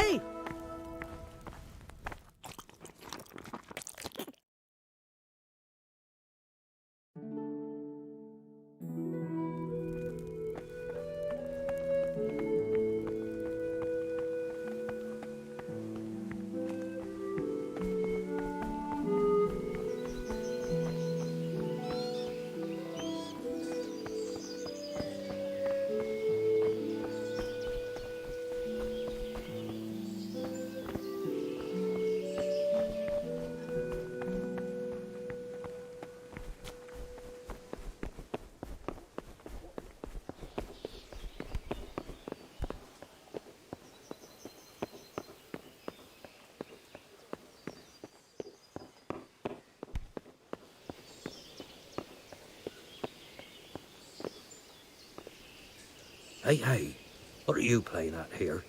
Hey! Hey, what are you playing at here?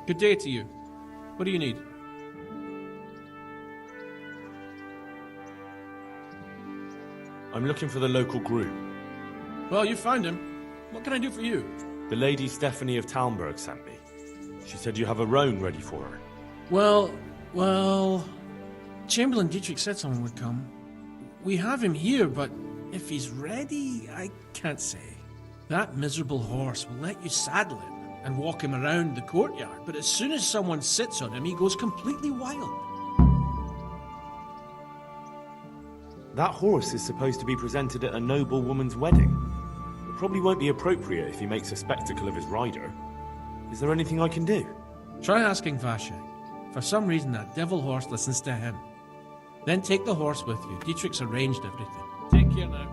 Good day to you. What do you need? I'm looking for the local group. Well, you found him. What can I do for you? The lady Stephanie of Talmberg sent me. She said you have a roan ready for her. Well, Chamberlain Dietrich said someone would come. We have him here, but if he's ready, I can't say. That miserable horse will let you saddle him and walk him around the courtyard, but as soon as someone sits on him, he goes completely wild. That horse is supposed to be presented at a noble woman's wedding. It probably won't be appropriate if he makes a spectacle of his rider. Is there anything I can do? Try asking Vashek. For some reason, that devil horse listens to him. Then take the horse with you. Dietrich's arranged everything. Take care now.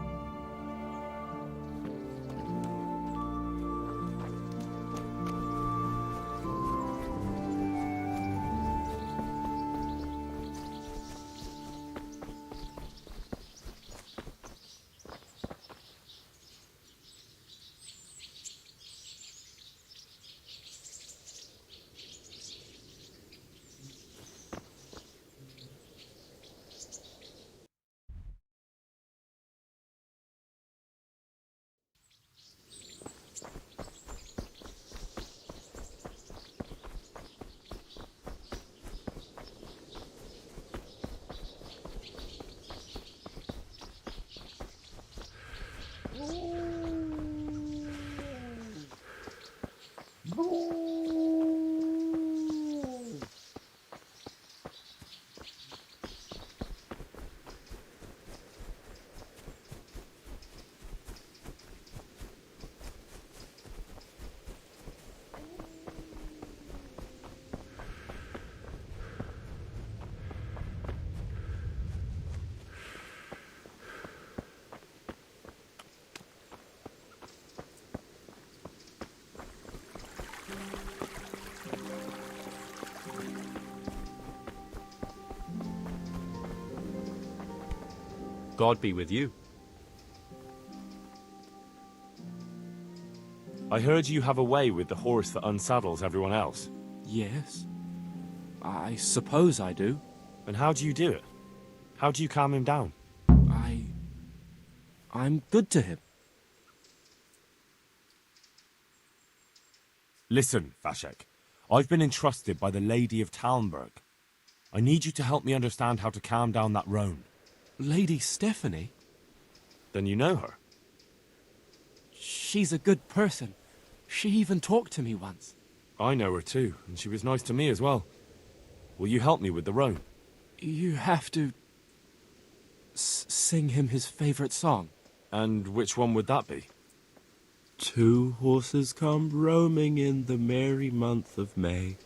God be with you. I heard you have a way with the horse that unsaddles everyone else. Yes. I suppose I do. And how do you do it? How do you calm him down? I'm good to him. Listen, Vashek. I've been entrusted by the Lady of Talmberg. I need you to help me understand how to calm down that roan. Lady Stephanie? Then you know her. She's a good person. She even talked to me once. I know her too, and she was nice to me as well. Will you help me with the roan? You have to sing him his favorite song. And which one would that be? Two horses come roaming in the merry month of May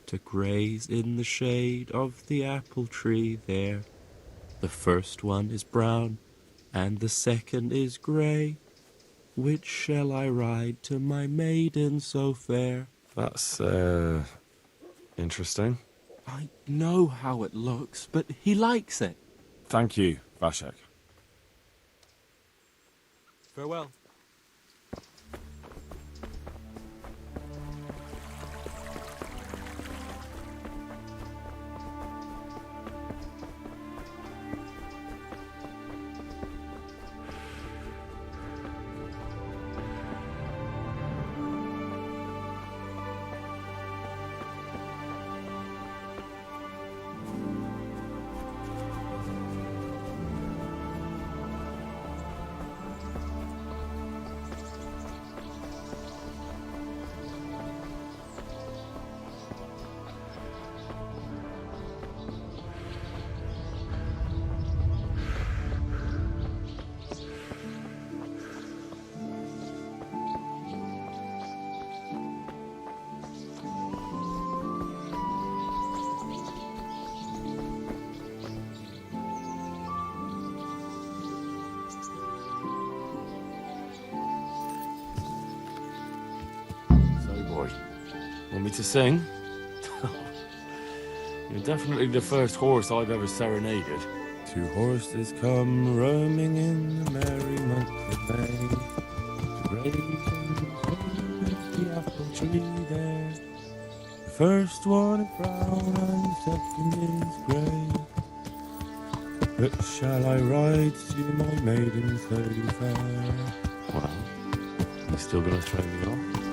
to graze in the shade of the apple tree there. The first one is brown, and the second is grey. Which shall I ride to my maiden so fair? That's, interesting. I know how it looks, but he likes it. Thank you, Vashek. Farewell. Want me to sing? You're definitely the first horse I've ever serenaded. Two horses come roaming in the merry month of May, to graze in the apple tree there. The first one is brown and the second is grey. Which shall I ride to my maiden so fair? Well, you still gonna throw me off?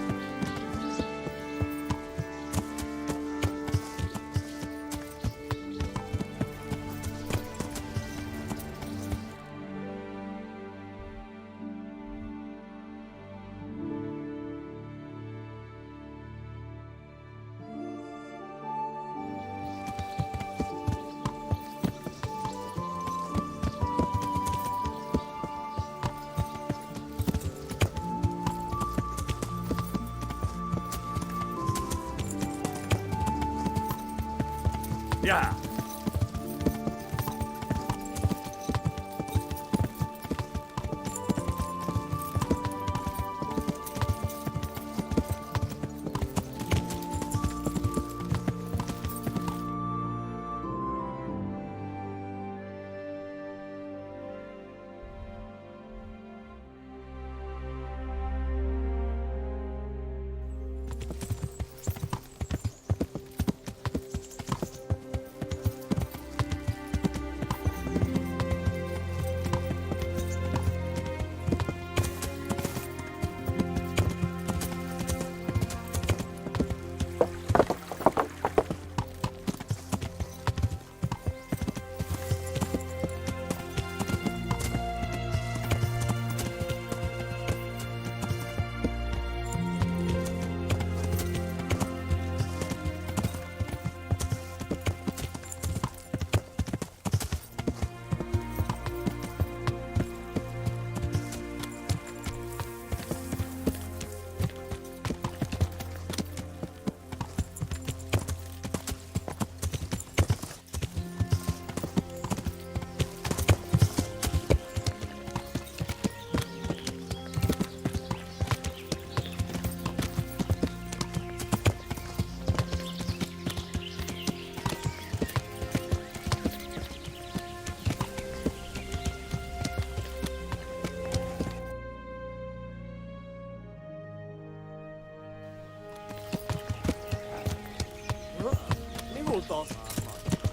Yeah.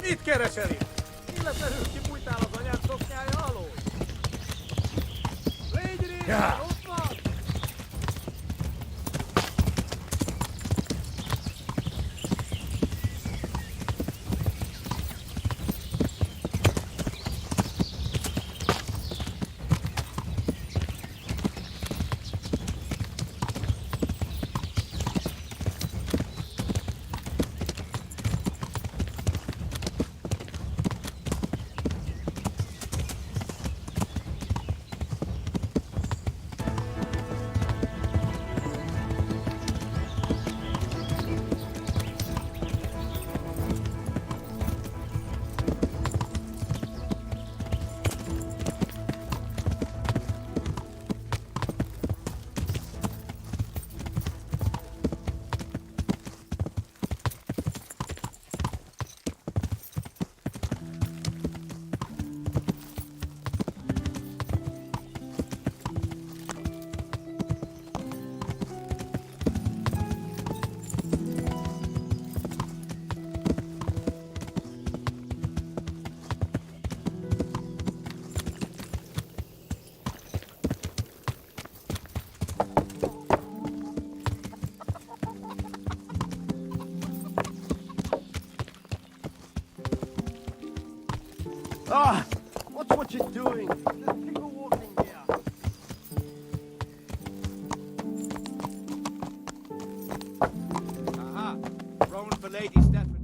Mit keresel itt? Illetve hőskipújtál az anyád szoknyája alól? Légy részen, ott van! Ah! Watch what you're doing! There's people walking here! Aha! Rolling for Lady Stephen.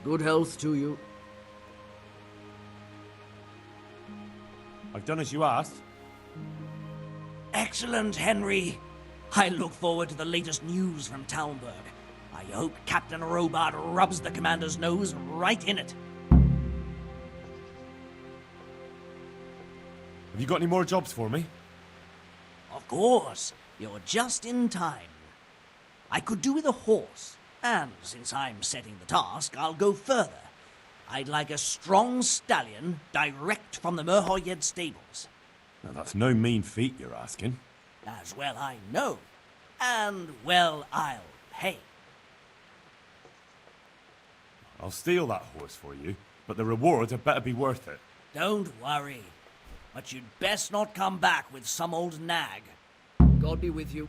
Good health to you. I've done as you asked. Excellent, Henry. I look forward to the latest news from Talmberg. I hope Captain Robart rubs the commander's nose right in it. Have you got any more jobs for me? Of course, you're just in time. I could do with a horse, and since I'm setting the task, I'll go further. I'd like a strong stallion direct from the Merhoyed stables. Now, that's no mean feat you're asking. As well I know, and well I'll pay. I'll steal that horse for you, but the rewards had better be worth it. Don't worry, but you'd best not come back with some old nag. God be with you.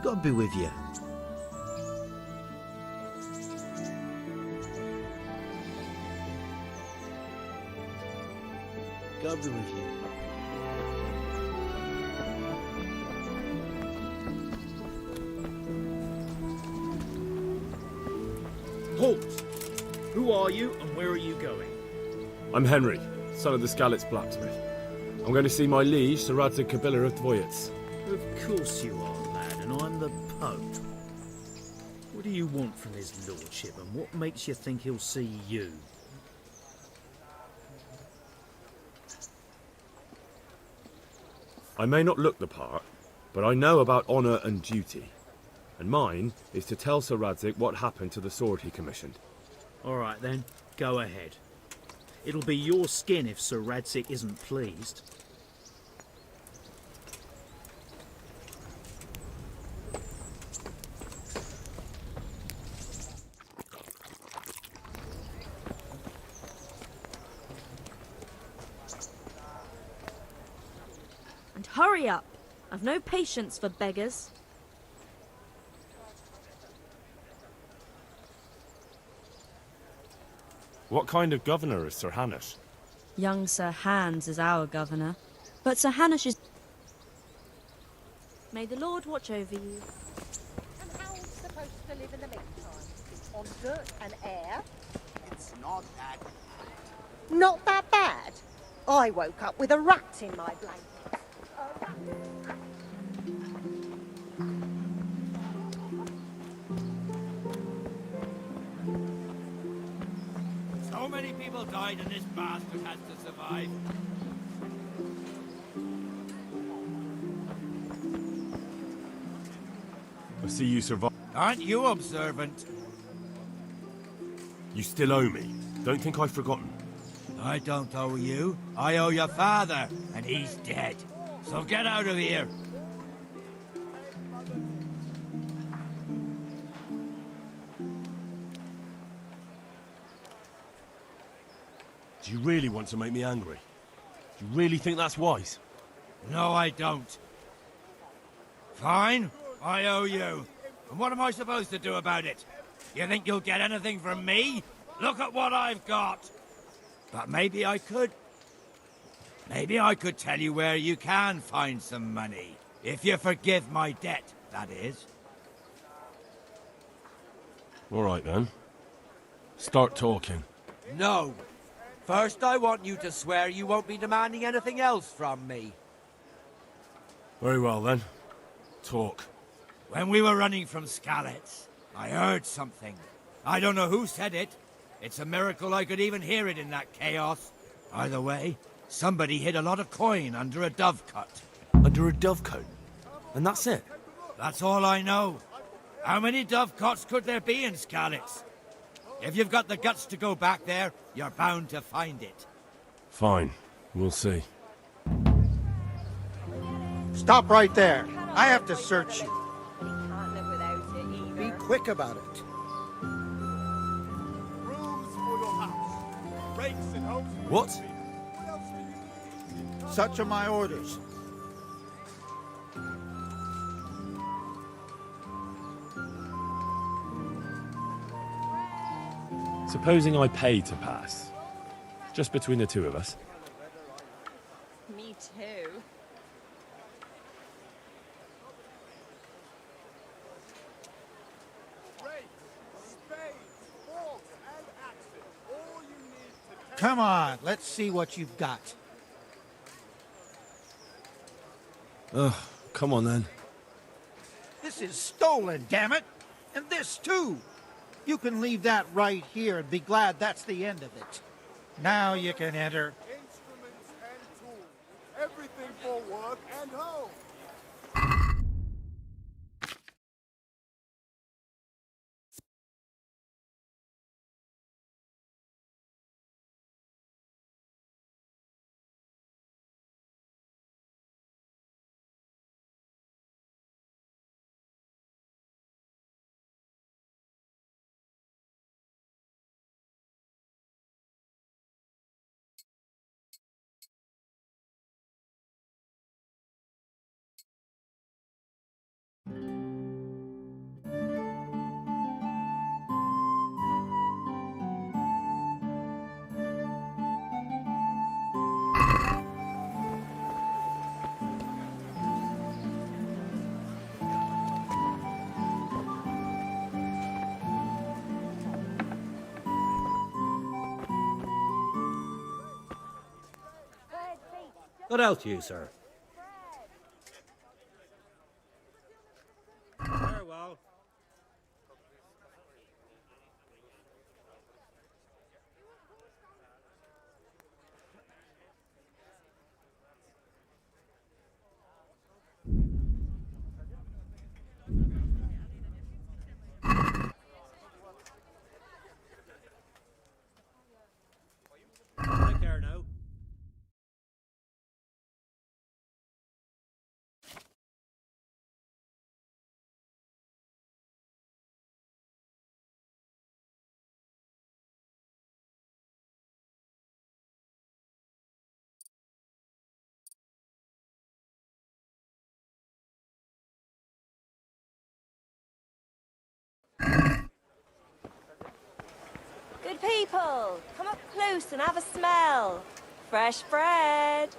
God be with you. God be with you. Halt! Who are you and where are you going? I'm Henry, son of the Skalitz blacksmith. I'm going to see my liege, Sir Radzig Kobyla of Dvoyets. Of course you are, lad, and I'm the Pope. What do you want from his lordship, and what makes you think he'll see you? I may not look the part, but I know about honour and duty. And mine is to tell Sir Radzig what happened to the sword he commissioned. All right then, go ahead. It'll be your skin if Sir Radzig isn't pleased. And hurry up! I've no patience for beggars. What kind of governor is Sir Hanush? Young Sir Hans is our governor, but Sir Hanush is... May the Lord watch over you. And how's supposed to live in the meantime? On dirt and air? It's not that bad. Not that bad. I woke up with a rat in my blanket. A rat. all died and this bastard has to survive. I see you survived. Aren't you observant? You still owe me. Don't think I've forgotten. I don't owe you. I owe your father, and he's dead. So get out of here. Do you really want to make me angry? Do you really think that's wise? No, I don't. Fine, I owe you. And what am I supposed to do about it? You think you'll get anything from me? Look at what I've got. But maybe I could. Maybe I could tell you where you can find some money. If you forgive my debt, that is. All right, then. Start talking. No. First, I want you to swear you won't be demanding anything else from me. Very well, then. Talk. When we were running from Skalitz, I heard something. I don't know who said it. It's a miracle I could even hear it in that chaos. Either way, somebody hid a lot of coin under a dovecote. Under a dovecote? And that's it? That's all I know. How many dovecotes could there be in Skalitz? If you've got the guts to go back there, you're bound to find it. Fine. We'll see. Stop right there. I have to search you. We can't live without it either. Be quick about it. Rooms for your house. Rakes and hose. What? Such are my orders. Supposing I pay to pass. Just between the two of us. Me too. Come on, let's see what you've got. Ugh, come on then. This is stolen, damn it! And this too! You can leave that right here and be glad that's the end of it. Now you can enter. Instruments and tools. Everything for work and home. What else, you, sir? Very well. Take care now. Good people, come up close and have a smell. Fresh bread.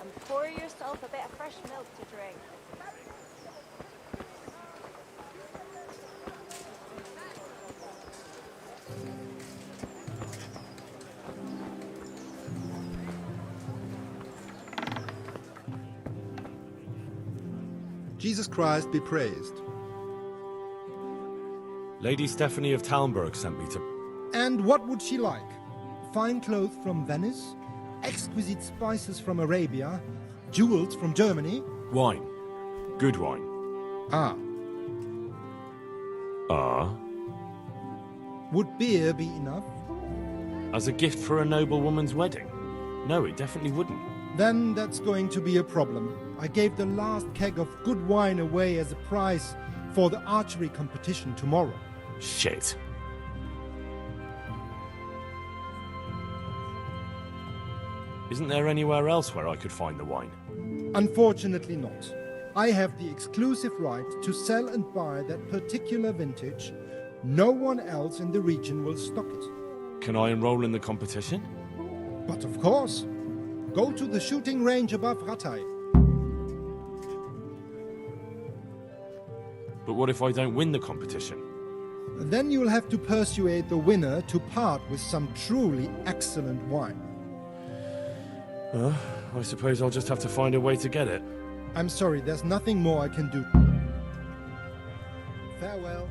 And pour yourself a bit of fresh milk to drink. Jesus Christ be praised. Lady Stephanie of Talmberg sent me to... And what would she like? fine clothes from Venice, exquisite spices from Arabia, jewels from Germany. Wine. Good wine. Ah. Would beer be enough? As a gift for a noble woman's wedding? No, it definitely wouldn't. Then that's going to be a problem. I gave the last keg of good wine away as a prize for the archery competition tomorrow. Shit. Isn't there anywhere else where I could find the wine? Unfortunately not. I have the exclusive right to sell and buy that particular vintage. No one else in the region will stock it. Can I enroll in the competition? But of course. Go to the shooting range above Rattay. But what if I don't win the competition? Then you'll have to persuade the winner to part with some truly excellent wine. I suppose I'll just have to find a way to get it. I'm sorry, there's nothing more I can do. Farewell.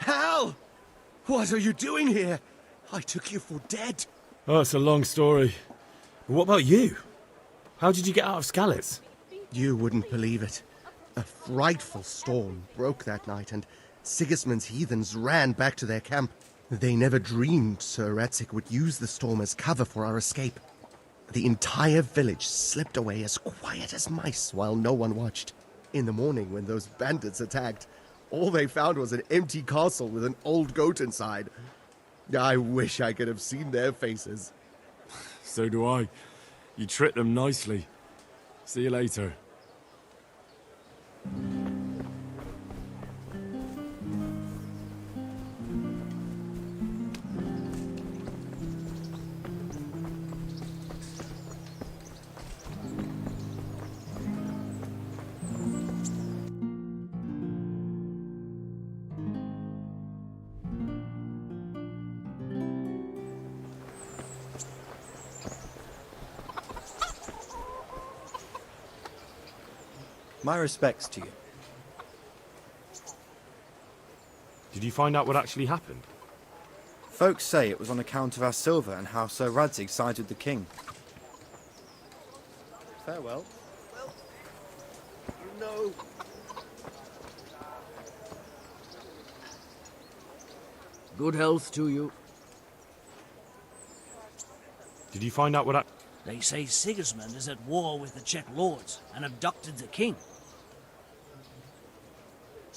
Hal! What are you doing here? I took you for dead. Oh, it's a long story. What about you? How did you get out of Skalitz? You wouldn't believe it. A frightful storm broke that night, and Sigismund's heathens ran back to their camp. They never dreamed Sir Ratzik would use the storm as cover for our escape. The entire village slipped away as quiet as mice while no one watched. In the morning, when those bandits attacked, all they found was an empty castle with an old goat inside. I wish I could have seen their faces. So do I. You tricked them nicely. See you later. My respects to you. Did you find out what actually happened? Folks say it was on account of our silver and how Sir Radzig sided with the king. Farewell. Well, you know... Good health to you. Did you find out what They say Sigismund is at war with the Czech lords and abducted the king.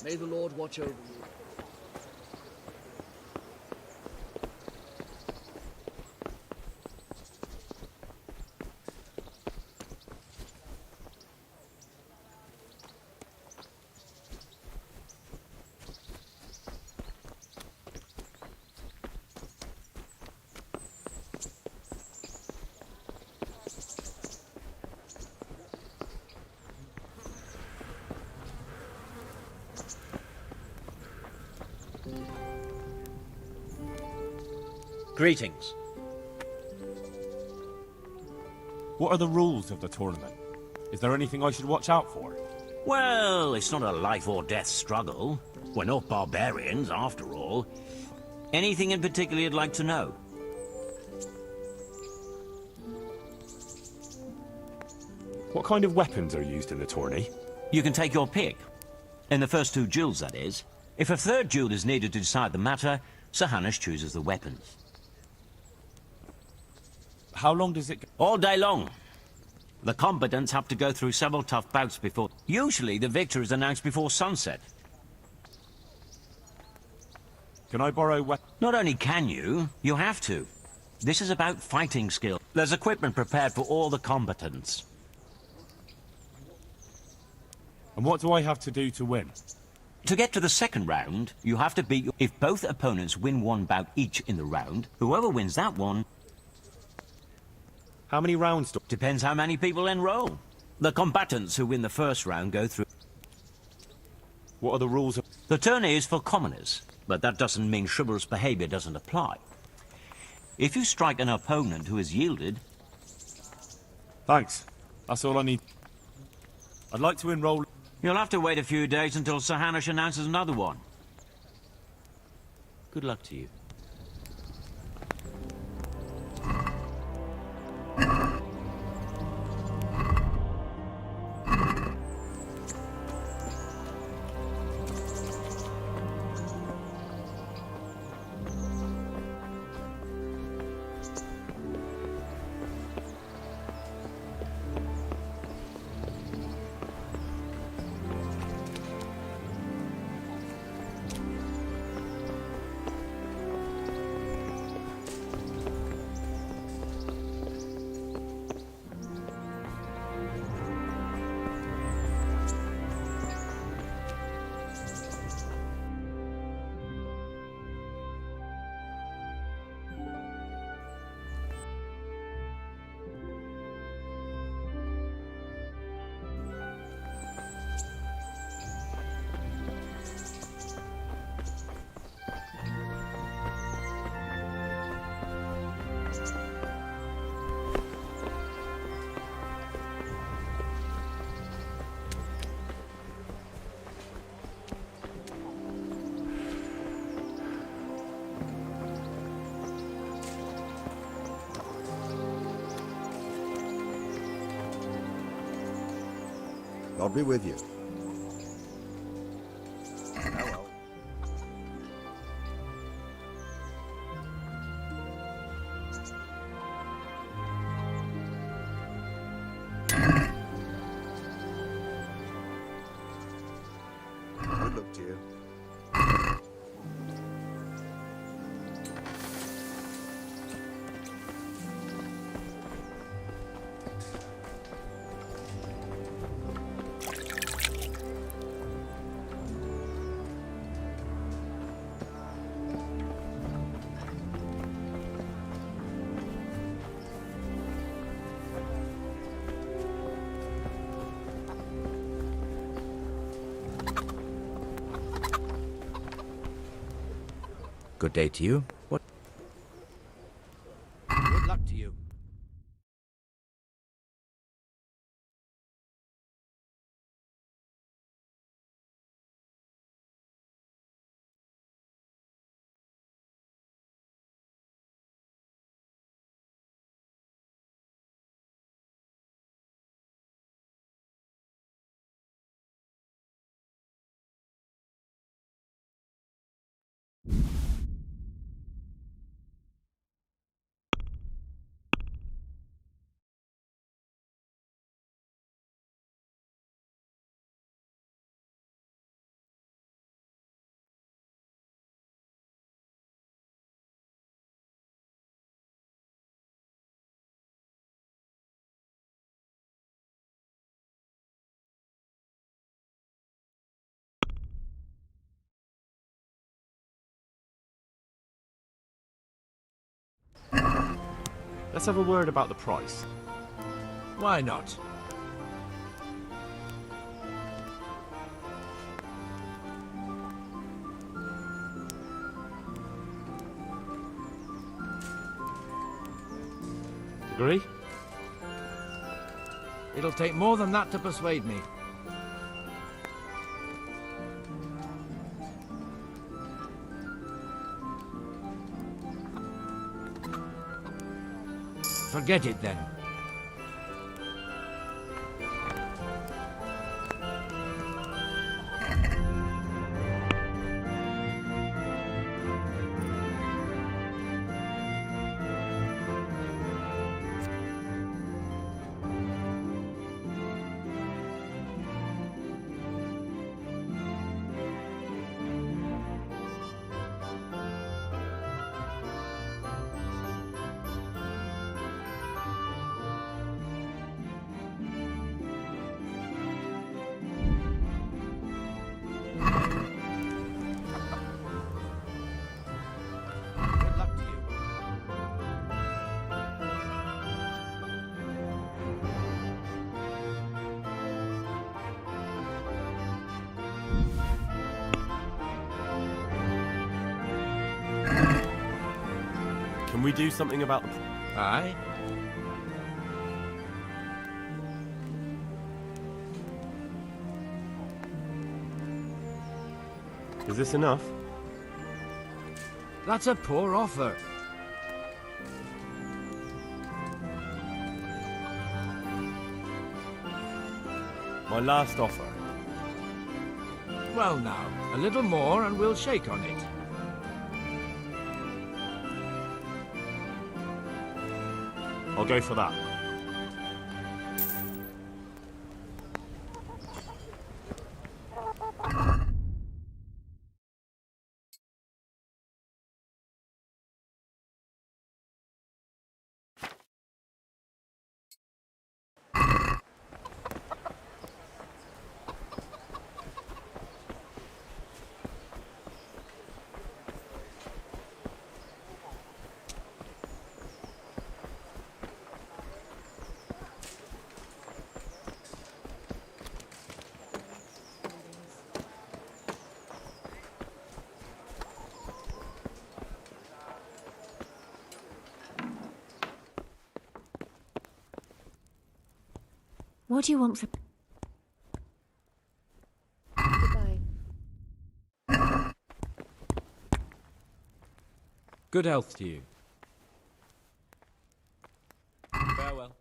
May the Lord watch over you. Greetings. What are the rules of the tournament? Is there anything I should watch out for? Well, it's not a life or death struggle. We're not barbarians, after all. Anything in particular you'd like to know? What kind of weapons are used in the tourney? You can take your pick. In the first two duels, that is. If a third duel is needed to decide the matter, Sir Hannes chooses the weapons. How long does it go? All day long. The combatants have to go through several tough bouts before... Usually the victor is announced before sunset. Can I borrow weapons? Not only can you, you have to. This is about fighting skill. There's equipment prepared for all the combatants. And what do I have to do to win? To get to the second round, you have to beat... If both opponents win one bout each in the round, whoever wins that one... How many rounds do... Depends how many people enroll. The combatants who win the first round go through... What are the rules of... The tourney is for commoners, but that doesn't mean chivalrous behavior doesn't apply. If you strike an opponent who has yielded... Thanks. That's all I need. I'd like to enroll... You'll have to wait a few days until Sir Hanush announces another one. Good luck to you. God be with you. Hello. Good luck to you. Good day to you. What? Good luck to you. Let's have a word about the price. Why not? Agree? It'll take more than that to persuade me. Forget it then. Can we do something about the... Aye? Is this enough? That's a poor offer. My last offer. Well now, a little more and we'll shake on it. I'll go for that. What do you want for... Goodbye. Good health to you. Farewell.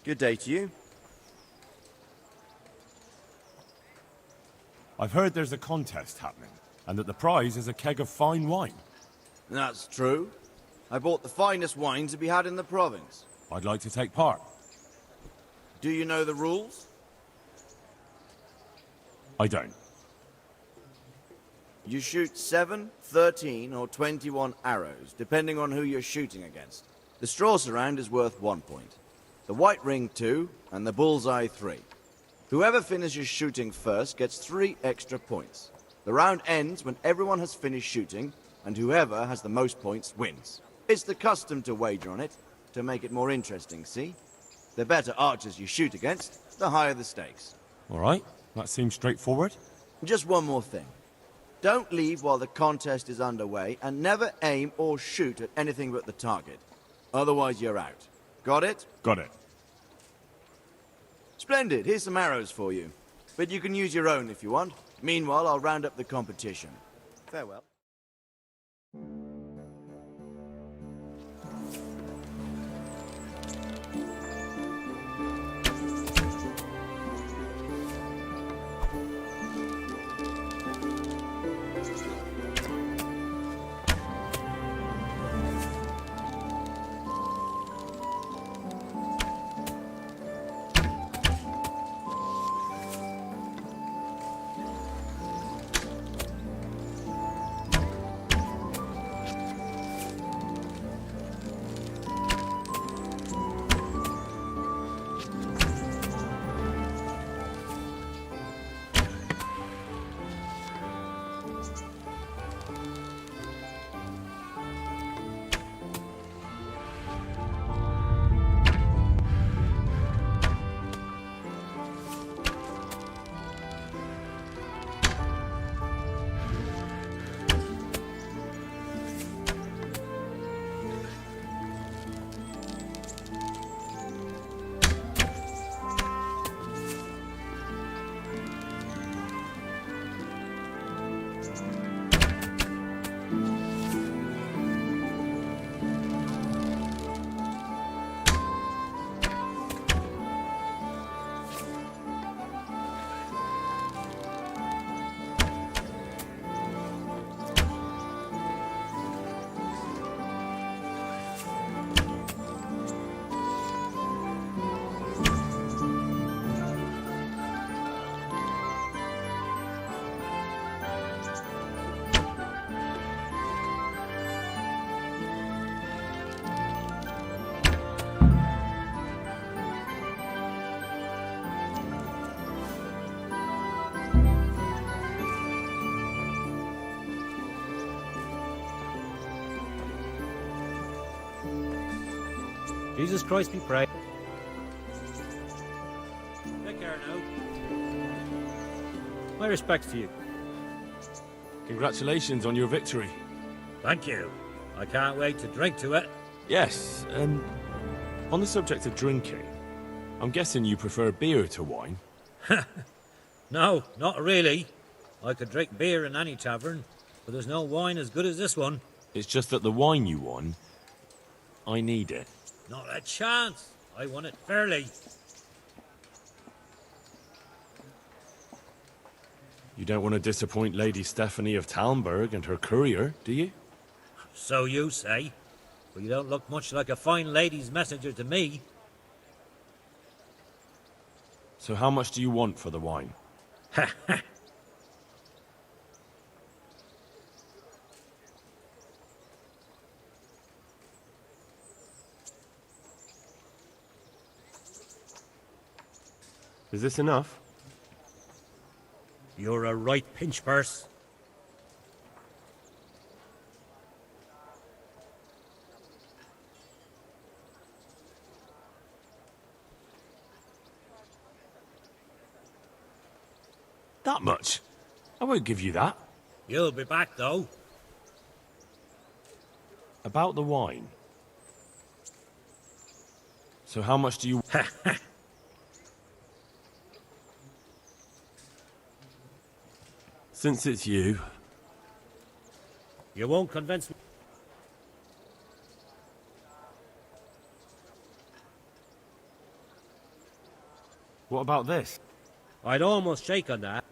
Good day to you. I've heard there's a contest happening, and that the prize is a keg of fine wine. That's true. I bought the finest wine to be had in the province. I'd like to take part. Do you know the rules? I don't. You shoot 7, 13, or 21 arrows, depending on who you're shooting against. The straw surround is worth 1 point. The white ring 2, and the bullseye 3. Whoever finishes shooting first gets 3 extra points. The round ends when everyone has finished shooting, and whoever has the most points wins. It's the custom to wager on it, to make it more interesting, see? The better archers you shoot against, the higher the stakes. All right, that seems straightforward. Just one more thing. Don't leave while the contest is underway, and never aim or shoot at anything but the target. Otherwise you're out. Got it? Got it. Splendid, here's some arrows for you. But you can use your own if you want. Meanwhile, I'll round up the competition. Farewell. Jesus Christ be praised. Take care now. My respects to you. Congratulations on your victory. Thank you. I can't wait to drink to it. Yes, on the subject of drinking, I'm guessing you prefer beer to wine? No, not really. I could drink beer in any tavern, but there's no wine as good as this one. It's just that the wine you won, I need it. Not a chance. I won it fairly. You don't want to disappoint Lady Stephanie of Talmberg and her courier, do you? So you say. But you don't look much like a fine lady's messenger to me. So how much do you want for the wine? Is this enough? You're a right pinch purse. That much? I won't give you that. You'll be back, though. About the wine. So how much do you... Since it's you... You won't convince me. What about this? I'd almost shake on that.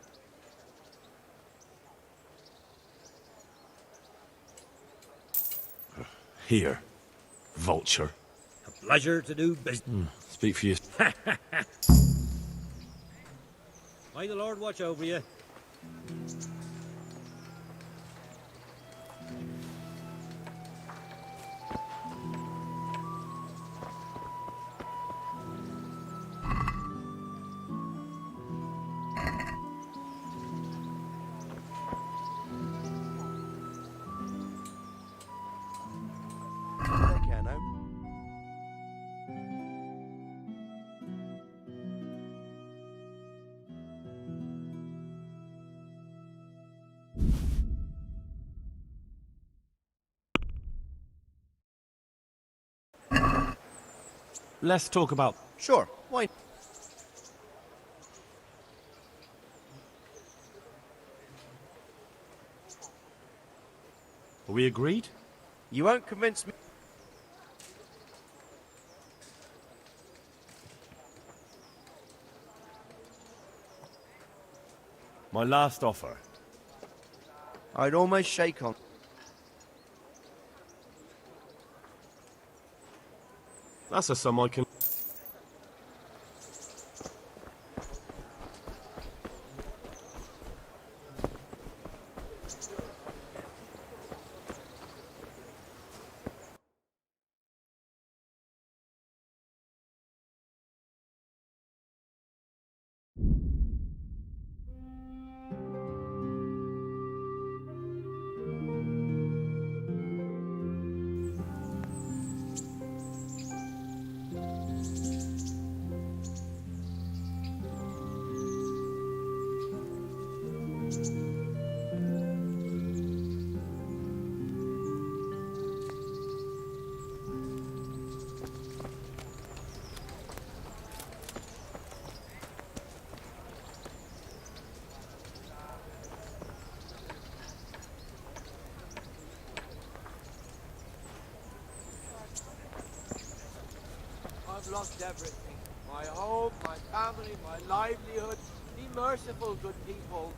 Here, vulture. A pleasure to do business. Speak for you. May the Lord watch over you. Let's talk about... Sure, why? Are we agreed? You won't convince me. My last offer. I'd almost shake on. That's a sum I can... I've lost everything. My home, my family, my livelihood. Be merciful, good people.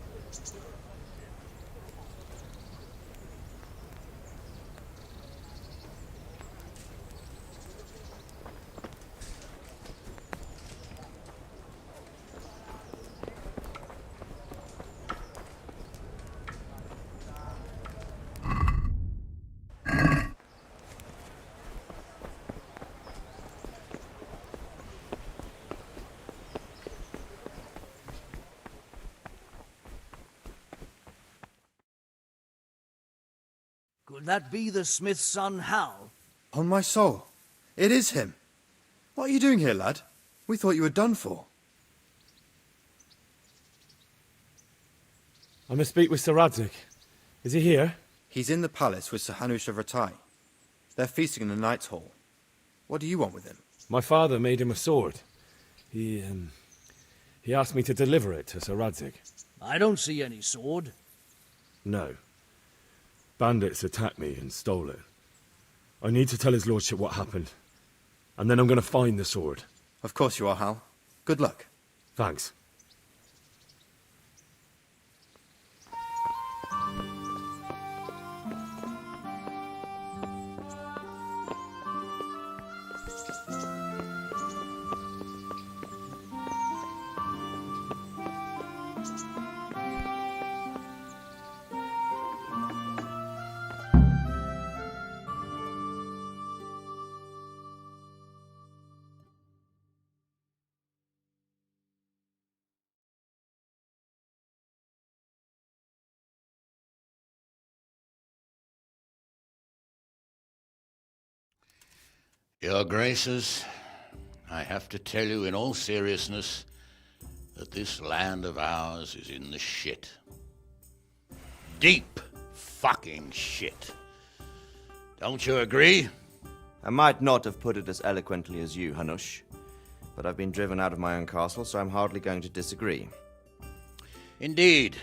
Could that be the smith's son, Hal? On my soul, it is him. What are you doing here, lad? We thought you were done for. I must speak with Sir Radzig. Is he here? He's in the palace with Sir Hanush of Ratai. They're feasting in the Knight's Hall. What do you want with him? My father made him a sword. He asked me to deliver it to Sir Radzig. I don't see any sword. No. Bandits attacked me and stole it. I need to tell his lordship what happened. And then I'm going to find the sword. Of course you are, Hal. Good luck. Thanks. Your Graces, I have to tell you in all seriousness that this land of ours is in the shit. Deep fucking shit. Don't you agree? I might not have put it as eloquently as you, Hanush, but I've been driven out of my own castle, so I'm hardly going to disagree. Indeed.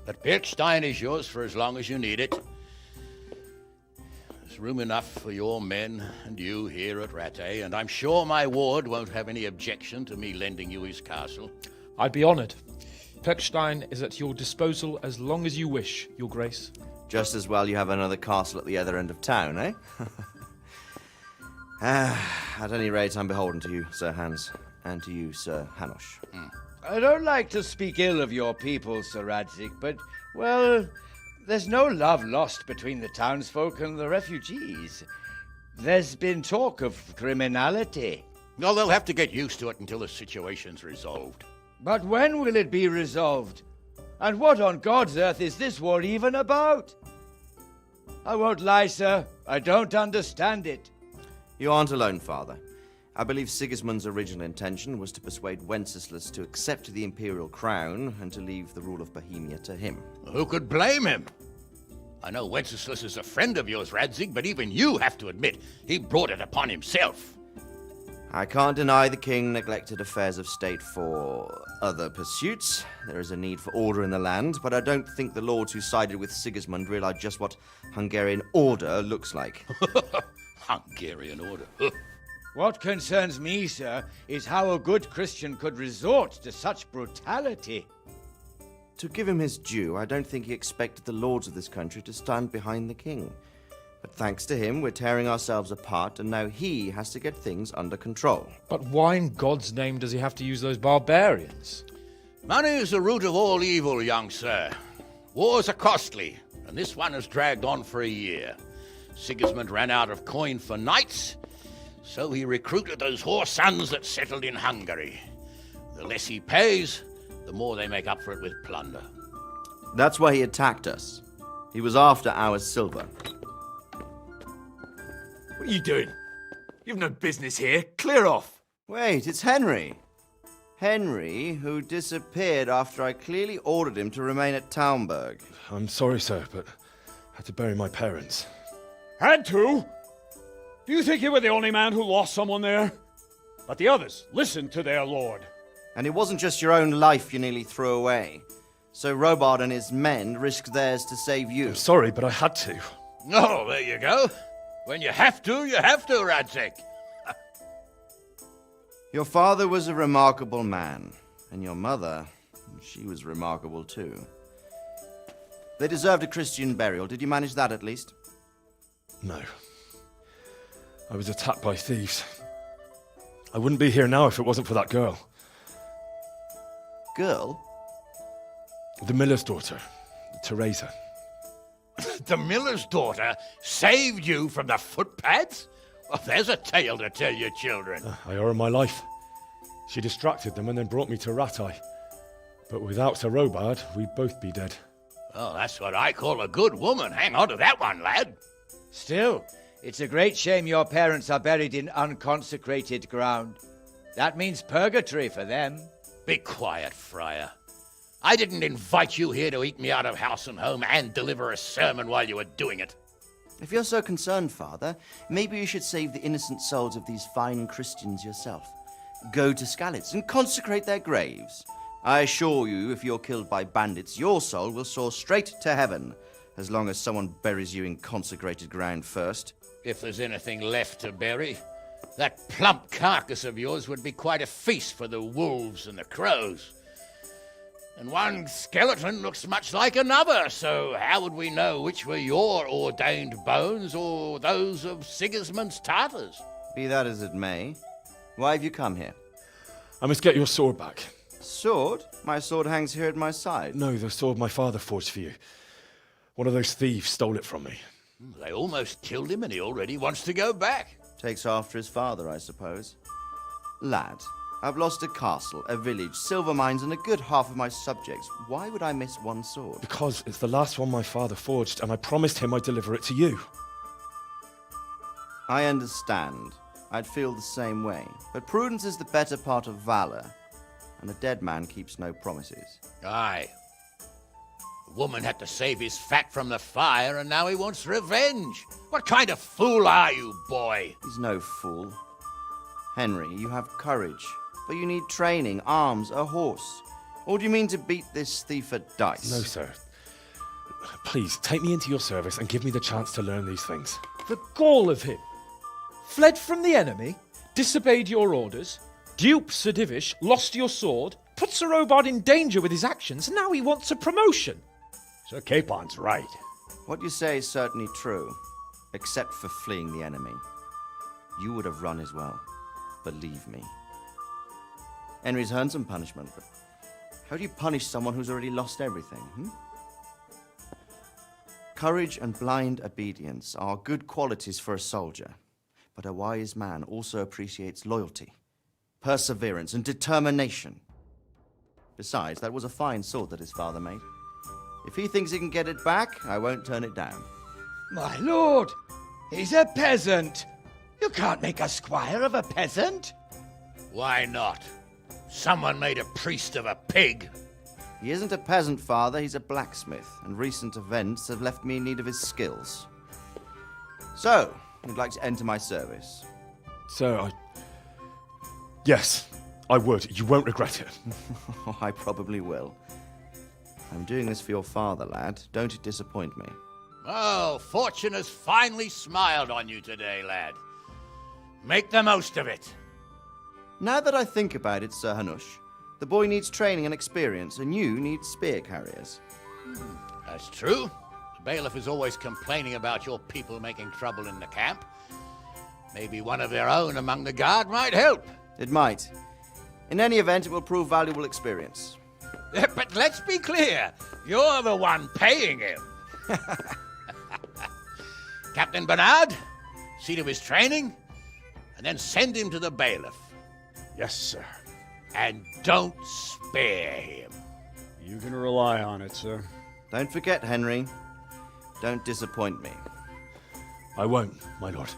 But Pirkstein is yours for as long as you need it. There's room enough for your men and you here at Rattay, and I'm sure my ward won't have any objection to me lending you his castle. I'd be honoured. Pirkstein is at your disposal as long as you wish, Your Grace. Just as well you have another castle at the other end of town, eh? At any rate, I'm beholden to you, Sir Hans, and to you, Sir Hanush. I don't like to speak ill of your people, Sir Radzig, but, well, there's no love lost between the townsfolk and the refugees. There's been talk of criminality. Well, they'll have to get used to it until the situation's resolved. But when will it be resolved? And what on God's earth is this war even about? I won't lie, sir. I don't understand it. You aren't alone, Father. I believe Sigismund's original intention was to persuade Wenceslas to accept the imperial crown and to leave the rule of Bohemia to him. Who could blame him? I know Wenceslas is a friend of yours, Radzig, but even you have to admit he brought it upon himself. I can't deny the king neglected affairs of state for other pursuits. There is a need for order in the land, but I don't think the lords who sided with Sigismund realized just what Hungarian order looks like. Hungarian order? What concerns me, sir, is how a good Christian could resort to such brutality. To give him his due, I don't think he expected the lords of this country to stand behind the king. But thanks to him, we're tearing ourselves apart, and now he has to get things under control. But why in God's name does he have to use those barbarians? Money is the root of all evil, young sir. Wars are costly, and this one has dragged on for a year. Sigismund ran out of coin for knights, so he recruited those whore sons that settled in Hungary. The less he pays, the more they make up for it with plunder. That's why he attacked us. He was after our silver. What are you doing? You've no business here. Clear off. Wait, it's Henry. Henry, who disappeared after I clearly ordered him to remain at Taumberg. I'm sorry, sir, but I had to bury my parents. Had to? Do you think you were the only man who lost someone there? But the others listened to their lord. And it wasn't just your own life you nearly threw away. So Robard and his men risked theirs to save you. I'm sorry, but I had to. Oh, there you go. When you have to, Radzig. Your father was a remarkable man, and your mother, she was remarkable too. They deserved a Christian burial. Did you manage that at least? No. I was attacked by thieves. I wouldn't be here now if it wasn't for that girl. Girl? The miller's daughter, Teresa. The miller's daughter saved you from the footpads? Well, there's a tale to tell your children. I owe her my life. She distracted them and then brought me to Rattay. But without Sir Robard, we'd both be dead. Oh, that's what I call a good woman. Hang on to that one, lad. Still, It's a great shame your parents are buried in unconsecrated ground. That means purgatory for them. Be quiet, friar. I didn't invite you here to eat me out of house and home and deliver a sermon while you were doing it. If you're so concerned, Father, maybe you should save the innocent souls of these fine Christians yourself. Go to Skalitz and consecrate their graves. I assure you, if you're killed by bandits, your soul will soar straight to heaven, as long as someone buries you in consecrated ground first. If there's anything left to bury, that plump carcass of yours would be quite a feast for the wolves and the crows. And one skeleton looks much like another, so how would we know which were your ordained bones or those of Sigismund's Tartars? Be that as it may, why have you come here? I must get your sword back. Sword? My sword hangs here at my side. No, the sword my father forged for you. One of those thieves stole it from me. They almost killed him and he already wants to go back. Takes after his father, I suppose. Lad, I've lost a castle, a village, silver mines, and a good half of my subjects. Why would I miss one sword? Because it's the last one my father forged, and I promised him I'd deliver it to you. I understand. I'd feel the same way. But prudence is the better part of valor, and a dead man keeps no promises. Aye. The woman had to save his fat from the fire, and now he wants revenge. What kind of fool are you, boy? He's no fool. Henry, you have courage, but you need training, arms, a horse. Or do you mean to beat this thief at dice? No, sir. Please, take me into your service and give me the chance to learn these things. The gall of him. Fled from the enemy, disobeyed your orders, duped Sir Divish, lost your sword, put Sir Robard in danger with his actions, and now he wants a promotion. Sir Capon's right. What you say is certainly true, except for fleeing the enemy. You would have run as well, believe me. Henry's earned some punishment, but how do you punish someone who's already lost everything, Courage and blind obedience are good qualities for a soldier, but a wise man also appreciates loyalty, perseverance, and determination. Besides, that was a fine sword that his father made. If he thinks he can get it back, I won't turn it down. My lord, he's a peasant. You can't make a squire of a peasant. Why not? Someone made a priest of a pig. He isn't a peasant, Father. He's a blacksmith, and recent events have left me in need of his skills. So, you'd like to enter my service? Sir, Yes, I would. You won't regret it. I probably will. I'm doing this for your father, lad. Don't disappoint me. Oh, fortune has finally smiled on you today, lad. Make the most of it. Now that I think about it, Sir Hanush, the boy needs training and experience, and you need spear carriers. That's true. The bailiff is always complaining about your people making trouble in the camp. Maybe one of their own among the guard might help. It might. In any event, it will prove valuable experience. But let's be clear. You're the one paying him. Captain Bernard, see to his training, and then send him to the bailiff. Yes, sir. And don't spare him. You can rely on it, sir. Don't forget, Henry. Don't disappoint me. I won't, my lord.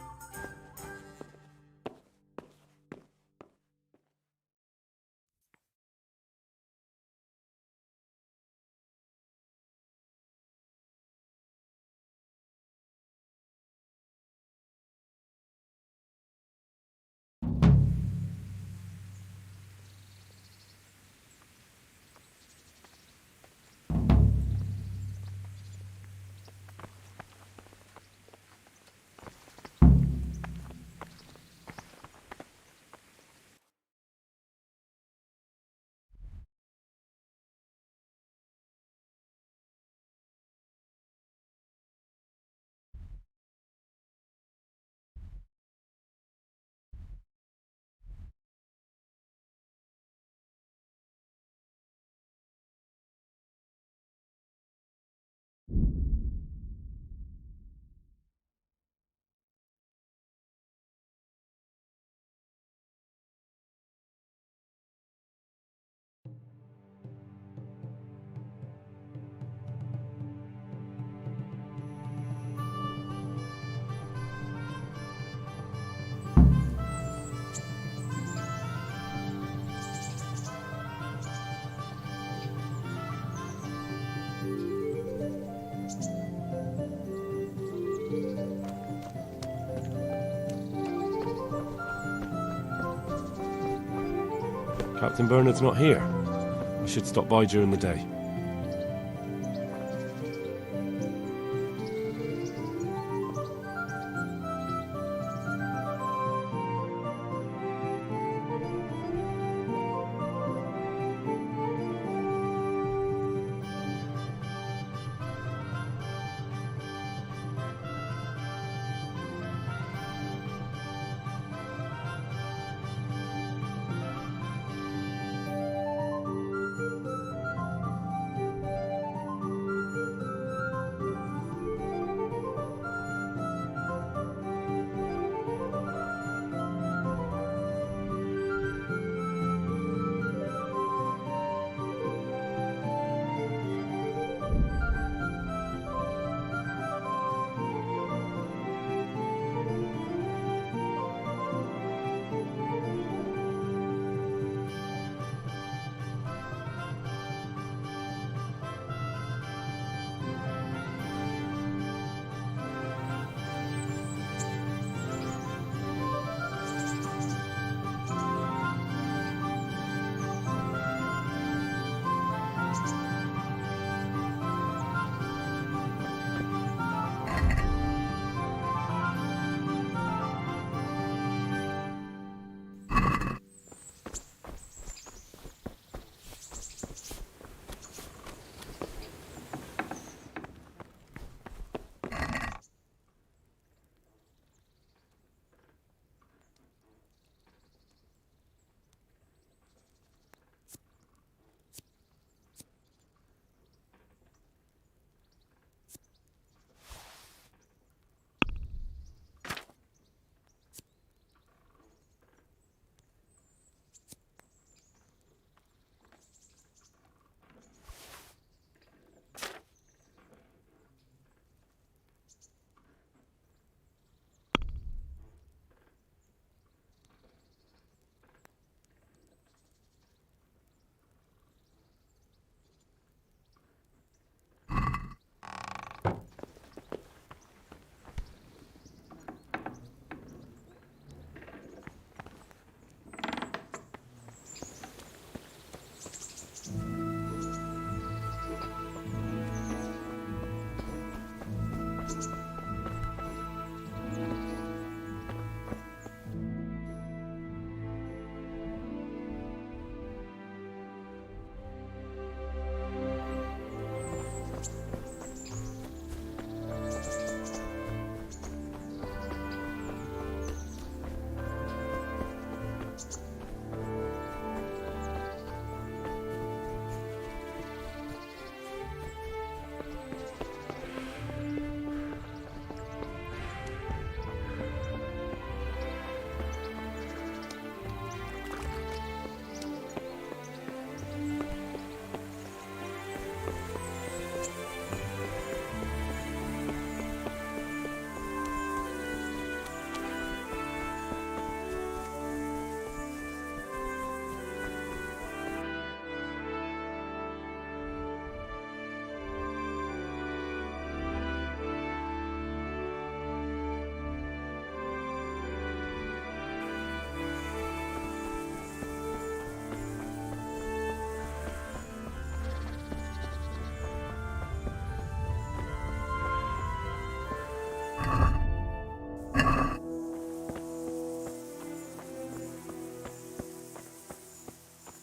Captain Bernard's not here. We should stop by during the day.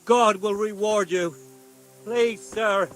God will reward you. Please, sir.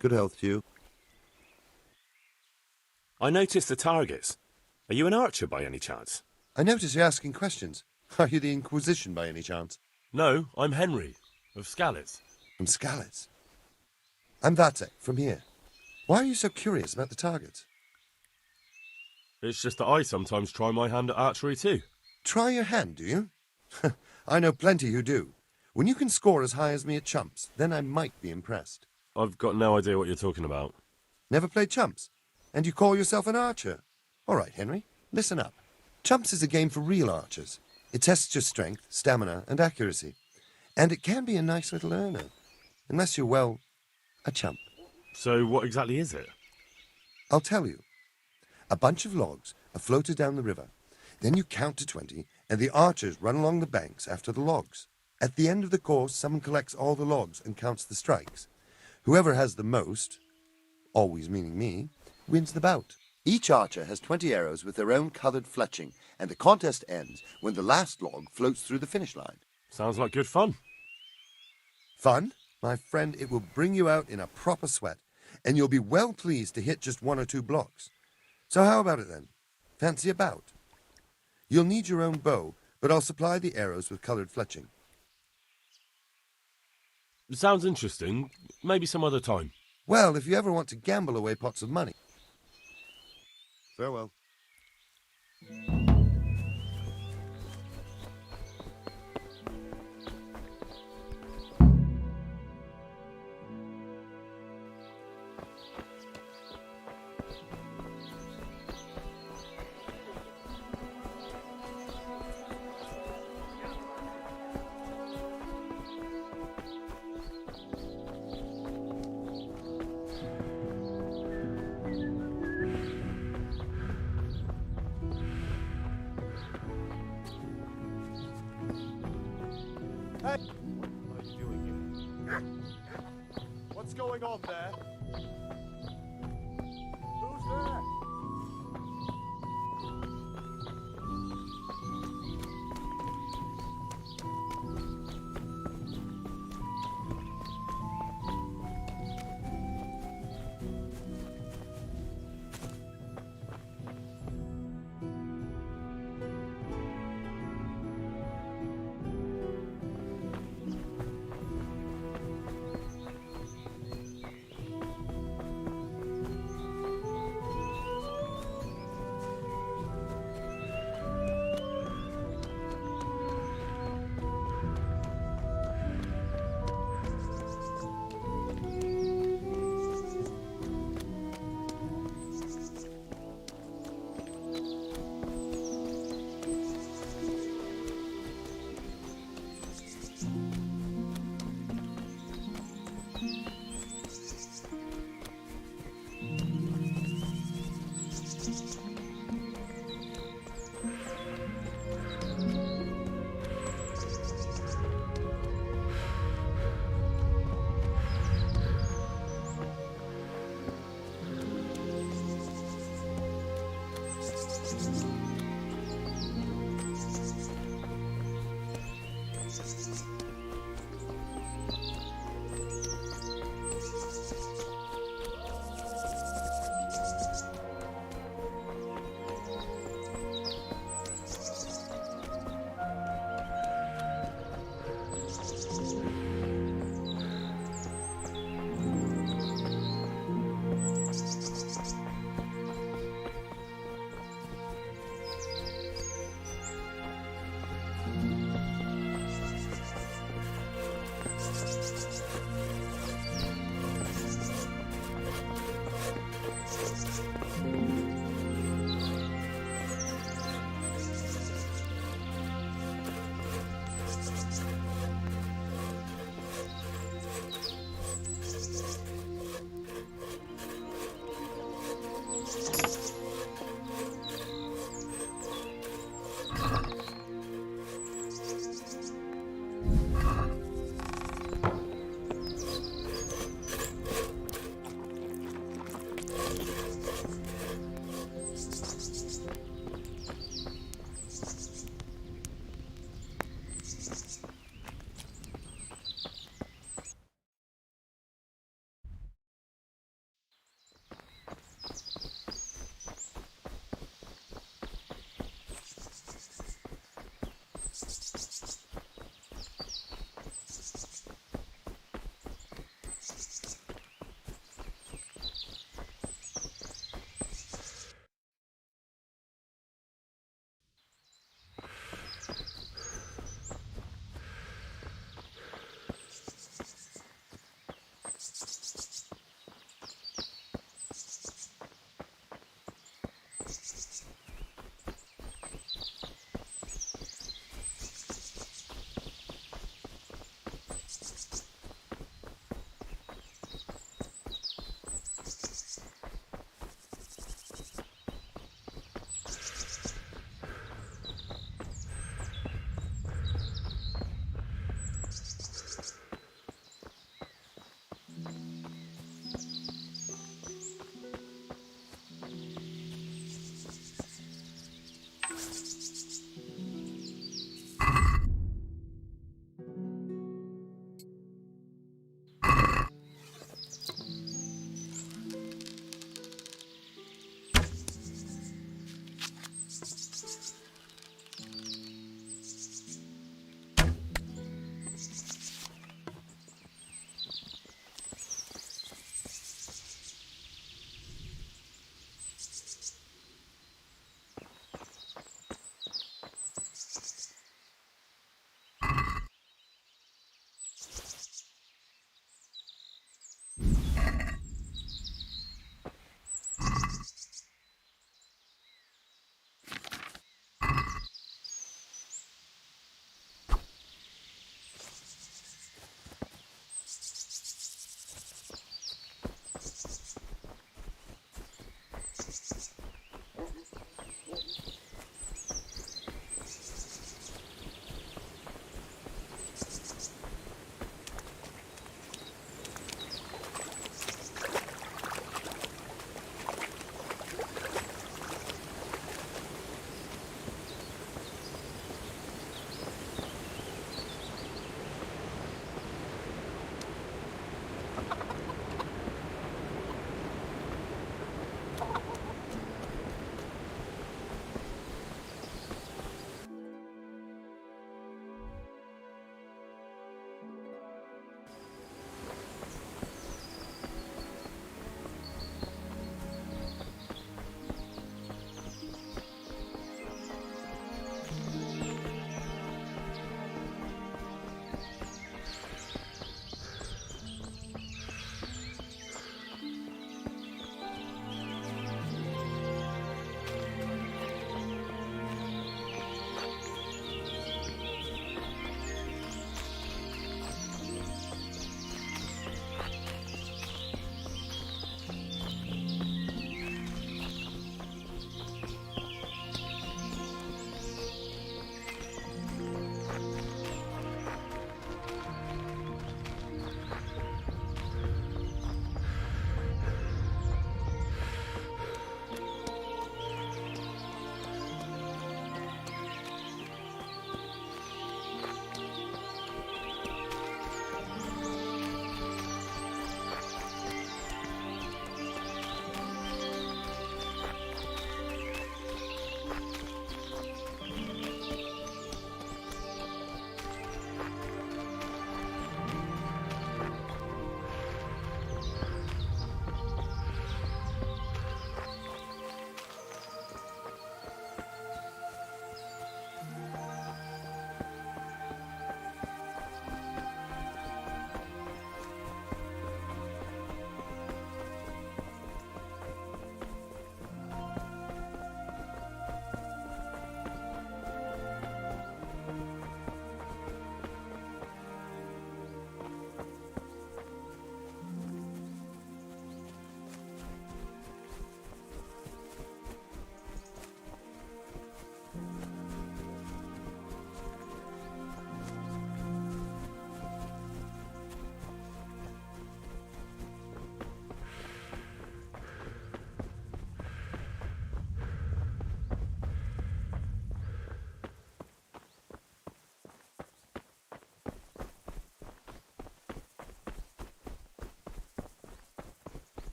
Good health to you. I noticed the targets. Are you an archer by any chance? I notice you're asking questions. Are you the Inquisition by any chance? No, I'm Henry, of Skalitz. From Skalitz? I'm Vatek, from here. Why are you so curious about the targets? It's just that I sometimes try my hand at archery too. Try your hand, do you? I know plenty who do. When you can score as high as me at chumps, then I might be impressed. I've got no idea what you're talking about. Never played chumps? And you call yourself an archer? All right, Henry, listen up. Chumps is a game for real archers. It tests your strength, stamina, and accuracy. And it can be a nice little earner. Unless you're, well, a chump. So what exactly is it? I'll tell you. A bunch of logs are floated down the river. Then you count to 20, and the archers run along the banks after the logs. At the end of the course, someone collects all the logs and counts the strikes. Whoever has the most, always meaning me, wins the bout. Each archer has 20 arrows with their own coloured fletching, and the contest ends when the last log floats through the finish line. Sounds like good fun. Fun? My friend, it will bring you out in a proper sweat, and you'll be well pleased to hit just 1 or 2 blocks. So how about it then? Fancy a bout? You'll need your own bow, but I'll supply the arrows with coloured fletching. Sounds interesting. Maybe some other time. Well, if you ever want to gamble away pots of money. Farewell. Hey! What are you doing here? What's going on there? Who's there?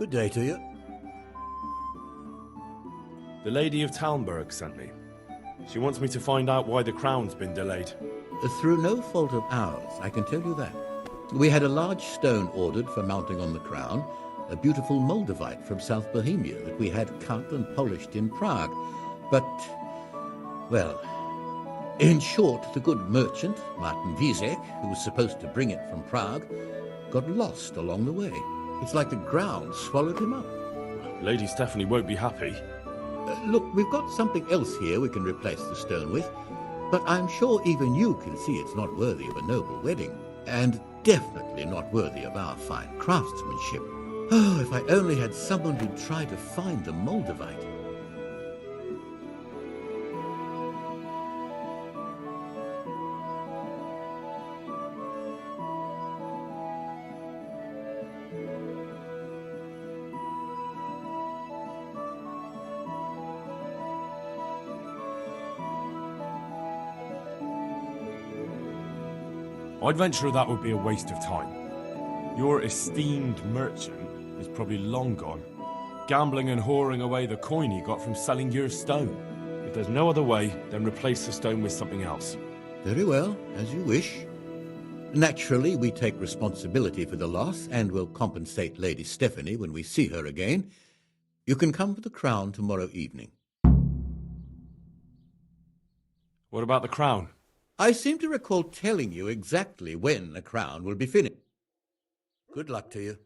Good day to you. The Lady of Talmberg sent me. She wants me to find out why the crown's been delayed. Through no fault of ours, I can tell you that. We had a large stone ordered for mounting on the crown, a beautiful Moldavite from South Bohemia that we had cut and polished in Prague. But, well, in short, the good merchant, Martin Wiesek, who was supposed to bring it from Prague, got lost along the way. It's like the ground swallowed him up. Lady Stephanie won't be happy. Look, we've got something else here we can replace the stone with, but I'm sure even you can see it's not worthy of a noble wedding, and definitely not worthy of our fine craftsmanship. Oh, if I only had someone who'd try to find the Moldavite. I'd venture that would be a waste of time. Your esteemed merchant is probably long gone, gambling and whoring away the coin he got from selling your stone. If there's no other way, then replace the stone with something else. Very well, as you wish. Naturally, we take responsibility for the loss and will compensate Lady Stephanie when we see her again. You can come for the crown tomorrow evening. What about the crown? I seem to recall telling you exactly when the crown will be finished. Good luck to you.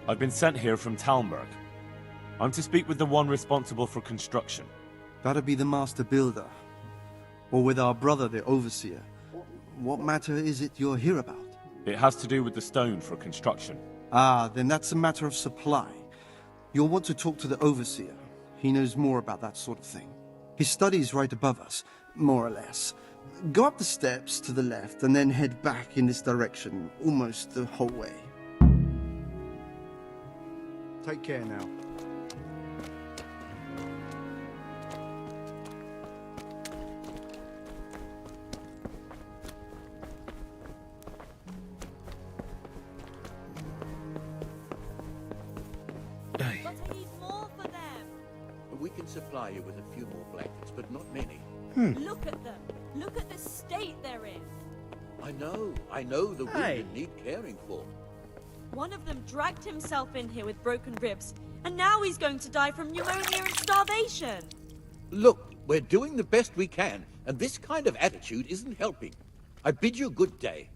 I've been sent here from Talmberg. I'm to speak with the one responsible for construction. That'd be the master builder. Or with our brother, the overseer. What matter is it you're here about? It has to do with the stone for construction. Ah, then that's a matter of supply. You'll want to talk to the overseer. He knows more about that sort of thing. His study's right above us, more or less. Go up the steps to the left and then head back in this direction, almost the whole way. Take care now. We can supply you with a few more blankets, but not many. Look at them. Look at the state they're in. I know the wounded need caring for. One of them dragged himself in here with broken ribs, and now he's going to die from pneumonia and starvation. Look, we're doing the best we can, and this kind of attitude isn't helping. I bid you good day.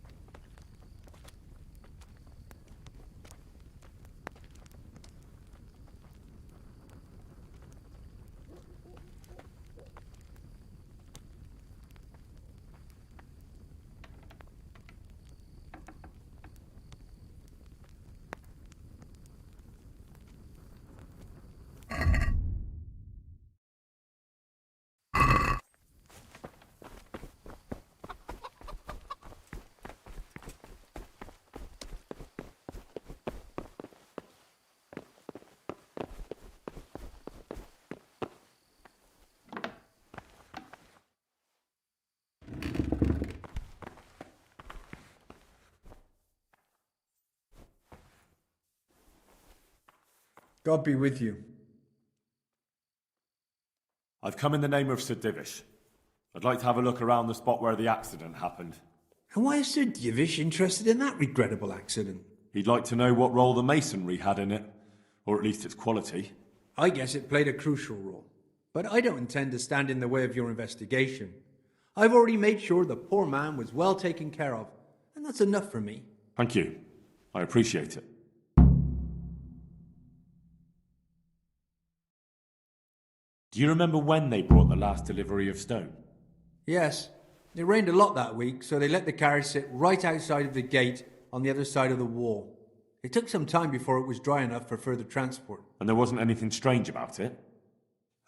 God be with you. I've come in the name of Sir Divish. I'd like to have a look around the spot where the accident happened. And why is Sir Divish interested in that regrettable accident? He'd like to know what role the masonry had in it, or at least its quality. I guess it played a crucial role. But I don't intend to stand in the way of your investigation. I've already made sure the poor man was well taken care of, and that's enough for me. Thank you. I appreciate it. Do you remember when they brought the last delivery of stone? Yes. It rained a lot that week, so they let the carriage sit right outside of the gate on the other side of the wall. It took some time before it was dry enough for further transport. And there wasn't anything strange about it?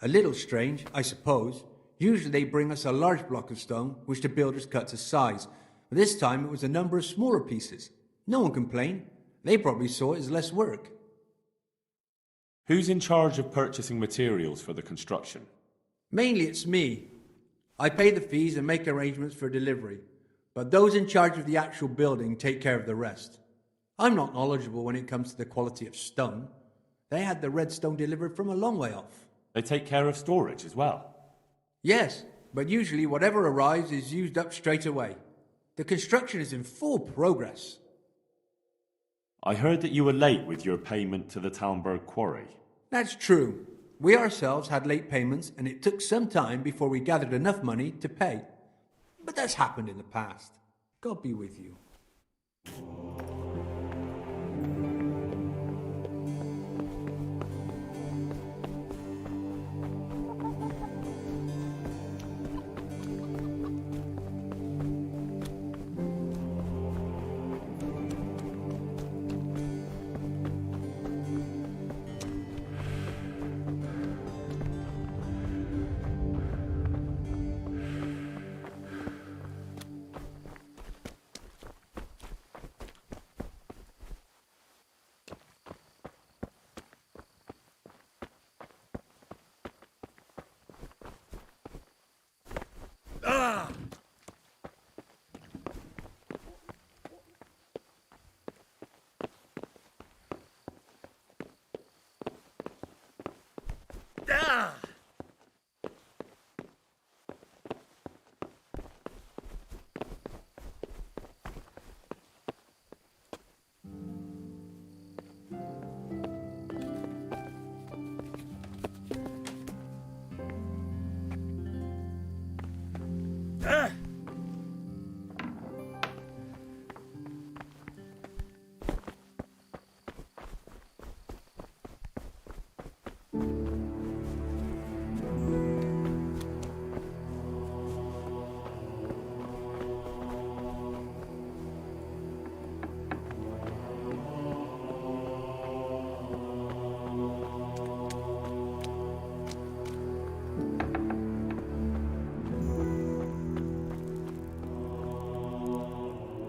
A little strange, I suppose. Usually they bring us a large block of stone, which the builders cut to size. But this time it was a number of smaller pieces. No one complained. They probably saw it as less work. Who's in charge of purchasing materials for the construction? Mainly it's me. I pay the fees and make arrangements for delivery. But those in charge of the actual building take care of the rest. I'm not knowledgeable when it comes to the quality of stone. They had the red stone delivered from a long way off. They take care of storage as well? Yes, but usually whatever arrives is used up straight away. The construction is in full progress. I heard that you were late with your payment to the Talmberg quarry. That's true. We ourselves had late payments, and it took some time before we gathered enough money to pay. But that's happened in the past. God be with you.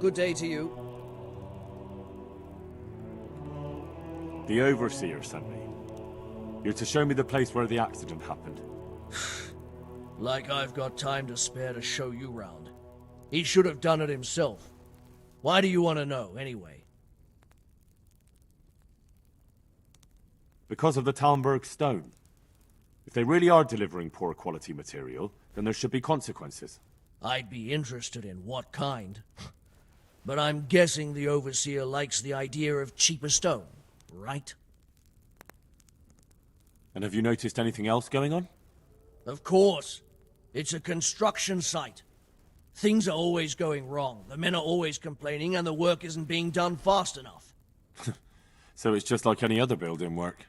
Good day to you. The overseer sent me. You're to show me the place where the accident happened. Like I've got time to spare to show you round. He should have done it himself. Why do you want to know, anyway? Because of the Talmberg stone. If they really are delivering poor quality material, then there should be consequences. I'd be interested in what kind. But I'm guessing the overseer likes the idea of cheaper stone, right? And have you noticed anything else going on? Of course. It's a construction site. Things are always going wrong. The men are always complaining, and the work isn't being done fast enough. So it's just like any other building work?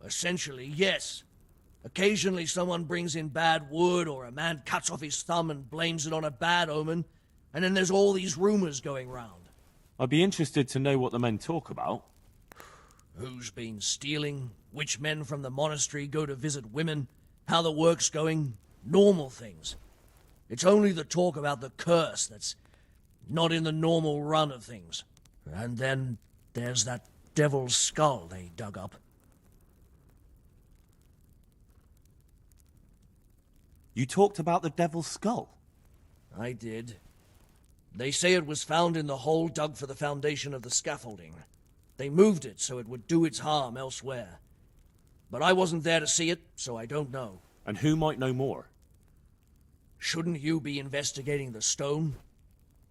Essentially, yes. Occasionally someone brings in bad wood, or a man cuts off his thumb and blames it on a bad omen, and then there's all these rumors going round. I'd be interested to know what the men talk about. Who's been stealing, which men from the monastery go to visit women, how the work's going, normal things. It's only the talk about the curse that's not in the normal run of things. And then there's that devil's skull they dug up. You talked about the devil's skull? I did. They say it was found in the hole dug for the foundation of the scaffolding. They moved it so it would do its harm elsewhere. but I wasn't there to see it, so I don't know. And who might know more? Shouldn't you be investigating the stone?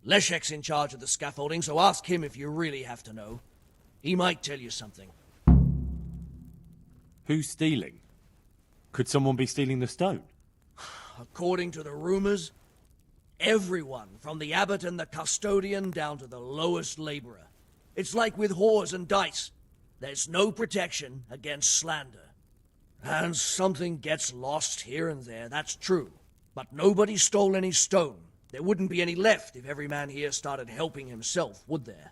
Leszek's in charge of the scaffolding, so ask him if you really have to know. He might tell you something. Who's stealing? Could someone be stealing the stone? According to the rumors, everyone, from the abbot and the custodian down to the lowest laborer. It's like with whores and dice. There's no protection against slander. And something gets lost here and there, that's true. But nobody stole any stone. There wouldn't be any left if every man here started helping himself, would there?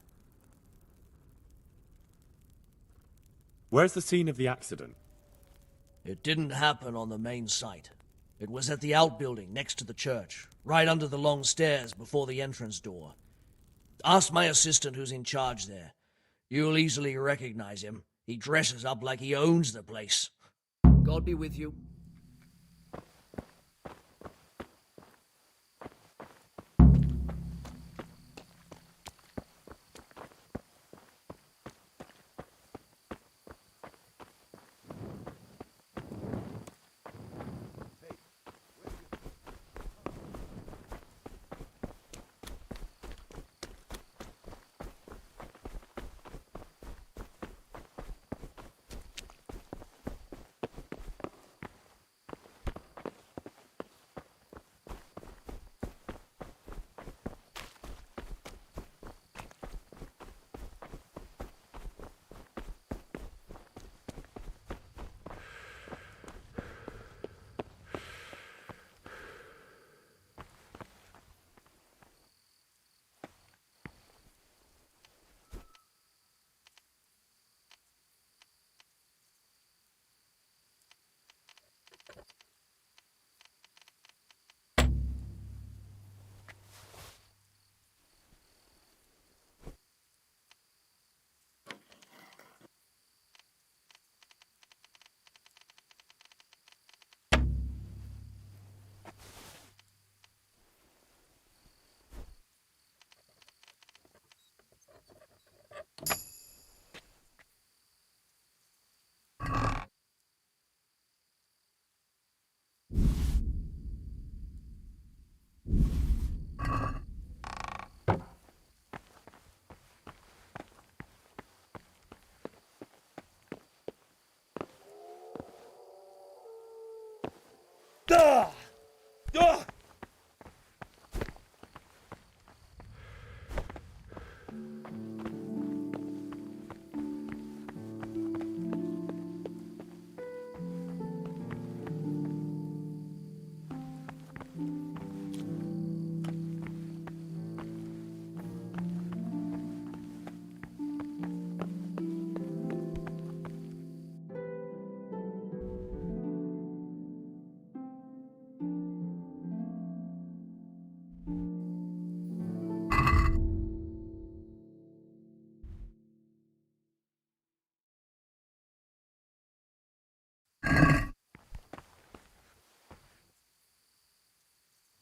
Where's the scene of the accident? It didn't happen on the main site. It was at the outbuilding next to the church, right under the long stairs before the entrance door. Ask my assistant who's in charge there. You'll easily recognize him. He dresses up like he owns the place. God be with you.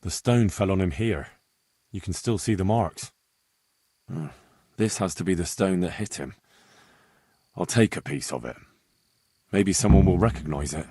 The stone fell on him here. You can still see the marks. This has to be the stone that hit him. I'll take a piece of it. Maybe someone will recognize it.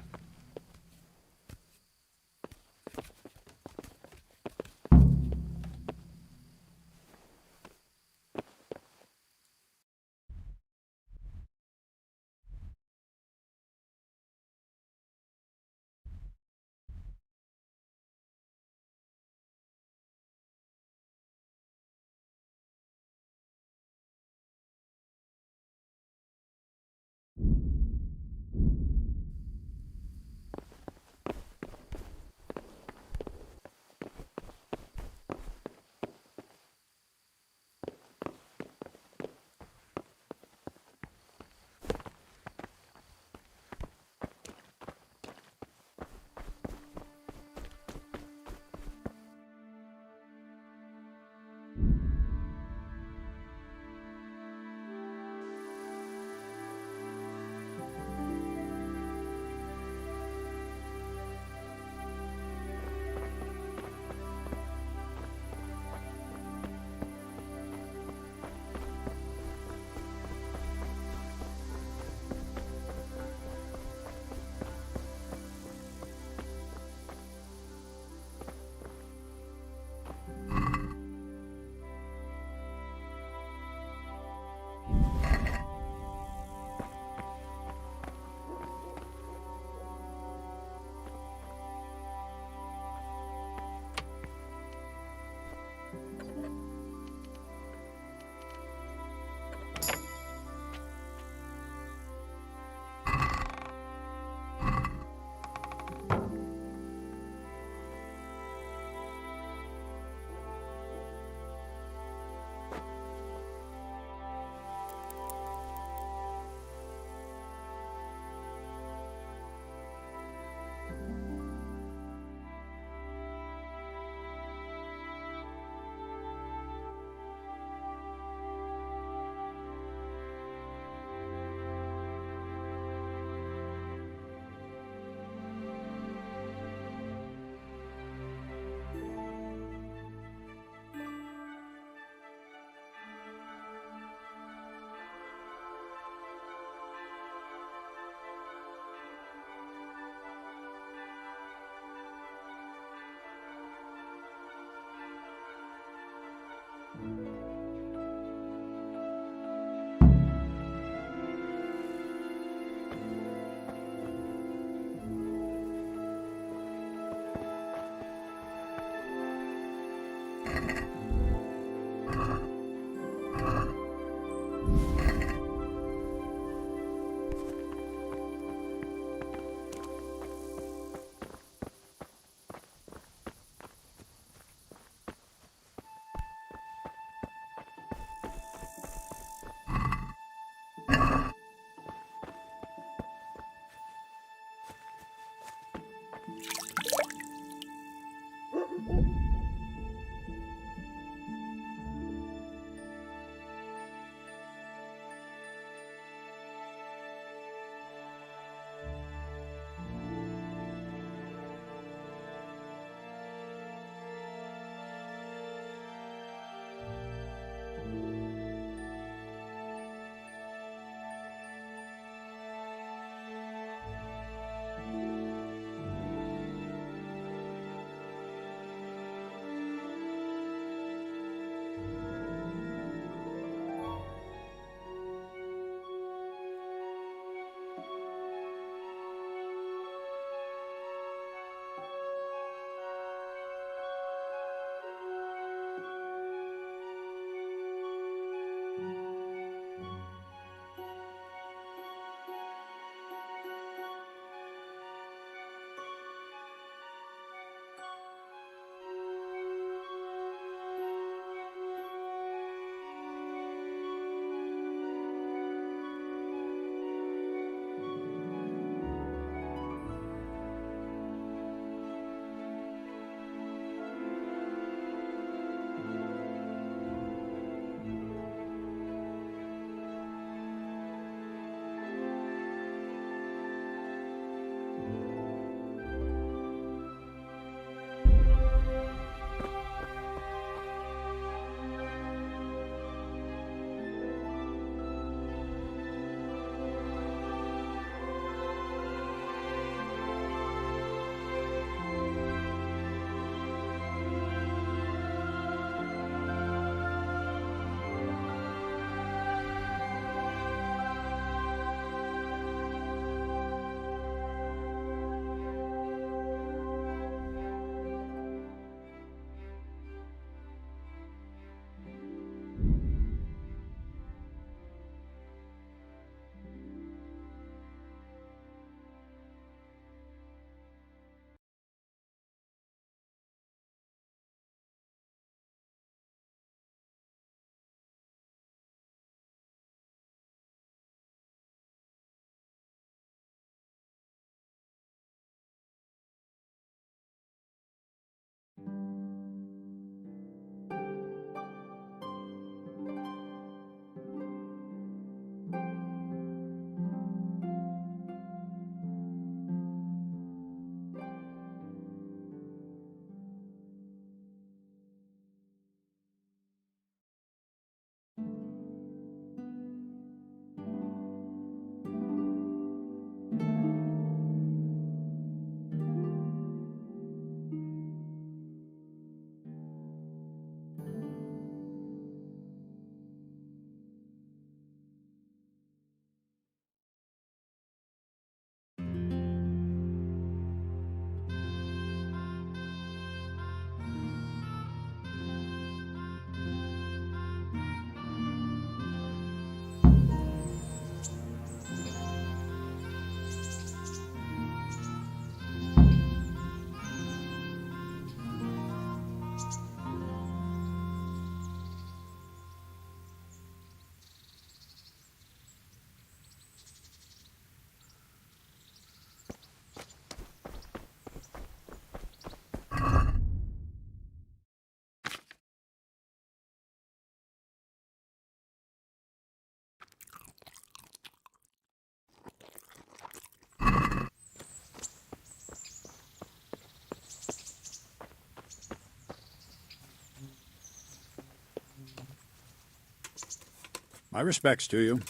My respects to you.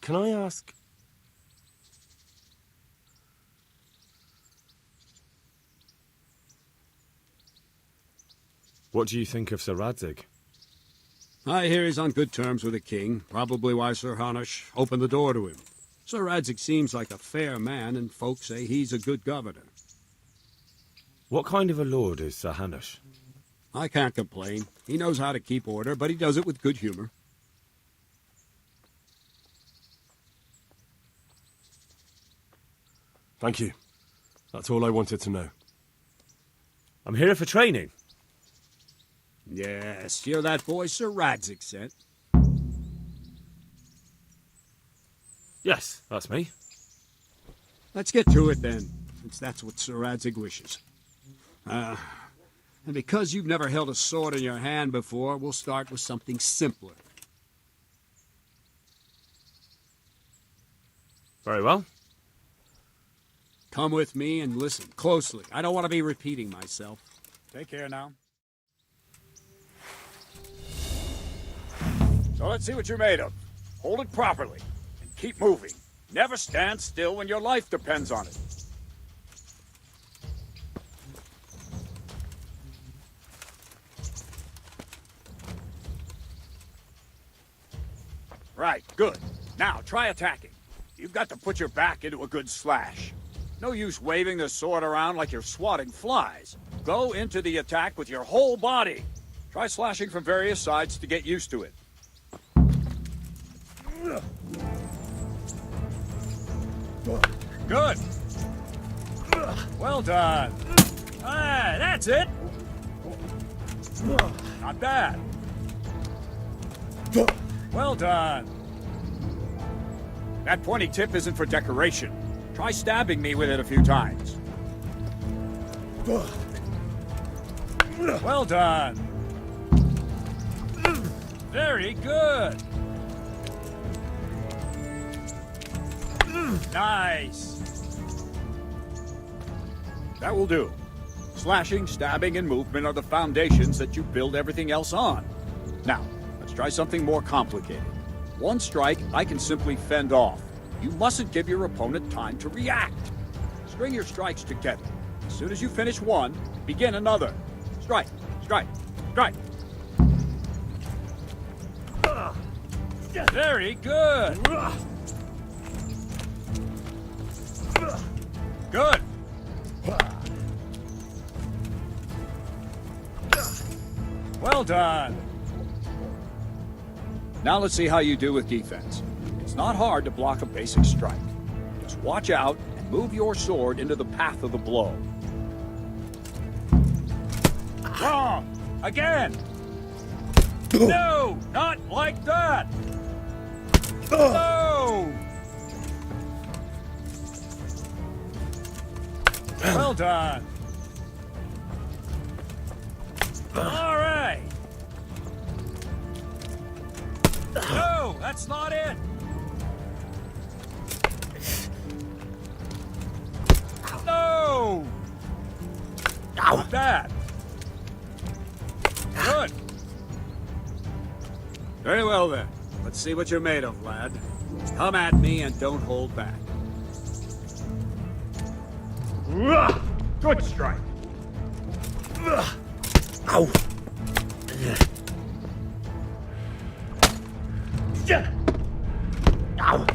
Can I ask... What do you think of Sir Radzig? I hear he's on good terms with the king, probably why Sir Hanush opened the door to him. Sir Radzig seems like a fair man, and folks say he's a good governor. What kind of a lord is Sir Hanush? I can't complain. He knows how to keep order, but he does it with good humor. Thank you. That's all I wanted to know. I'm here for training. Yes, you're that boy Sir Radzig sent. Yes, that's me. Let's get to it then, since that's what Sir Radzig wishes. And because you've never held a sword in your hand before, we'll start with something simpler. Very well. Come with me and listen closely. I don't want to be repeating myself. Take care now. So let's see what you're made of. Hold it properly and keep moving. Never stand still when your life depends on it. Right, good. Now try attacking. You've got to put your back into a good slash. No use waving the sword around like you're swatting flies. Go into the attack with your whole body. Try slashing from various sides to get used to it. Good. Well done. Ah, that's it. Not bad. Well done. That pointy tip isn't for decoration. Try stabbing me with it a few times. Well done. Very good. Nice. That will do. Slashing, stabbing, and movement are the foundations that you build everything else on. Now, let's try something more complicated. One strike, I can simply fend off. You mustn't give your opponent time to react. String your strikes together. As soon as you finish one, begin another. Strike, strike, strike. Very good. Good. Well done. Now let's see how you do with defense. It's not hard to block a basic strike. Just watch out and move your sword into the path of the blow. Wrong! Again! No! Not like that! No! Well done. All right. No, that's not it. No. Not that. Good. Very well then. Let's see what you're made of, lad. Come at me and don't hold back. Good strike. Ow. Ow. Ow.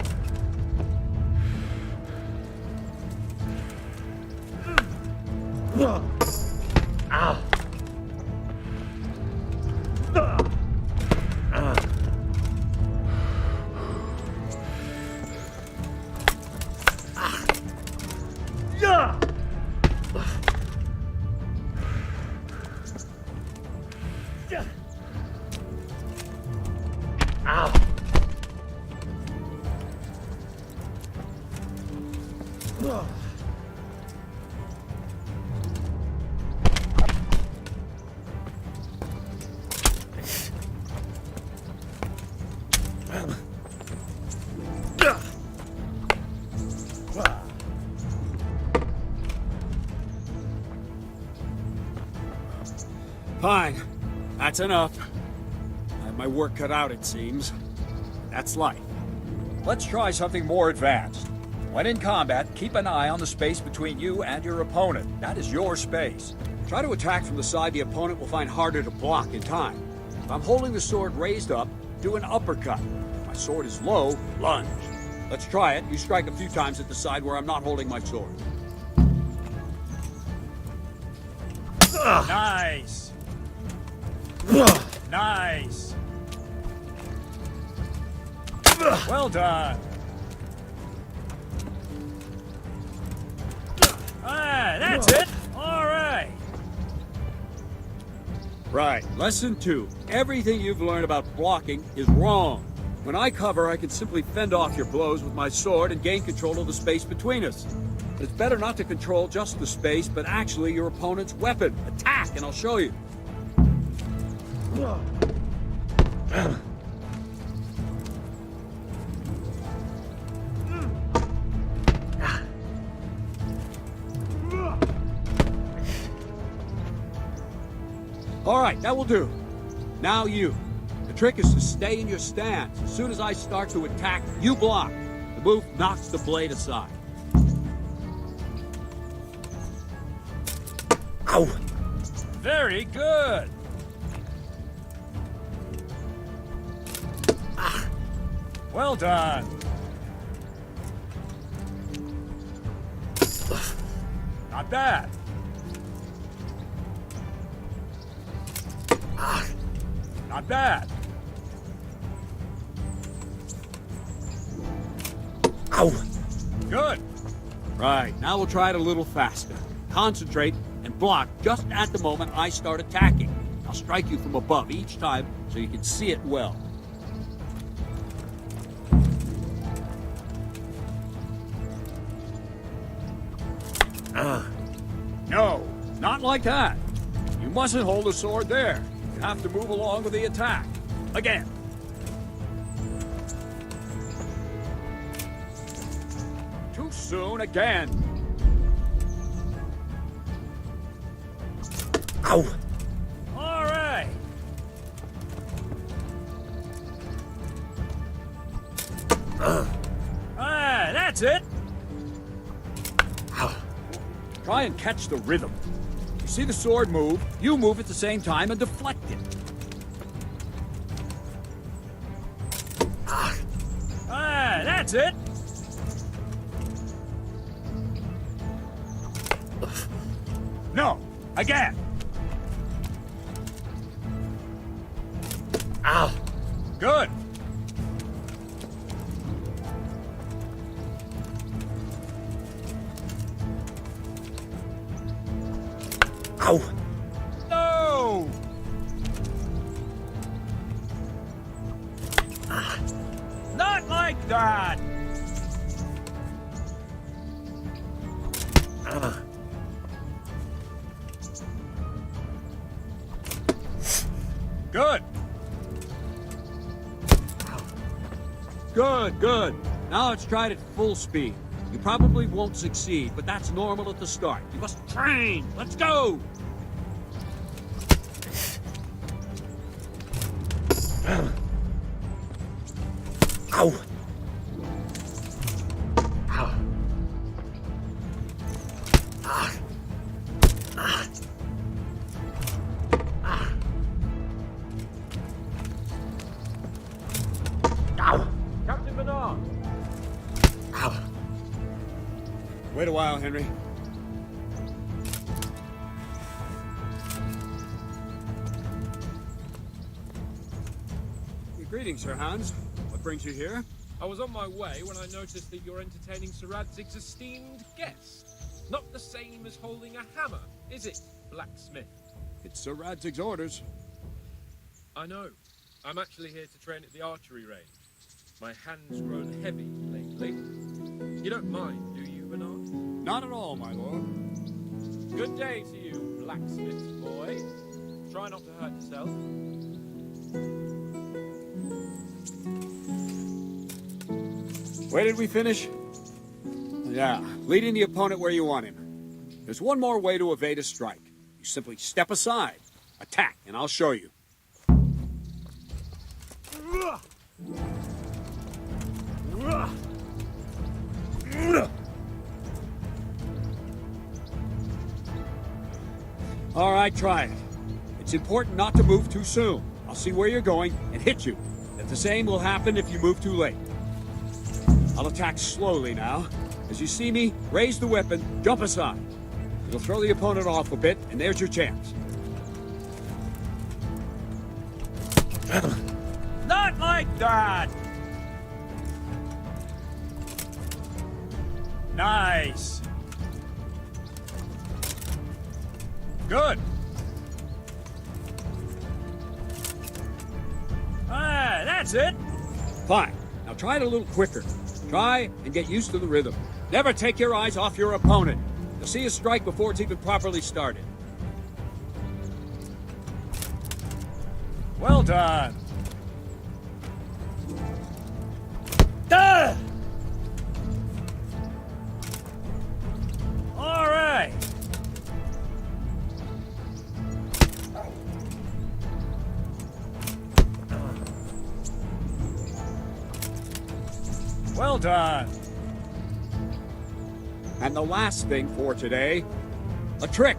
Fine. That's enough. I have my work cut out, it seems. That's life. Let's try something more advanced. When in combat, keep an eye on the space between you and your opponent. That is your space. Try to attack from the side the opponent will find harder to block in time. If I'm holding the sword raised up, do an uppercut. If my sword is low, lunge. Let's try it. You strike a few times at the side where I'm not holding my sword. Nice. Nice. Well done. Ah, that's it. All right. Right. Lesson 2. Everything you've learned about blocking is wrong. When I cover, I can simply fend off your blows with my sword and gain control of the space between us. But it's better not to control just the space, but actually your opponent's weapon. Attack, and I'll show you. All right, that will do. Now you. The trick is to stay in your stance. As soon as I start to attack, you block. The move knocks the blade aside. Ow! Very good. Well done. Not bad. Not bad. Ow! Good. Right, now we'll try it a little faster. Concentrate and block just at the moment I start attacking. I'll strike you from above each time so you can see it well. No, not like that. You mustn't hold the sword there. You have to move along with the attack. Again. Too soon again. Ow! All right. That's it. Try and catch the rhythm. You see the sword move, you move at the same time and deflect it. That's it. No, again. Ow. Good. Ow. No. Not like that. Good. Good, good. Now let's try it at full speed. You probably won't succeed, but that's normal at the start. You must train. Let's go. Ow. Wait a while, Henry. Greetings, Sir Hans. What brings you here? I was on my way when I noticed that you're entertaining Sir Radzig's esteemed guest. Not the same as holding a hammer, is it, blacksmith? It's Sir Radzig's orders. I know. I'm actually here to train at the archery range. My hand's grown heavy lately. You don't mind, do you, Bernard? Not at all, my lord. Good day to you, blacksmith boy. Try not to hurt yourself. Where did we finish? Yeah, leading the opponent where you want him. There's one more way to evade a strike. You simply step aside, attack, and I'll show you. All right, try it. It's important not to move too soon. I'll see where you're going and hit you. If the same will happen if you move too late. I'll attack slowly now. As you see me, raise the weapon, jump aside. It'll throw the opponent off a bit, and there's your chance. Not like that! Nice! Good! Ah, that's it! Fine. Now try it a little quicker. Try and get used to the rhythm. Never take your eyes off your opponent. You'll see a strike before it's even properly started. Well done! Duh! All right! Well done! And the last thing for today, a trick.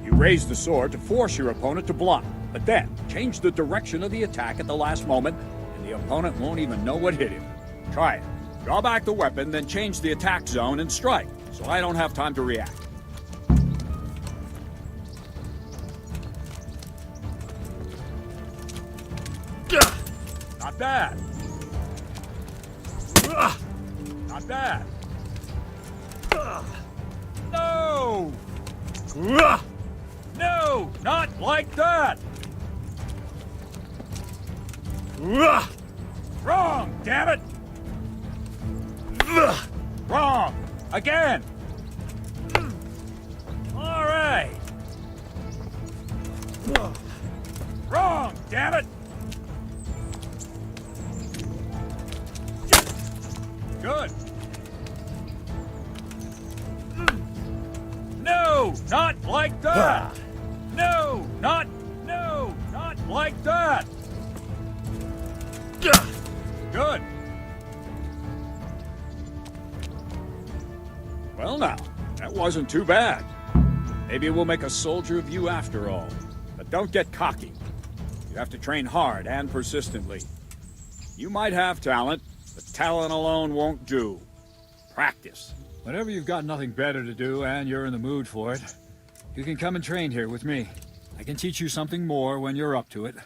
You raise the sword to force your opponent to block, but then change the direction of the attack at the last moment, and the opponent won't even know what hit him. Try it. Draw back the weapon, then change the attack zone and strike, so I don't have time to react. Not bad. Not bad. No! No! Not like that! Wrong, damn it! Wrong! Again! All right! Wrong, damn it! Good! No! Not like that! No! Not like that! Good! Well now, that wasn't too bad. Maybe we'll make a soldier of you after all. But don't get cocky. You have to train hard and persistently. You might have talent, but talent alone won't do. Practice. Whenever you've got nothing better to do and you're in the mood for it, you can come and train here with me. I can teach you something more when you're up to it.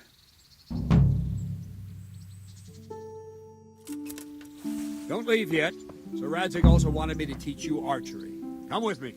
Don't leave yet. Sir Radzig also wanted me to teach you archery. Come with me.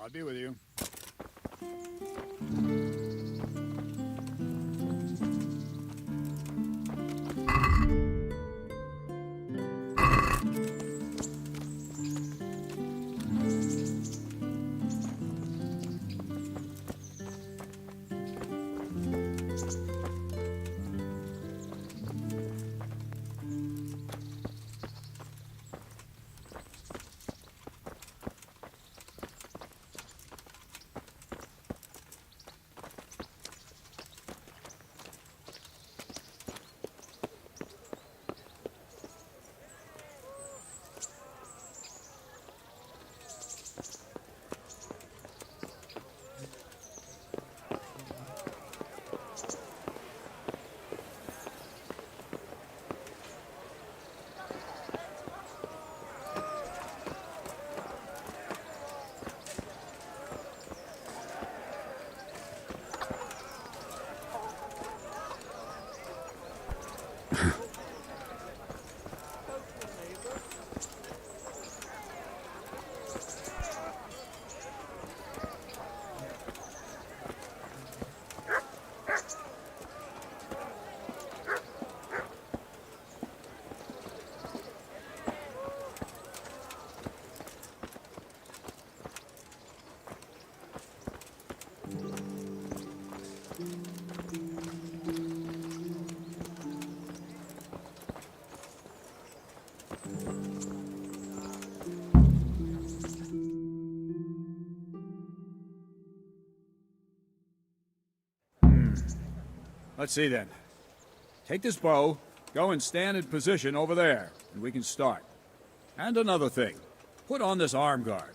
I'll be with you. Let's see then. Take this bow, go and stand in position over there, and we can start. And another thing, put on this arm guard.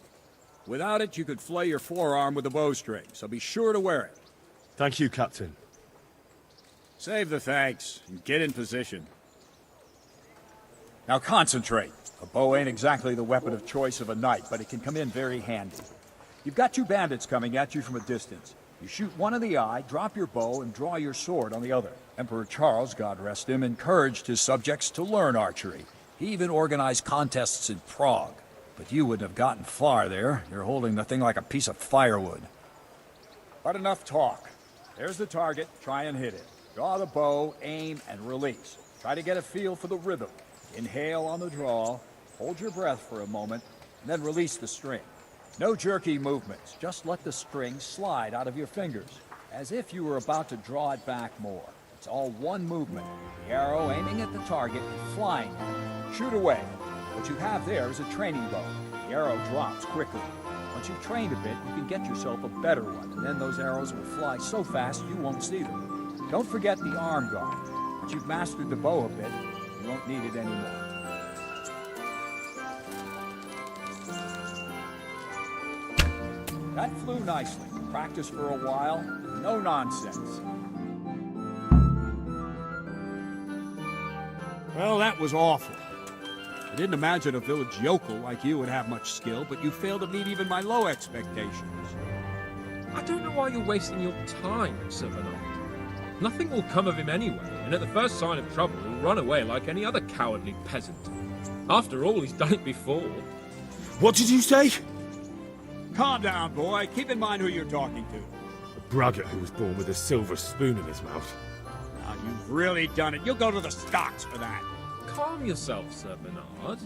Without it, you could flay your forearm with a bowstring, so be sure to wear it. Thank you, Captain. Save the thanks, and get in position. Now concentrate. A bow ain't exactly the weapon of choice of a knight, but it can come in very handy. You've got two bandits coming at you from a distance. You shoot one in the eye, drop your bow, and draw your sword on the other. Emperor Charles, God rest him, encouraged his subjects to learn archery. He even organized contests in Prague. But you wouldn't have gotten far there. You're holding the thing like a piece of firewood. But enough talk. There's the target. Try and hit it. Draw the bow, aim, and release. Try to get a feel for the rhythm. Inhale on the draw, hold your breath for a moment, and then release the string. No jerky movements, just let the string slide out of your fingers, as if you were about to draw it back more. It's all one movement, the arrow aiming at the target and flying at it. Shoot away. What you have there is a training bow. The arrow drops quickly. Once you've trained a bit, you can get yourself a better one, and then those arrows will fly so fast you won't see them. Don't forget the arm guard. Once you've mastered the bow a bit, you won't need it anymore. That flew nicely. Practice for a while. No nonsense. Well, that was awful. I didn't imagine a village yokel like you would have much skill, but you failed to meet even my low expectations. I don't know why you're wasting your time, Sir Bernard. Nothing will come of him anyway, and at the first sign of trouble, he'll run away like any other cowardly peasant. After all, he's done it before. What did you say? Calm down, boy. Keep in mind who you're talking to. A braggart who was born with a silver spoon in his mouth. Now, you've really done it. You'll go to the stocks for that. Calm yourself, Sir Bernard.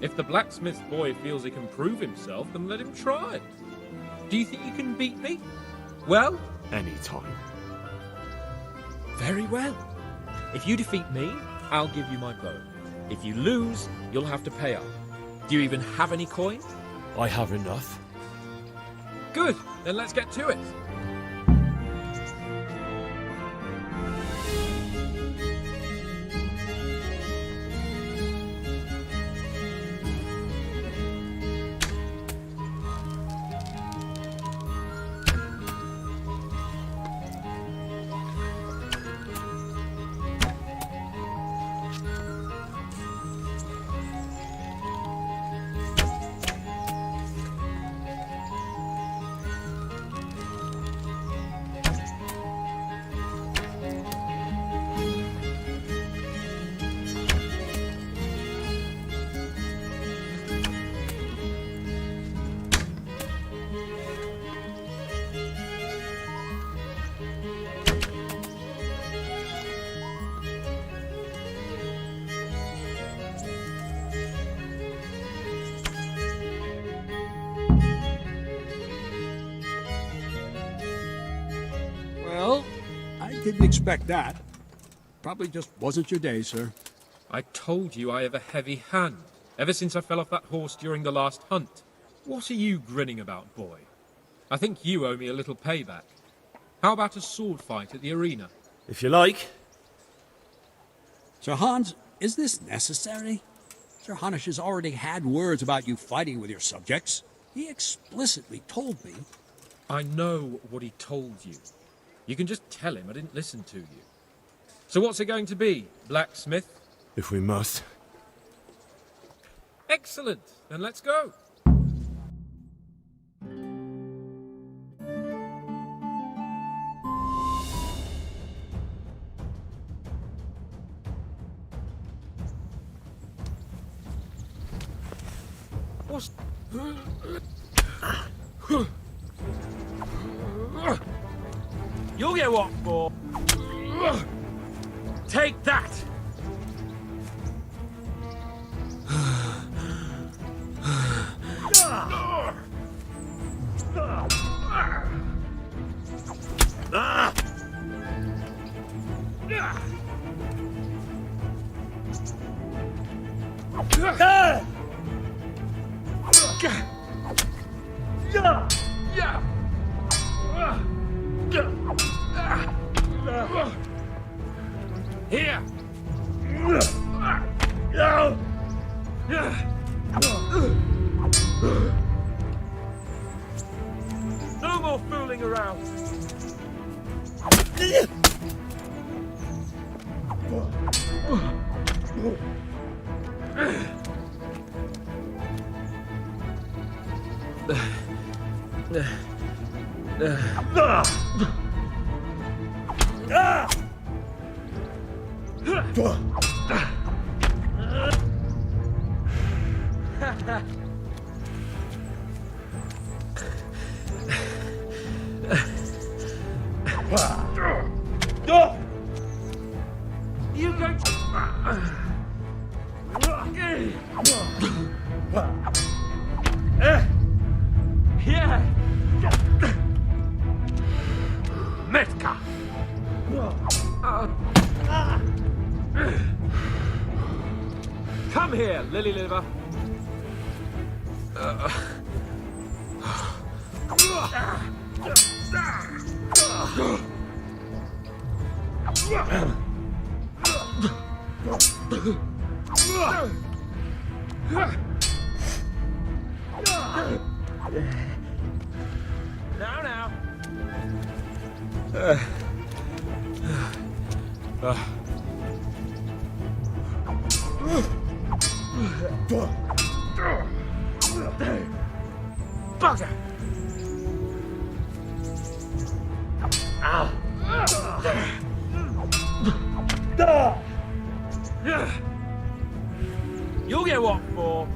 If the blacksmith boy feels he can prove himself, then let him try. Do you think you can beat me? Well? Any time. Very well. If you defeat me, I'll give you my bow. If you lose, you'll have to pay up. Do you even have any coin? I have enough. Good, then let's get to it. Well, I didn't expect that. Probably just wasn't your day, sir. I told you I have a heavy hand, ever since I fell off that horse during the last hunt. What are you grinning about, boy? I think you owe me a little payback. How about a sword fight at the arena? If you like. Sir Hans, is this necessary? Sir Hanush has already had words about you fighting with your subjects. He explicitly told me. I know what he told you. You can just tell him I didn't listen to you. So what's it going to be, blacksmith? If we must. Excellent. Then let's go. What's... You'll get what for? Take that! Here! No more fooling around! You go. Yeah. Metka. Come here, lily liver. Now. Bugger! Ow! You'll get what for?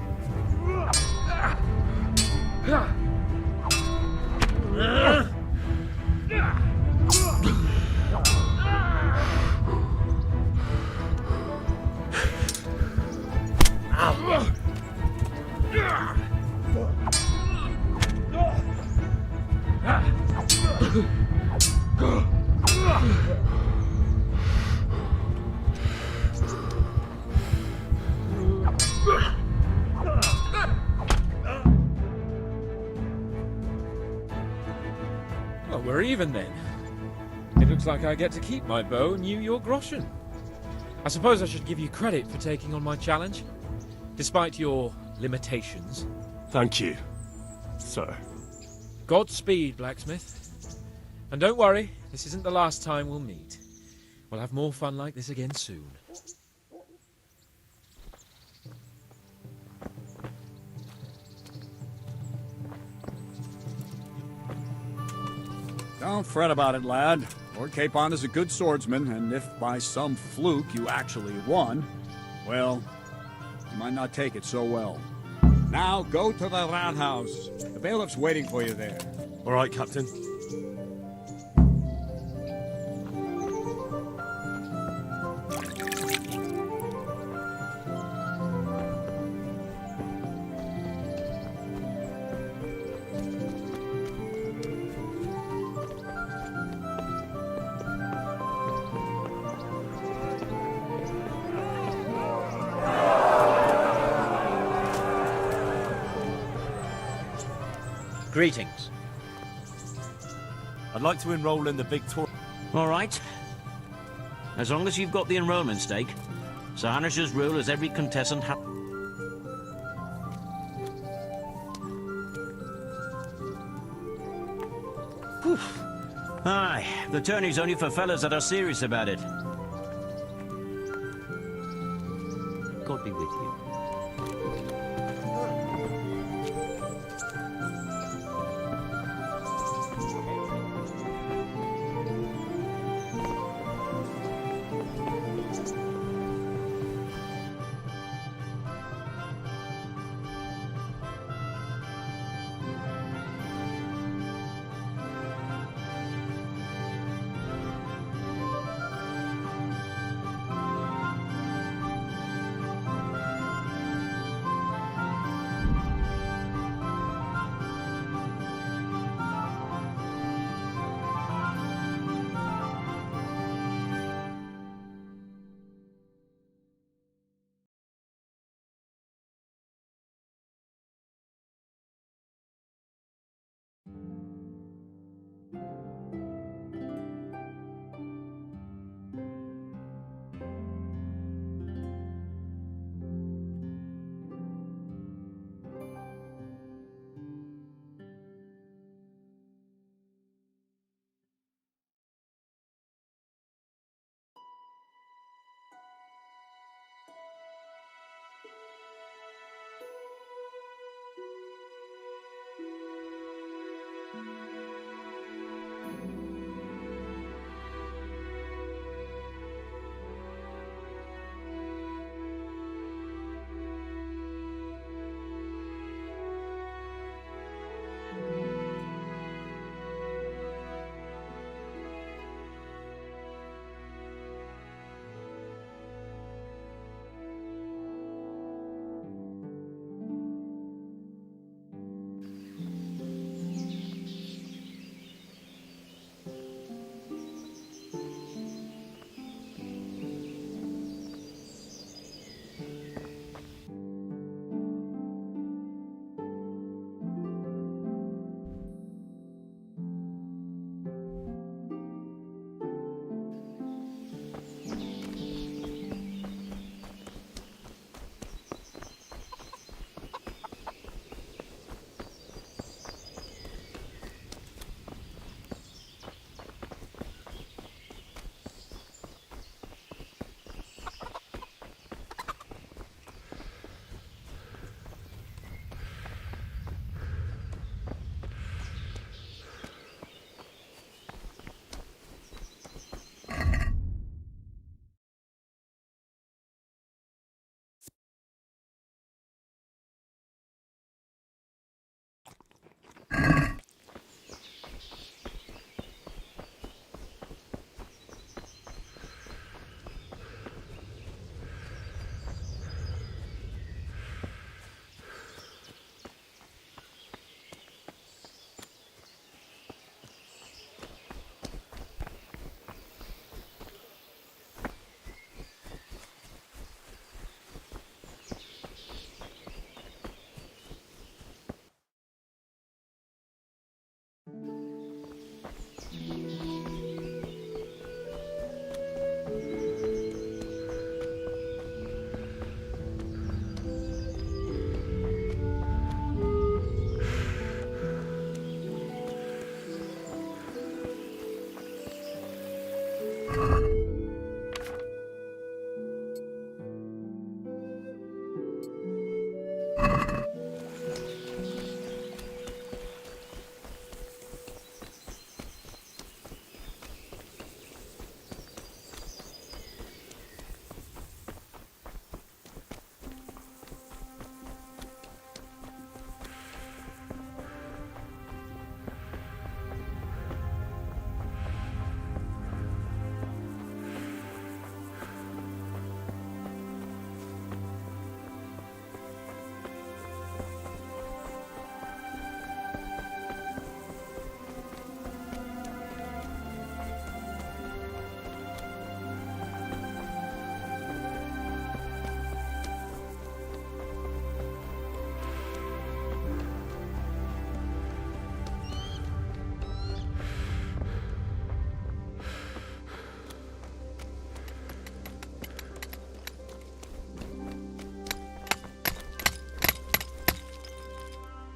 Well, we're even then. It looks like I get to keep my bow and you your groschen. I suppose I should give you credit for taking on my challenge, despite your limitations. Thank you, sir. Godspeed, blacksmith. And don't worry, this isn't the last time we'll meet. We'll have more fun like this again soon. Don't fret about it, lad. Lord Capon is a good swordsman, and if by some fluke you actually won, well, you might not take it so well. Now go to the roundhouse. The bailiff's waiting for you there. All right, Captain. Greetings. I'd like to enroll in the big tour. All right. As long as you've got the enrollment stake, Sir Hanish's rule as every contestant Aye, the tourney's only for fellas that are serious about it. God be with you.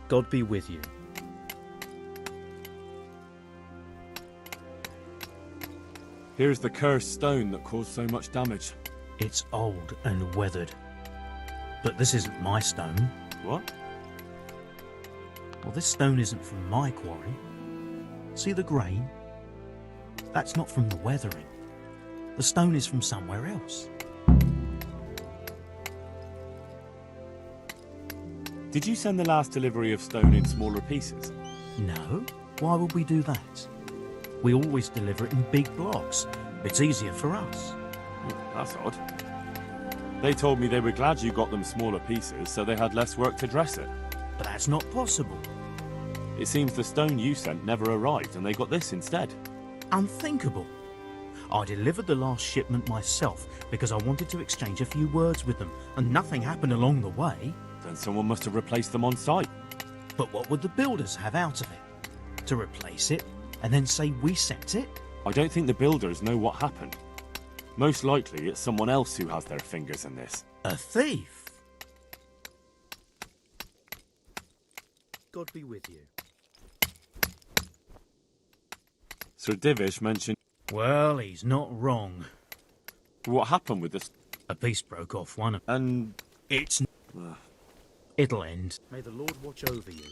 God be with you. Here's the cursed stone that caused so much damage. It's old and weathered. But this isn't my stone. What? Well, this stone isn't from my quarry. See the grain? That's not from the weathering. The stone is from somewhere else. Did you send the last delivery of stone in smaller pieces? No. Why would we do that? We always deliver it in big blocks. It's easier for us. That's odd. They told me they were glad you got them smaller pieces so they had less work to dress it. But that's not possible. It seems the stone you sent never arrived and they got this instead. Unthinkable. I delivered the last shipment myself because I wanted to exchange a few words with them, and nothing happened along the way. Then someone must have replaced them on site. But what would the builders have out of it? To replace it and then say we sent it? I don't think the builders know what happened. Most likely it's someone else who has their fingers in this. A thief? God be with you. Sir Divish mentioned... Well, he's not wrong. What happened with this? A piece broke off one of... And... It's... It'll end. May the Lord watch over you.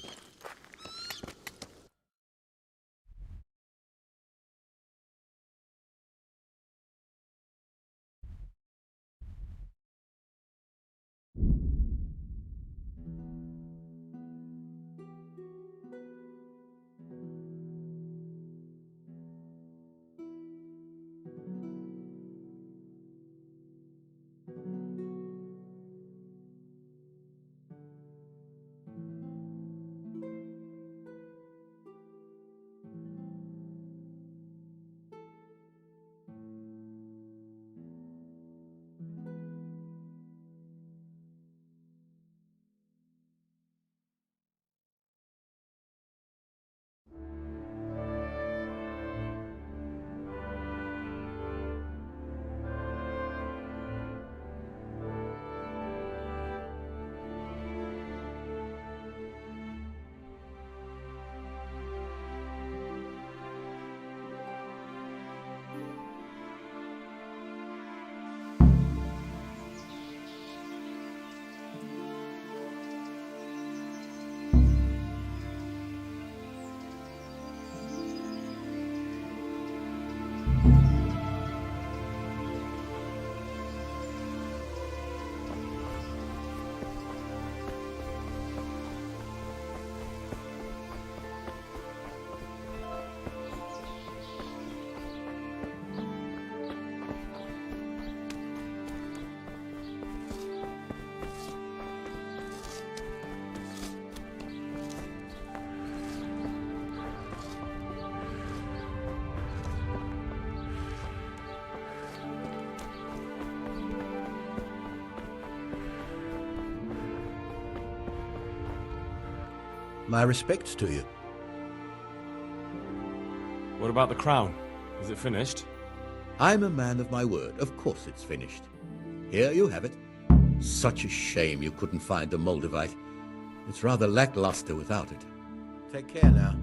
My respects to you. What about the crown? Is it finished? I'm a man of my word. Of course it's finished. Here you have it. Such a shame you couldn't find the Moldavite. It's rather lackluster without it. Take care now.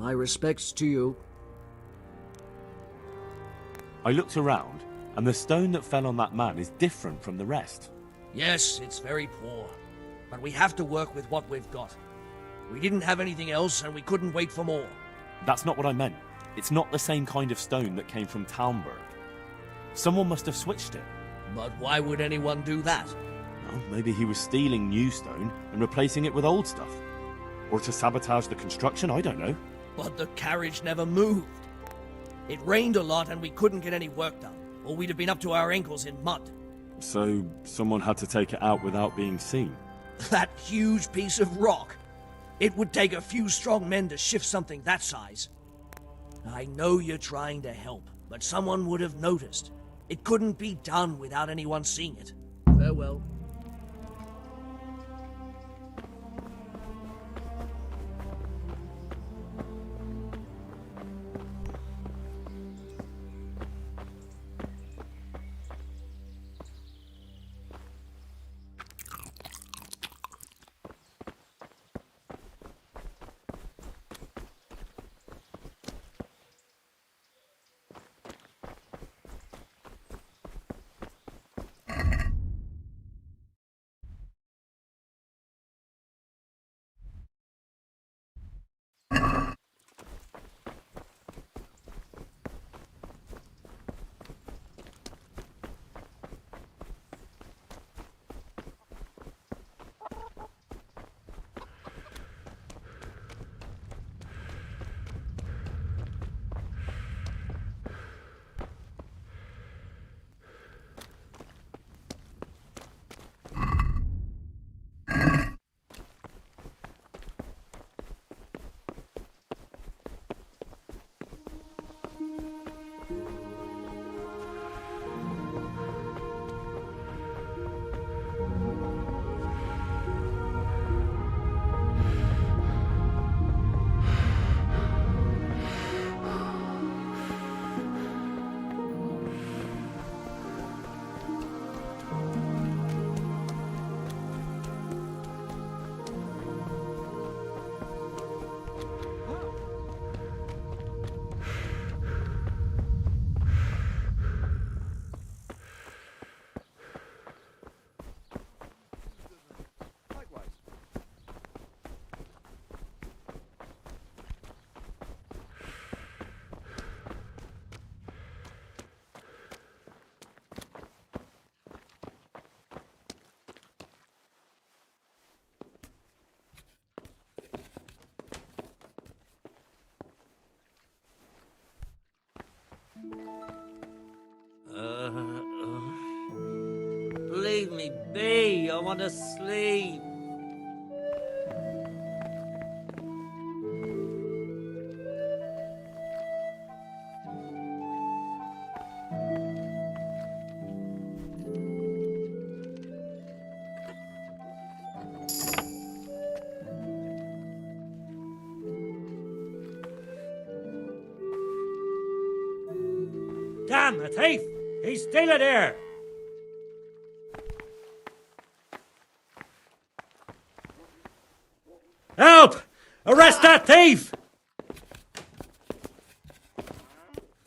My respects to you. I looked around, and the stone that fell on that man is different from the rest. Yes, it's very poor, but we have to work with what we've got. We didn't have anything else, and we couldn't wait for more. That's not what I meant. It's not the same kind of stone that came from Talmberg. Someone must have switched it. But why would anyone do that? Well, maybe he was stealing new stone and replacing it with old stuff. Or to sabotage the construction, I don't know. But the carriage never moved. It rained a lot and we couldn't get any work done, or we'd have been up to our ankles in mud. So someone had to take it out without being seen. That huge piece of rock. It would take a few strong men to shift something that size. I know you're trying to help, but someone would have noticed. It couldn't be done without anyone seeing it. Farewell. Leave me be. I want to sleep. Damn, the thief! He's still there! Help! Arrest that thief!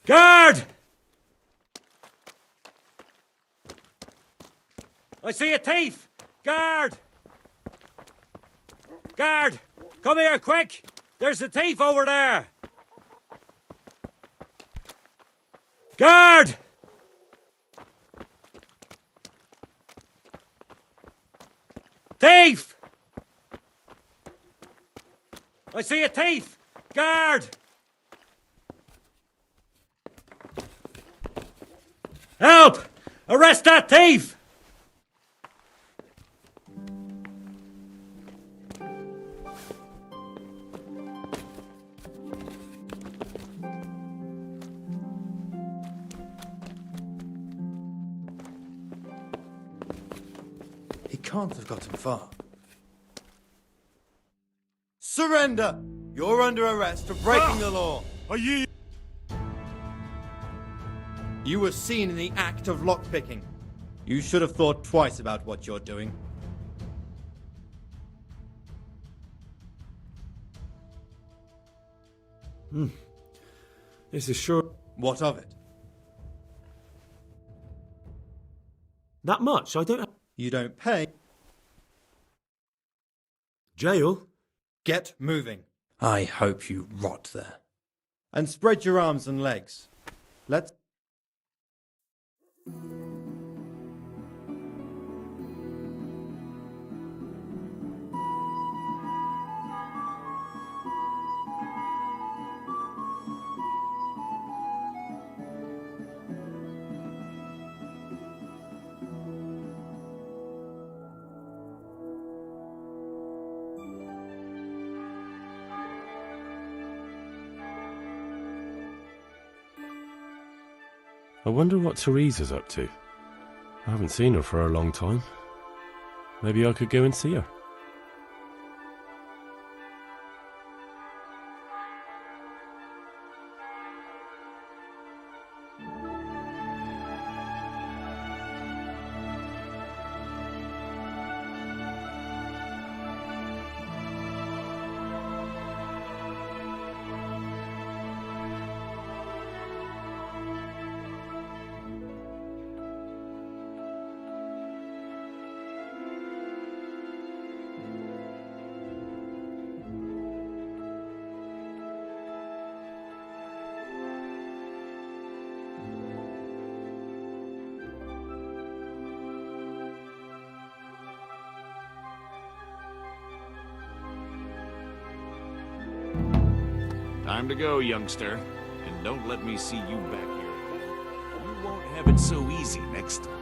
Guard! I see a thief! Guard! Guard! Come here, quick! There's a thief over there! Guard! Thief! I see a thief! Guard! Help! Arrest that thief! He can't have gotten far. Surrender! You're under arrest for breaking the law. Are you? You were seen in the act of lockpicking. You should have thought twice about what you're doing. This is sure... What of it? That much? I don't... You don't pay. Jail? Get moving. I hope you rot there. And spread your arms and legs. Let's... I wonder what Teresa's up to. I haven't seen her for a long time. Maybe I could go and see her. Time to go, youngster. And don't let me see you back here again. You won't have it so easy next time.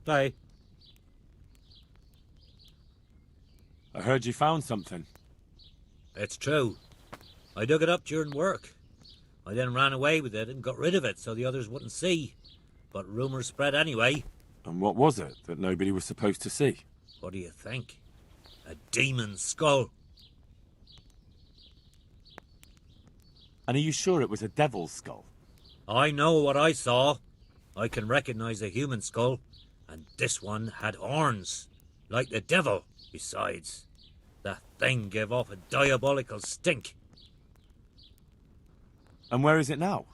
Day. I heard you found something. It's true. I dug it up during work. I then ran away with it and got rid of it so the others wouldn't see. But rumours spread anyway. And what was it that nobody was supposed to see? What do you think? A demon's skull. And are you sure it was a devil's skull? I know what I saw. I can recognize a human skull, and this one had horns, like the devil, besides. That thing gave off a diabolical stink. And where is it now?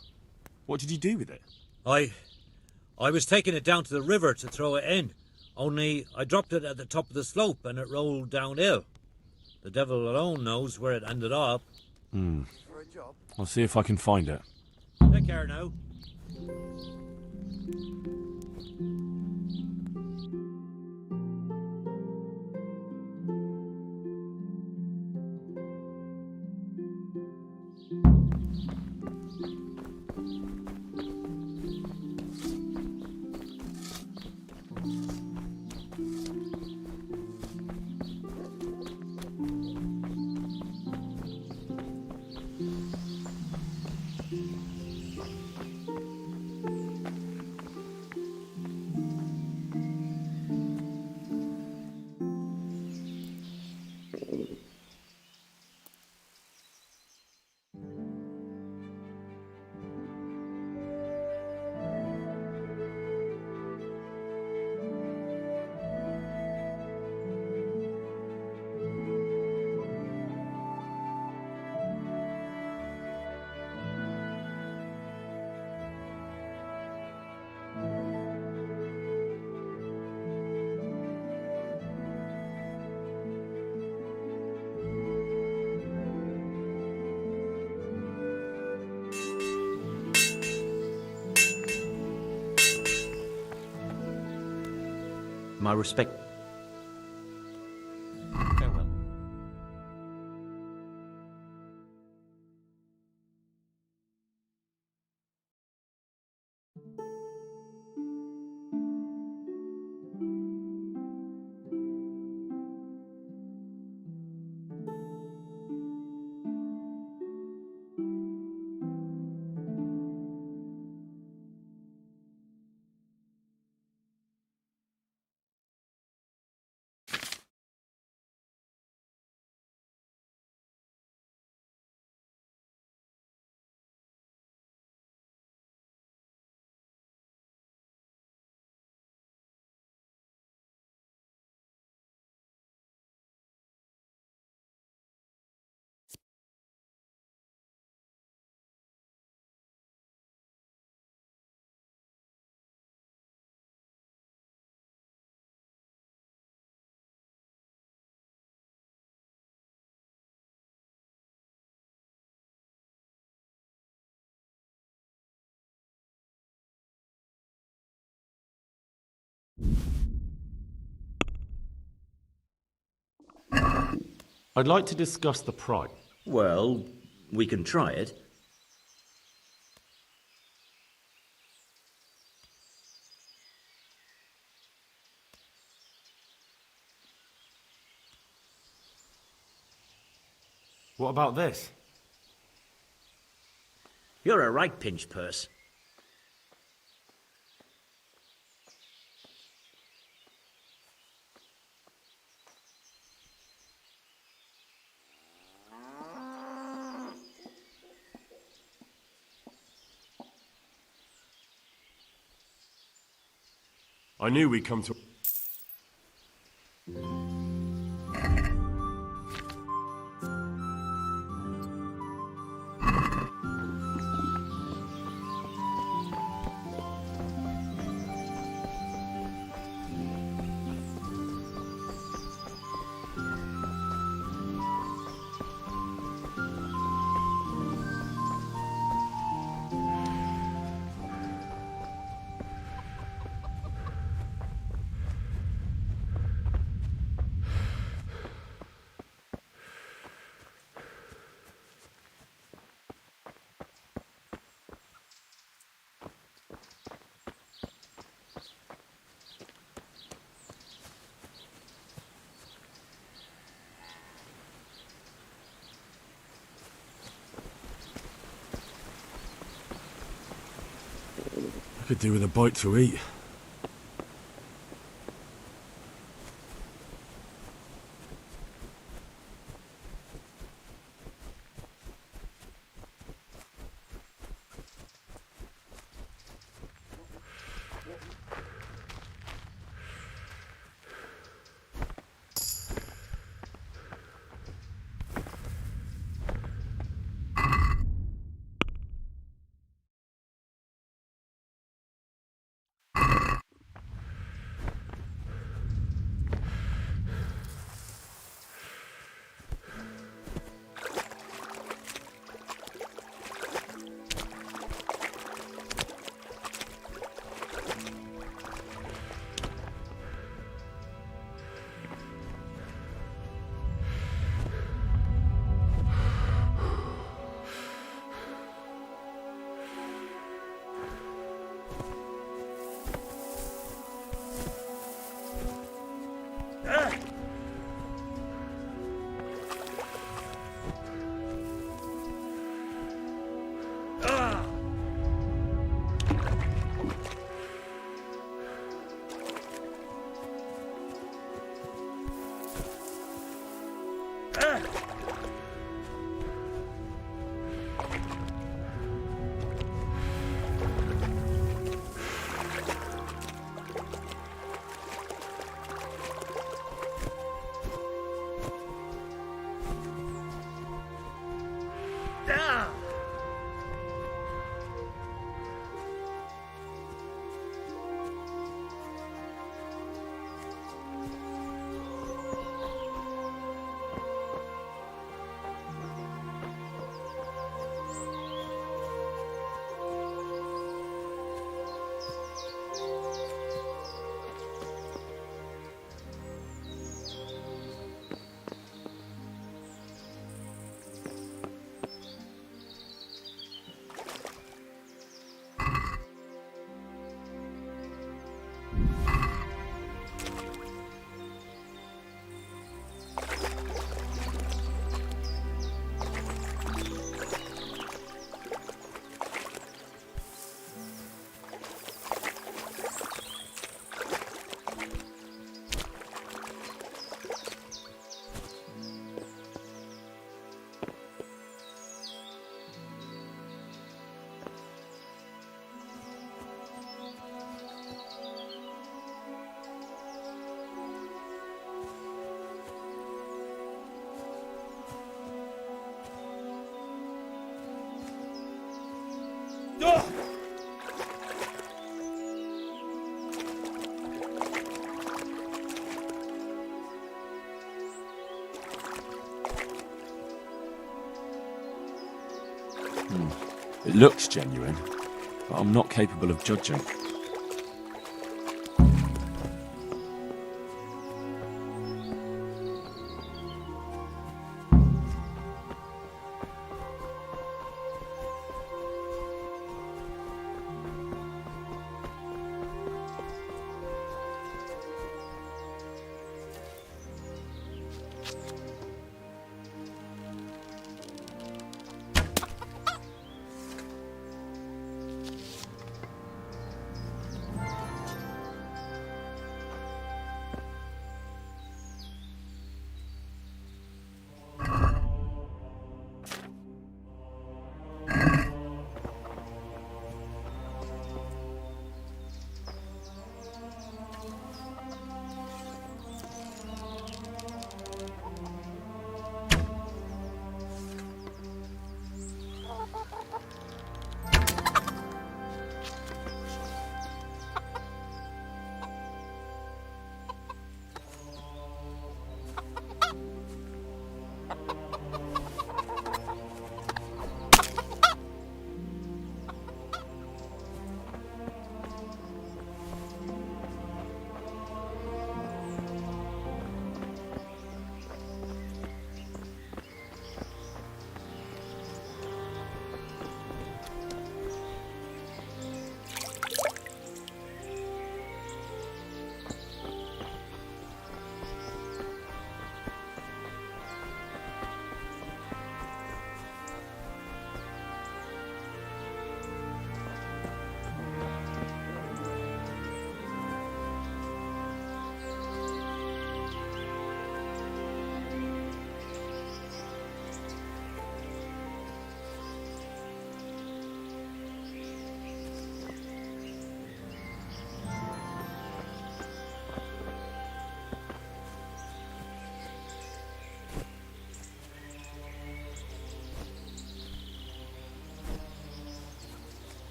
What did you do with it? I was taking it down to the river to throw it in, only I dropped it at the top of the slope and it rolled downhill. The devil alone knows where it ended up. I'll see if I can find it. Take care now. My respect. Farewell. I'd like to discuss the price. Well, we can try it. What about this? You're a right pinch purse. I knew we'd come to... I could do with a bite to eat. It looks genuine, but I'm not capable of judging.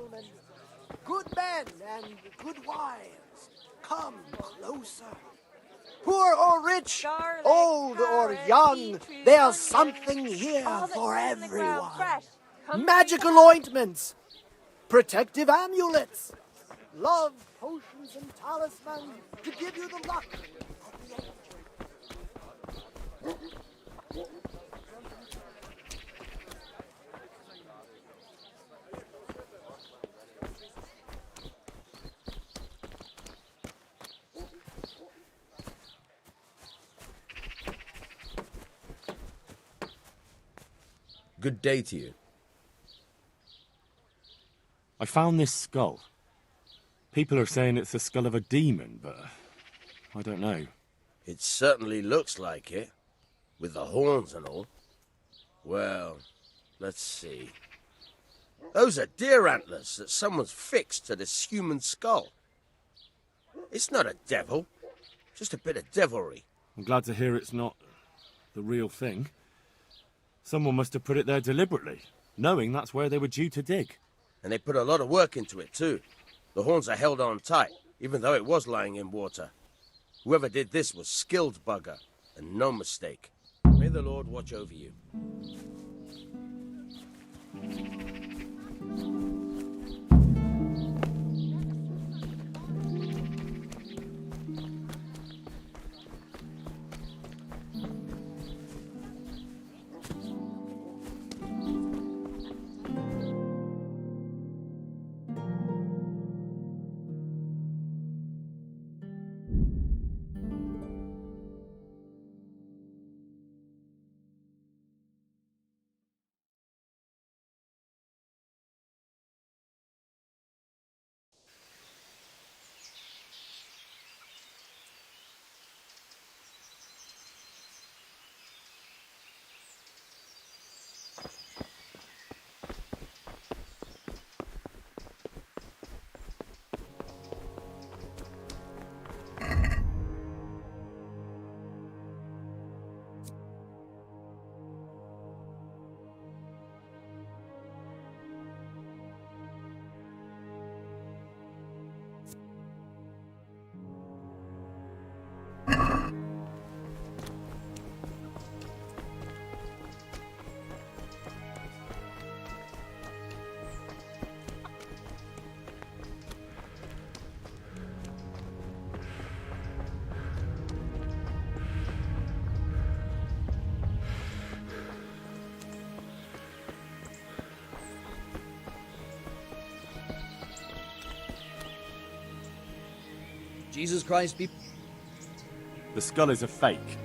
gentlemen, good men and good wives, come closer. Poor or rich, Garlic, old or carrot, young, beetroot, there's onion, something here all that's for in the ground everyone. fresh. Come Magical right ointments, protective amulets, love potions and talismans to give you the luck. Good day to you. I found this skull. People are saying it's the skull of a demon, but I don't know. It certainly looks like it, with the horns and all. Well, let's see. Those are deer antlers that someone's fixed to this human skull. It's not a devil, just a bit of devilry. I'm glad to hear it's not the real thing. Someone must have put it there deliberately, knowing that's where they were due to dig. And they put a lot of work into it, too. The horns are held on tight, even though it was lying in water. Whoever did this was skilled bugger, and no mistake. May the Lord watch over you. Jesus Christ be... The skull is a fake.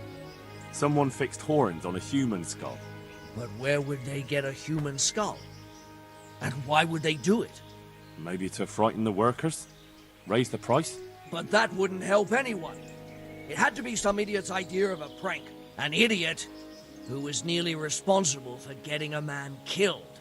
Someone fixed horns on a human skull. But where would they get a human skull? And why would they do it? Maybe to frighten the workers? Raise the price? But that wouldn't help anyone. It had to be some idiot's idea of a prank. An idiot who was nearly responsible for getting a man killed.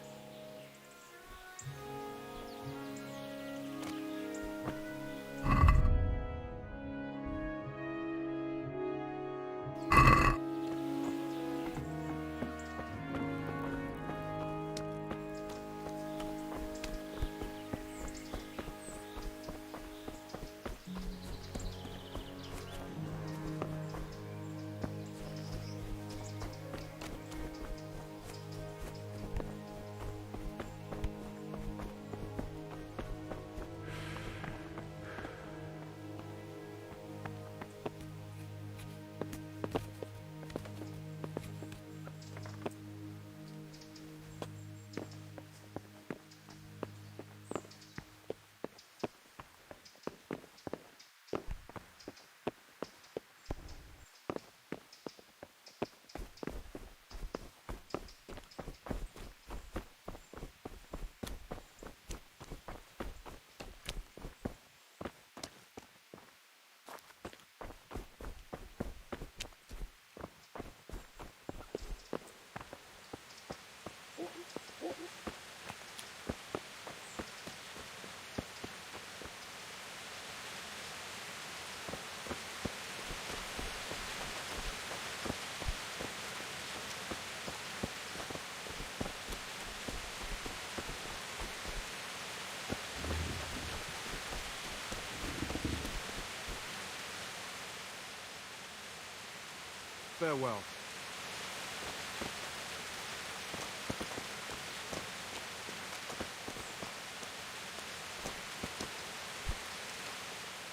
farewell.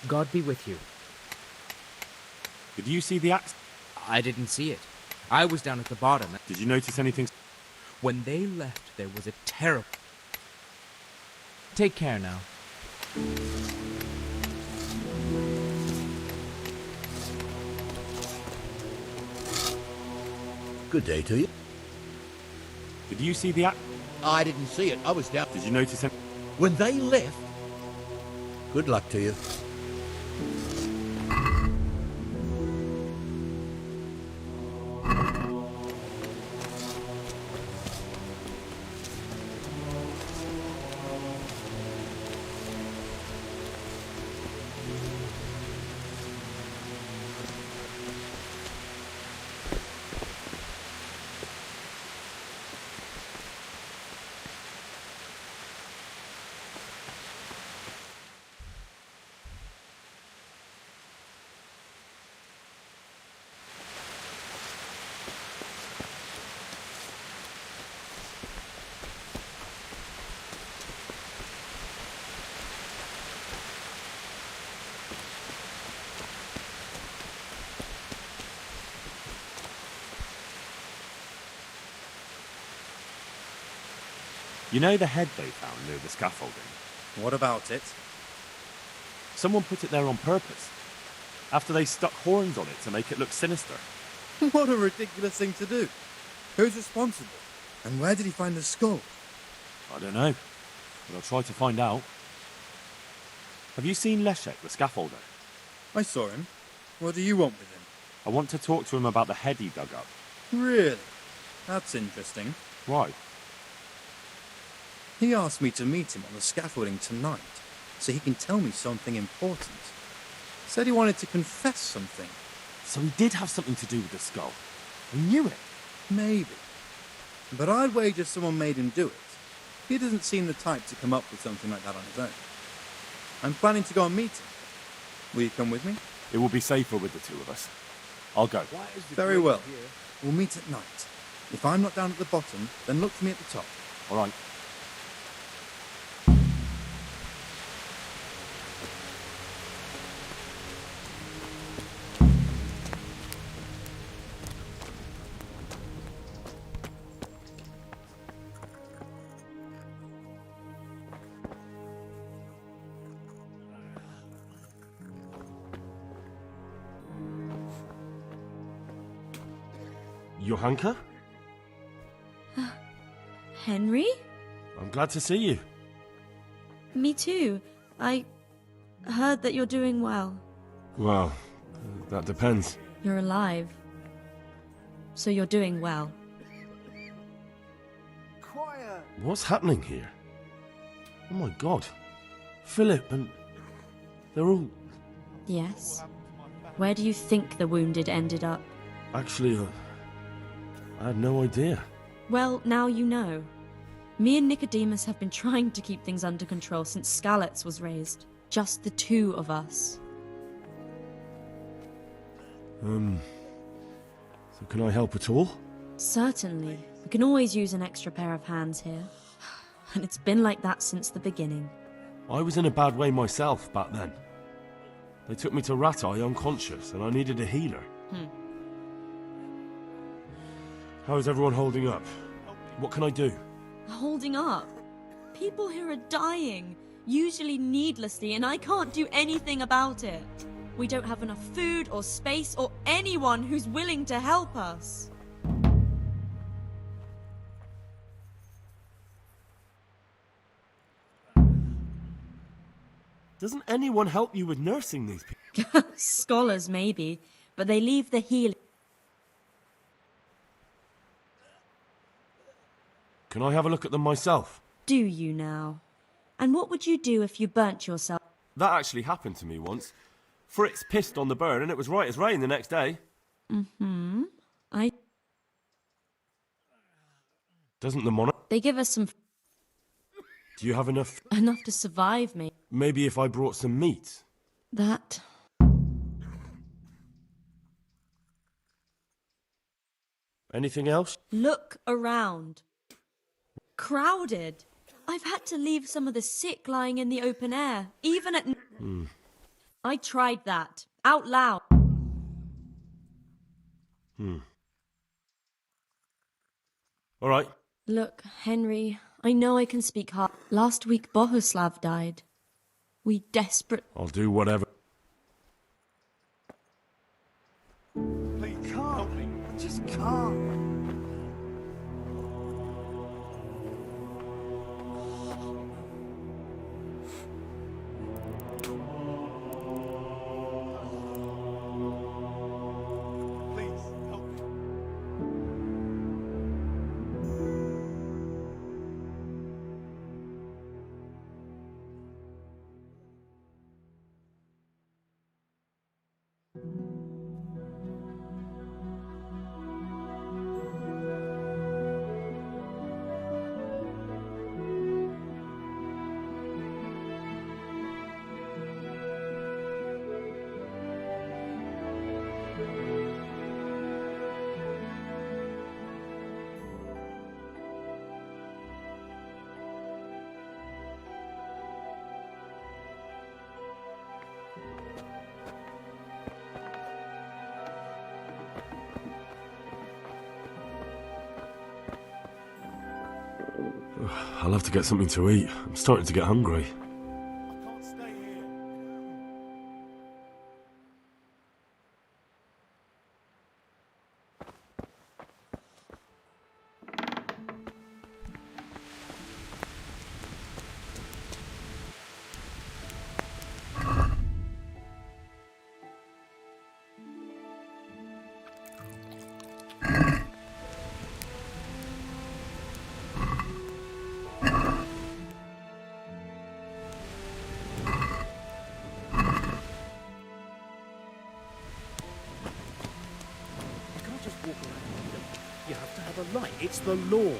God be with you. Did you see the axe? I didn't see it. I was down at the bottom. Did you notice anything? When they left, there was a terrible... Take care now. Good day to you. Did you see the axe? I didn't see it. I was down. Did you notice anything? When they left. Good luck to you. You know the head they found near the scaffolding? What about it? Someone put it there on purpose. After they stuck horns on it to make it look sinister. What a ridiculous thing to do. Who's responsible? And where did he find the skull? I don't know, but I'll try to find out. Have you seen Leszek, the scaffolder? I saw him. What do you want with him? I want to talk to him about the head he dug up. Really? That's interesting. Why? He asked me to meet him on the scaffolding tonight, so he can tell me something important. Said he wanted to confess something. So he did have something to do with the skull. I knew it. Maybe. But I'd wager someone made him do it. He doesn't seem the type to come up with something like that on his own. I'm planning to go and meet him. Will you come with me? It will be safer with the two of us. I'll go. Very well. We'll meet at night. If I'm not down at the bottom, then look for me at the top. All right. Johanka? Henry? I'm glad to see you. Me too. I heard that you're doing well. Well, that depends. You're alive. So you're doing well. Quiet. What's happening here? Oh my god. Philip and... they're all... Yes. Where do you think the wounded ended up? Actually, I had no idea. Well, now you know. Me and Nicodemus have been trying to keep things under control since Skalitz was raised. Just the two of us. So can I help at all? Certainly. We can always use an extra pair of hands here. And it's been like that since the beginning. I was in a bad way myself back then. They took me to Ratai unconscious and I needed a healer. How is everyone holding up? What can I do? Holding up? People here are dying, usually needlessly, and I can't do anything about it. We don't have enough food or space or anyone who's willing to help us. Doesn't anyone help you with nursing these people? Scholars, maybe, but they leave the healing. Can I have a look at them myself? Do you now? And what would you do if you burnt yourself? That actually happened to me once. Fritz pissed on the bird and it was right as rain the next day. Doesn't the monarch... They give us some... Do you have enough... Enough to survive me. Maybe if I brought some meat? That... Anything else? Look around. Crowded. I've had to leave some of the sick lying in the open air, even at... I tried that. Out loud. All right. Look, Henry, I know I can speak hard. Last week, Bohuslav died. We desperate... I'll do whatever. Please, help me. I just can't. I'll have to get something to eat. I'm starting to get hungry. You have to have a light. It's the law.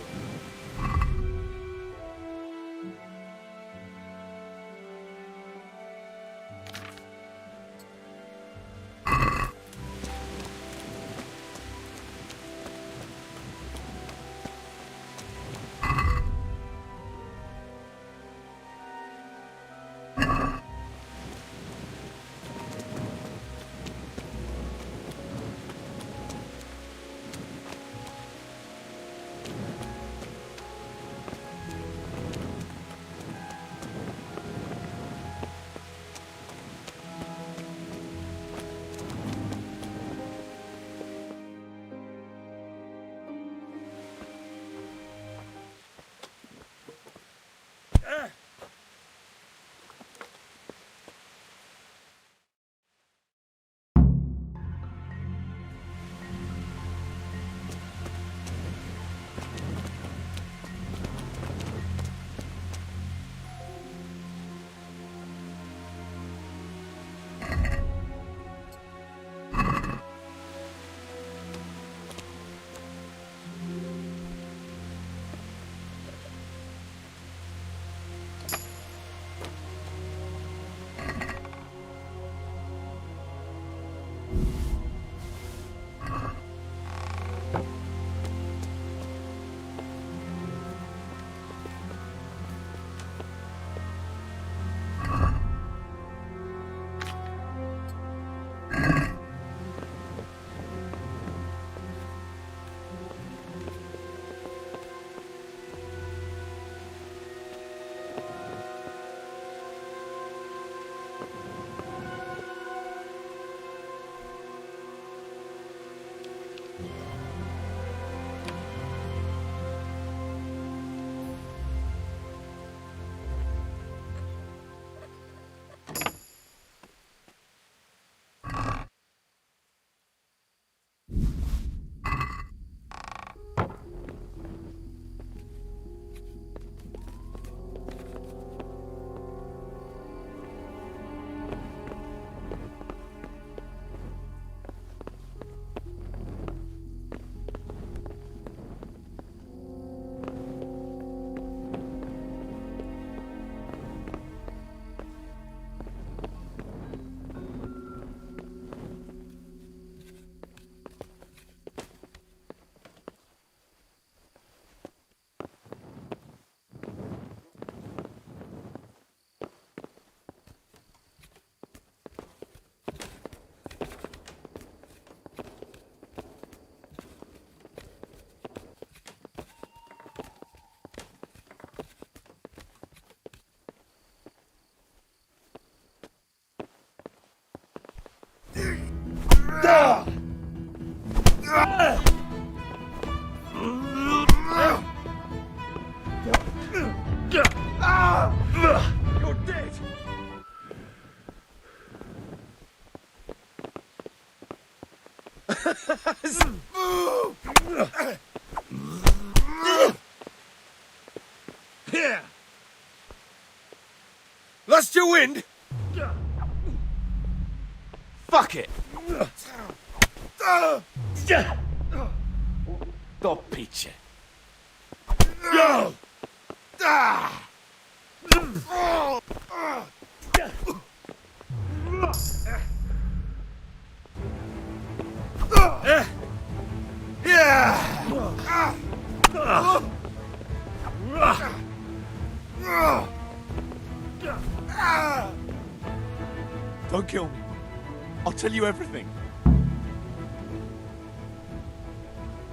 Lost your wind? Fuck it. Do picie. Yo! Don't kill me. I'll tell you everything.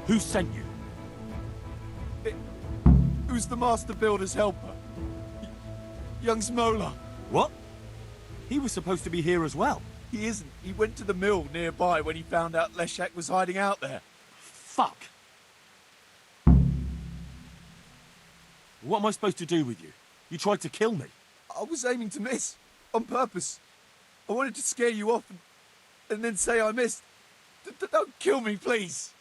Who sent you? It was the Master Builder's helper. Young Smola. What? He was supposed to be here as well. He isn't. He went to the mill nearby when he found out Leshak was hiding out there. Fuck. What am I supposed to do with you? You tried to kill me. I was aiming to miss. On purpose. I wanted to scare you off and then say I missed. Don't kill me, please.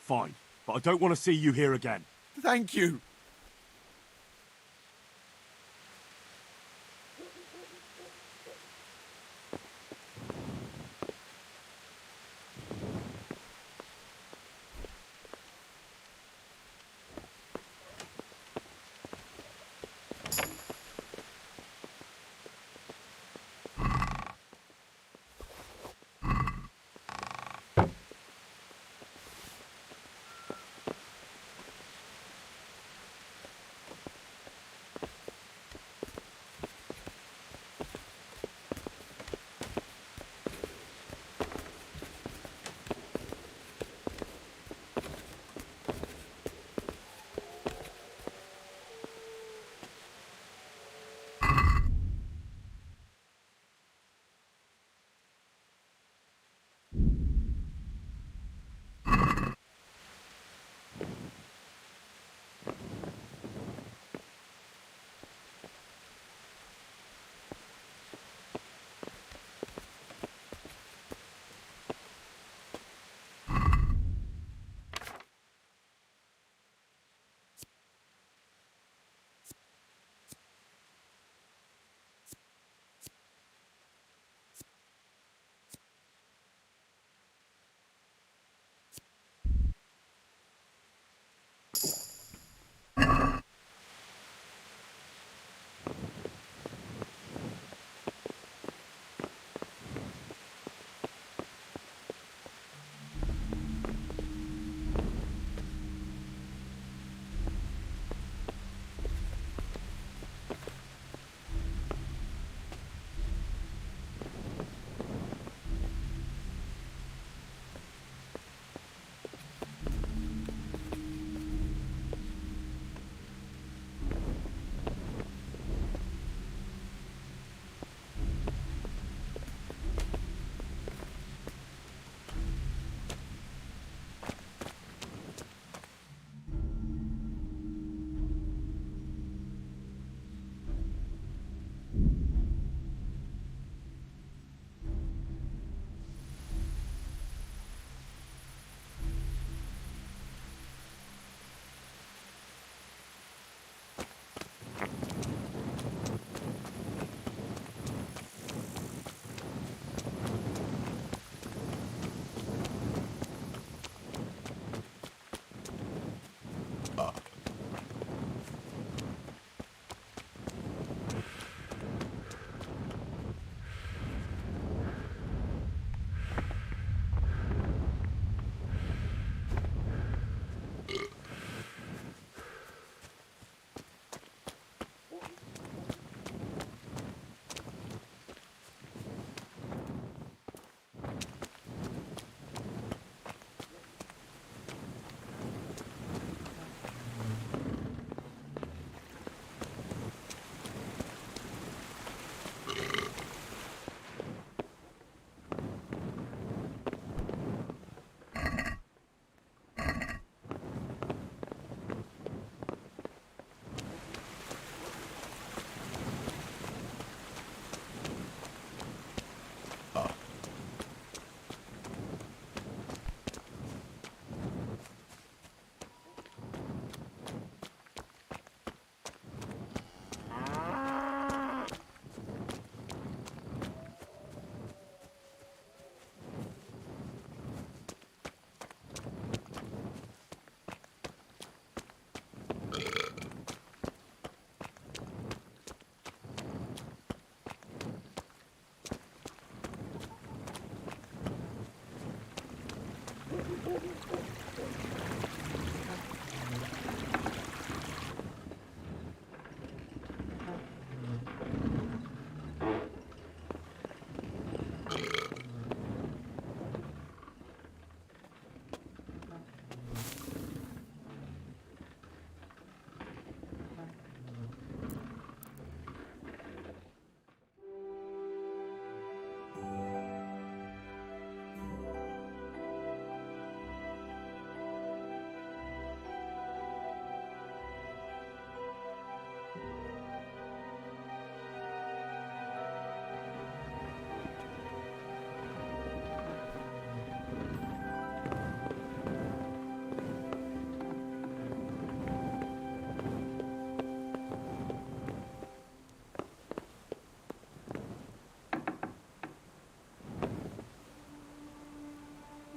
Fine, but I don't want to see you here again. Thank you.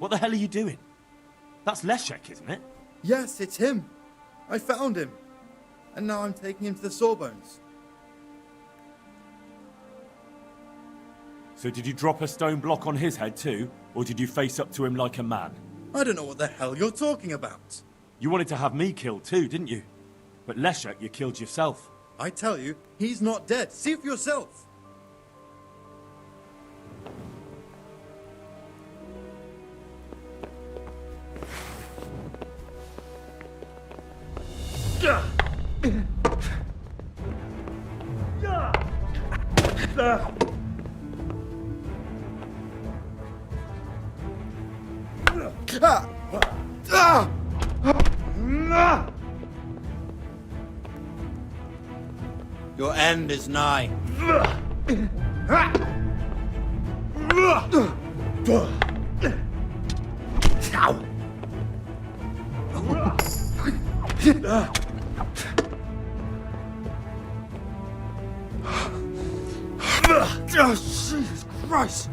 What the hell are you doing? That's Leszek, isn't it? Yes, it's him. I found him. And now I'm taking him to the Sawbones. So did you drop a stone block on his head too, or did you face up to him like a man? I don't know what the hell you're talking about. You wanted to have me killed too, didn't you? But Leszek, you killed yourself. I tell you, he's not dead. See for yourself. Your end is nigh. Oh, Jesus Christ!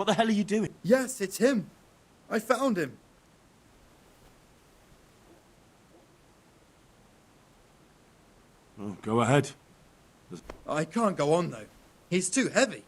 What the hell are you doing? Yes, it's him. I found him. Oh, go ahead. I can't go on, though. He's too heavy.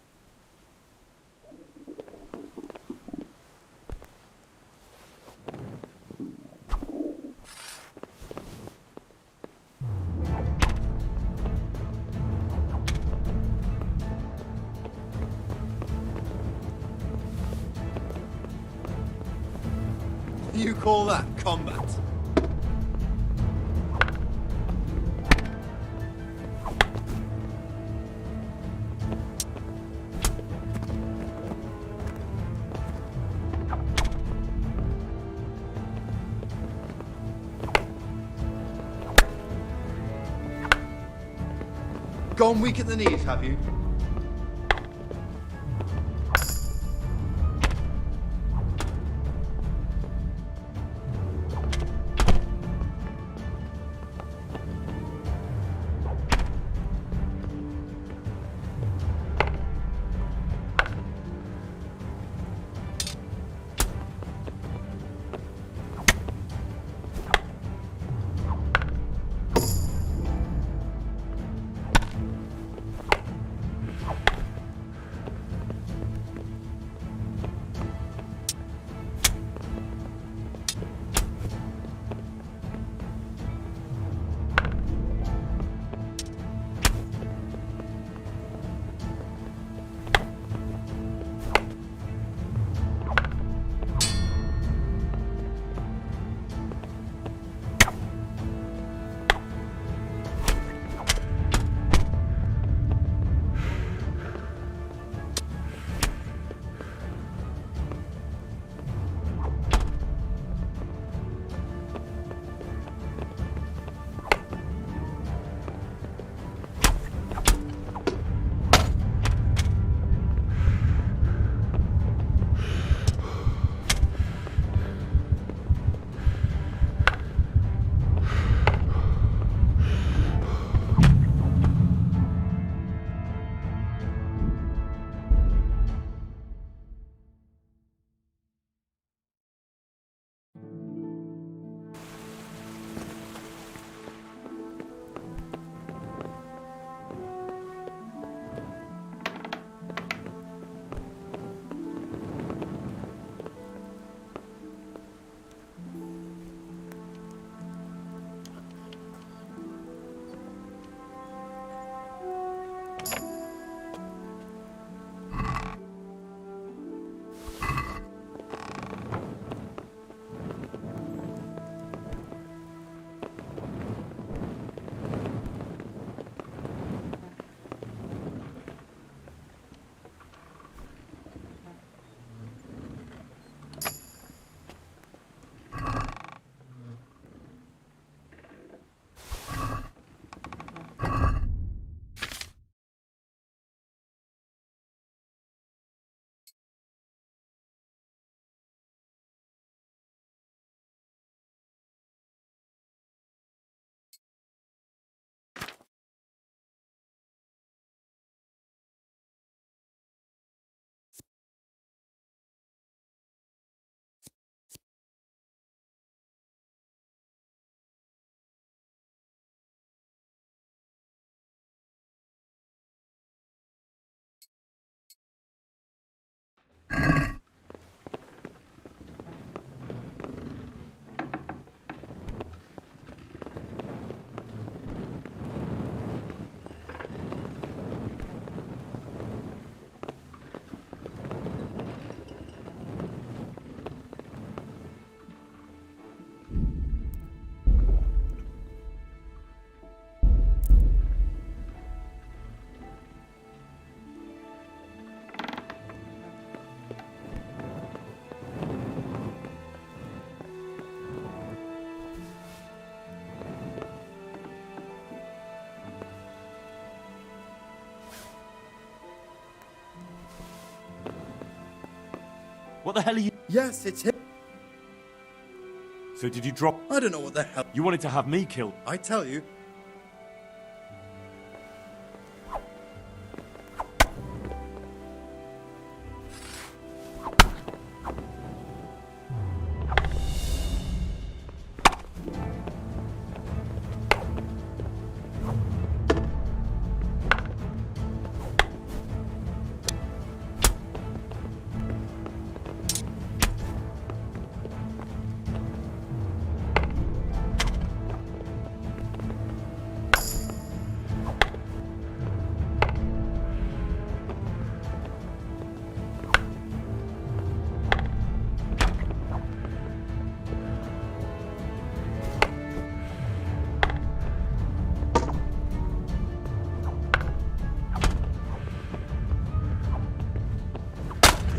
You call that combat? Gone weak at the knees, have you? What the hell are you... Yes, it's him. So did you drop... I don't know what the hell... You wanted to have me killed. I tell you.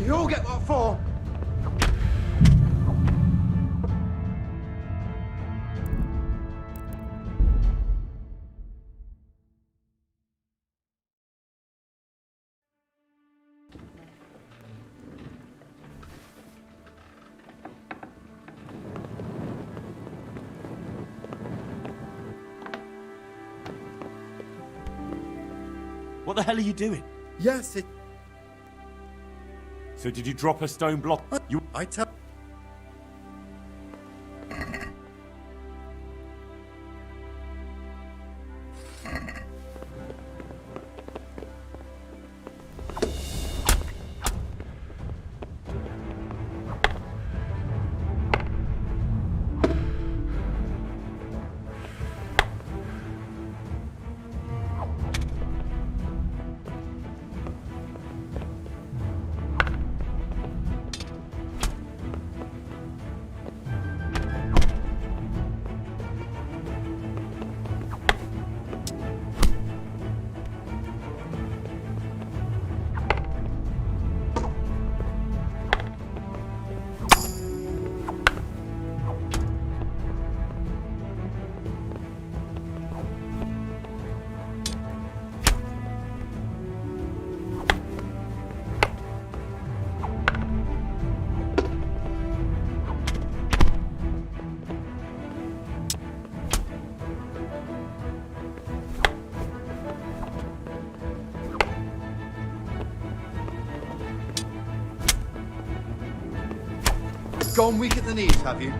You all get what for? What the hell are you doing? Yes, it... So did you drop a stone block? I tell... Gone weak at the knees, have you?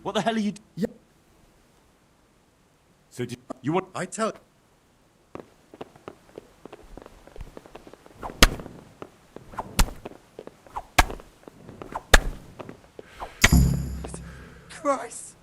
What the hell are you... Yeah. So did you want... I tell... Christ!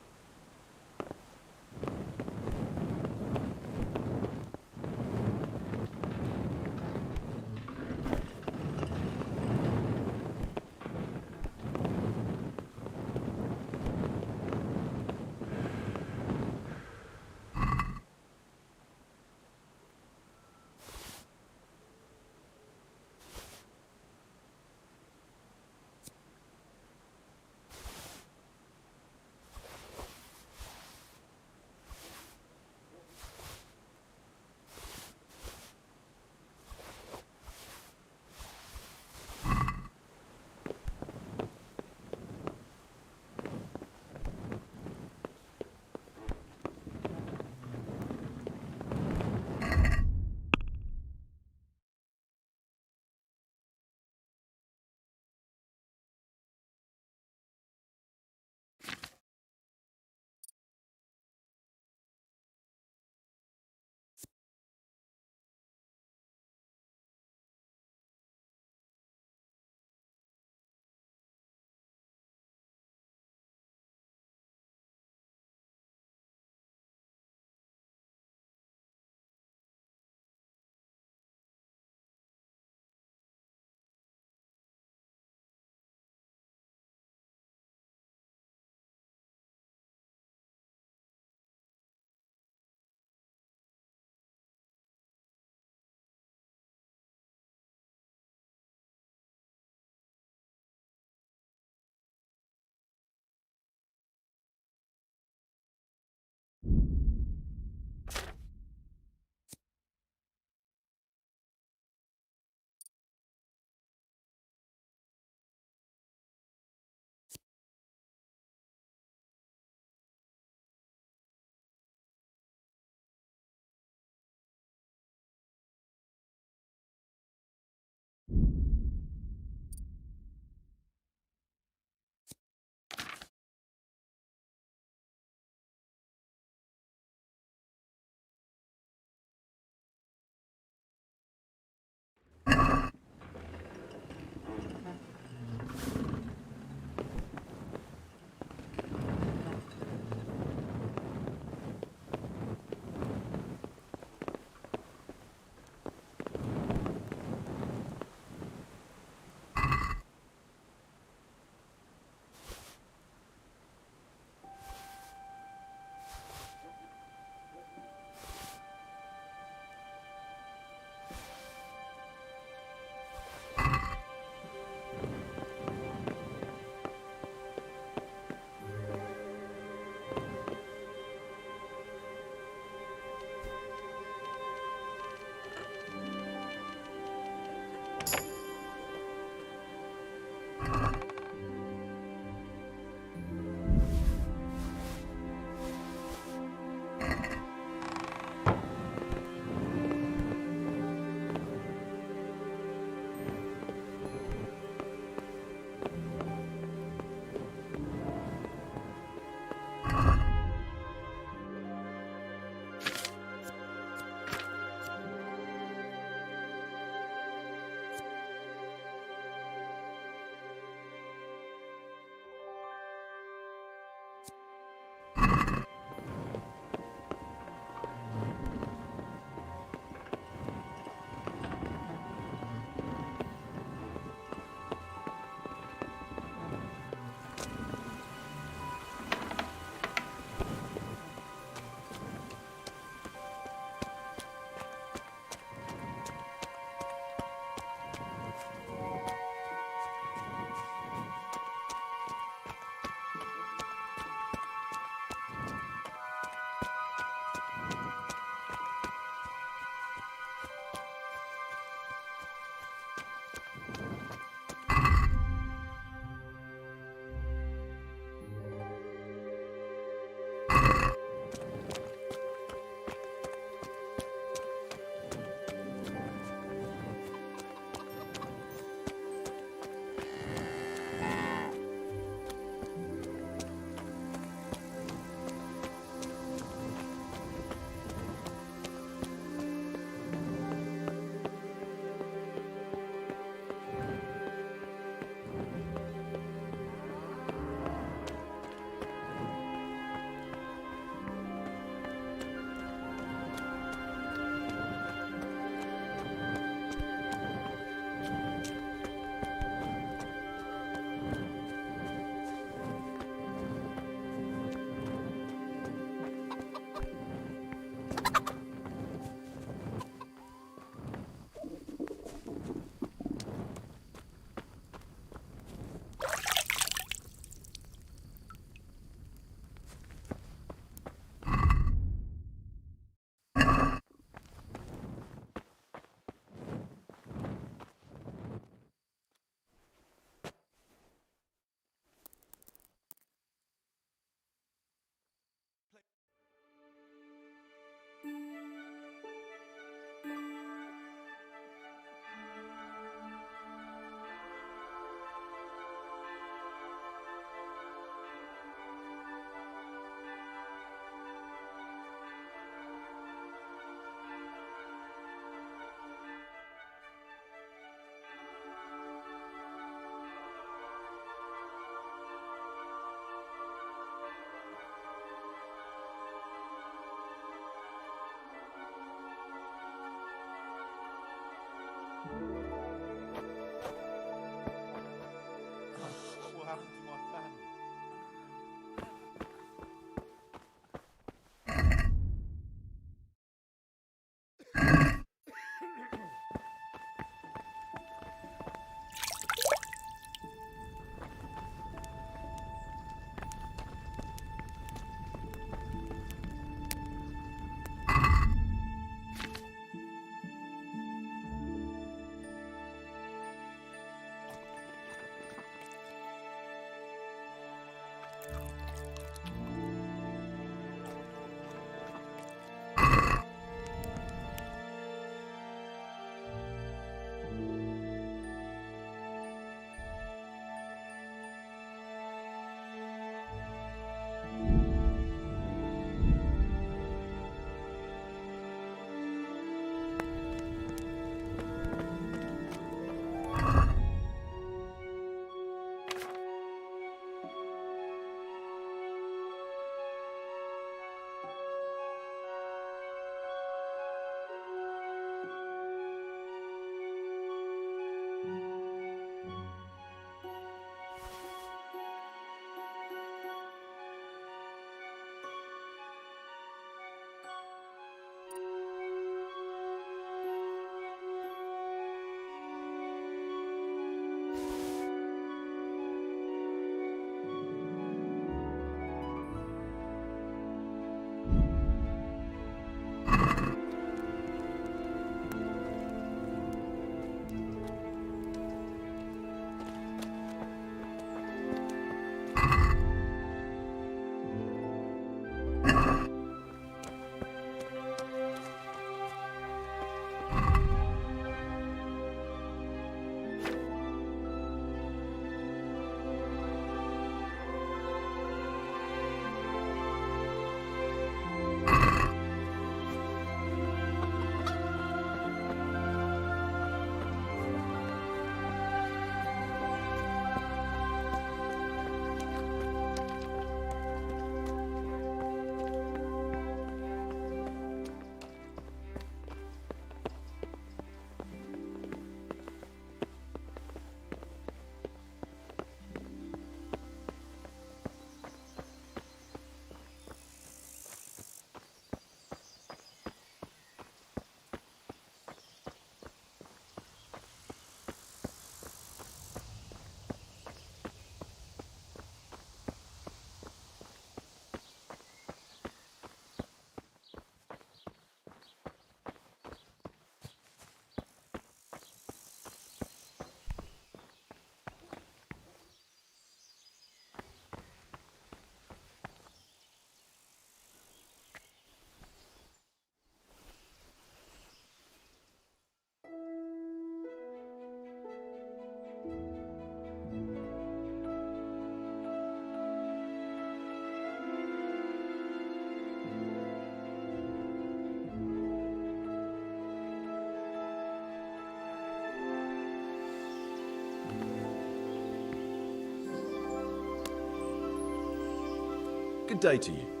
Good day to you.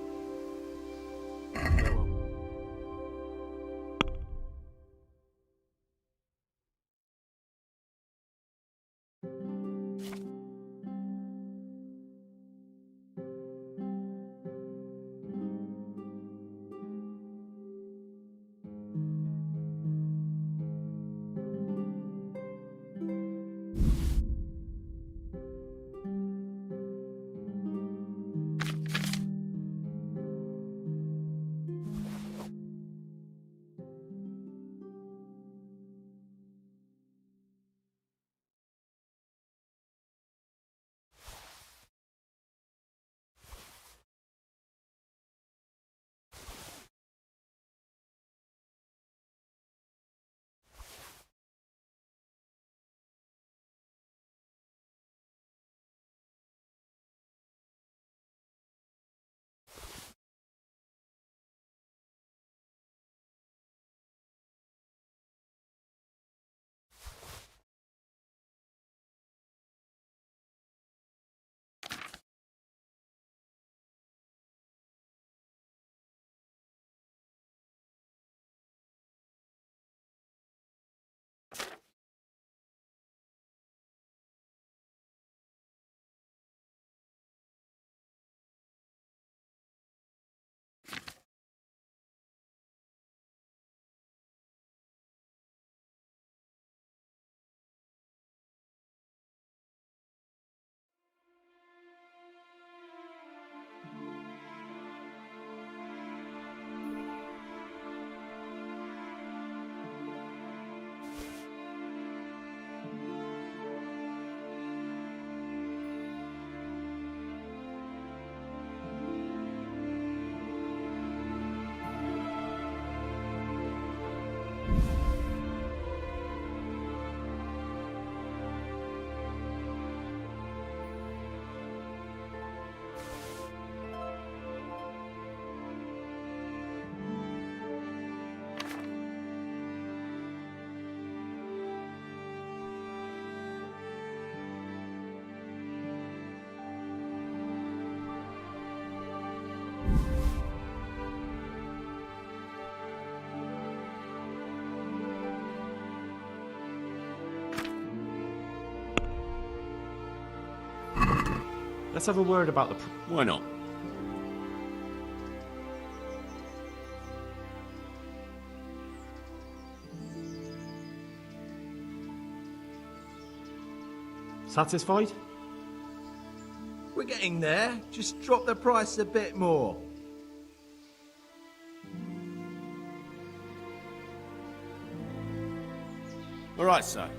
Let's have a word about the... Why not? Satisfied? We're getting there. Just drop the price a bit more. All right, sir.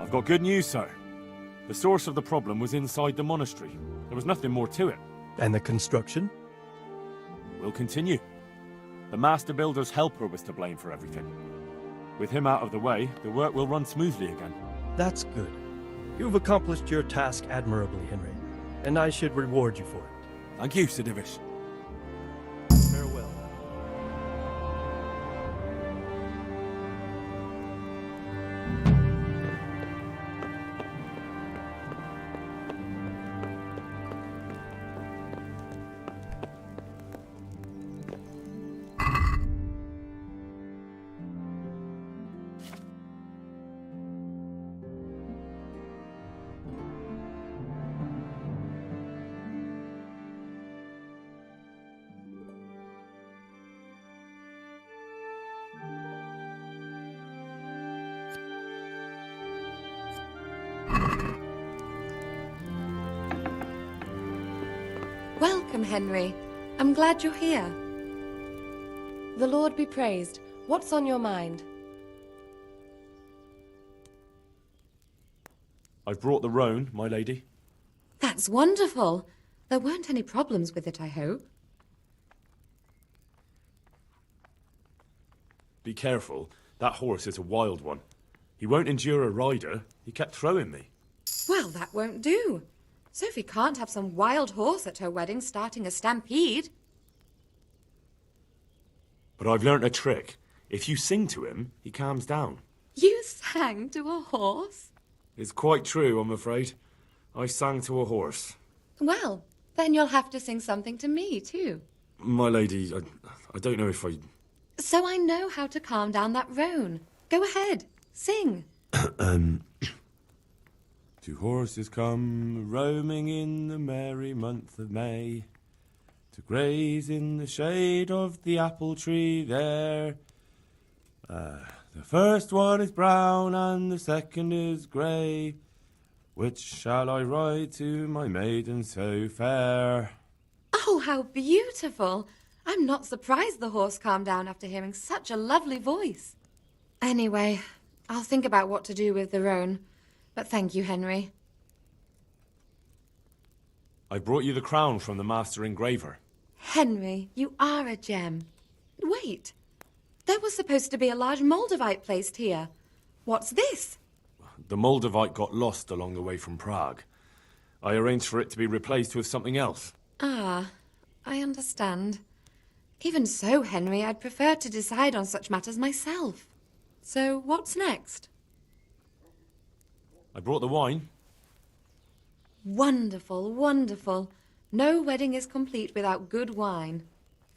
I've got good news, sir. The source of the problem was inside the monastery. There was nothing more to it. And the construction? We'll continue. The master builder's helper was to blame for everything. With him out of the way, the work will run smoothly again. That's good. You've accomplished your task admirably, Henry, and I should reward you for it. Thank you, Sir Divish. Farewell. Welcome, Henry. I'm glad you're here. The Lord be praised. What's on your mind? I've brought the roan, my lady. That's wonderful. There weren't any problems with it, I hope. Be careful. That horse is a wild one. He won't endure a rider. He kept throwing me. Well, that won't do. Sophie can't have some wild horse at her wedding starting a stampede. But I've learnt a trick. If you sing to him, he calms down. You sang to a horse? It's quite true, I'm afraid. I sang to a horse. Well, then you'll have to sing something to me, too. My lady, I don't know if I... So I know how to calm down that roan. Go ahead, sing. Two horses come roaming in the merry month of May to graze in the shade of the apple tree there. The first one is brown and the second is grey. Which shall I ride to, my maiden so fair? Oh, how beautiful! I'm not surprised the horse calmed down after hearing such a lovely voice. Anyway, I'll think about what to do with the roan. But thank you, Henry. I brought you the crown from the master engraver. Henry, you are a gem. Wait, there was supposed to be a large Moldavite placed here. What's this? The Moldavite got lost along the way from Prague. I arranged for it to be replaced with something else. Ah, I understand. Even so, Henry, I'd prefer to decide on such matters myself. So, what's next? I brought the wine. Wonderful, wonderful. No wedding is complete without good wine.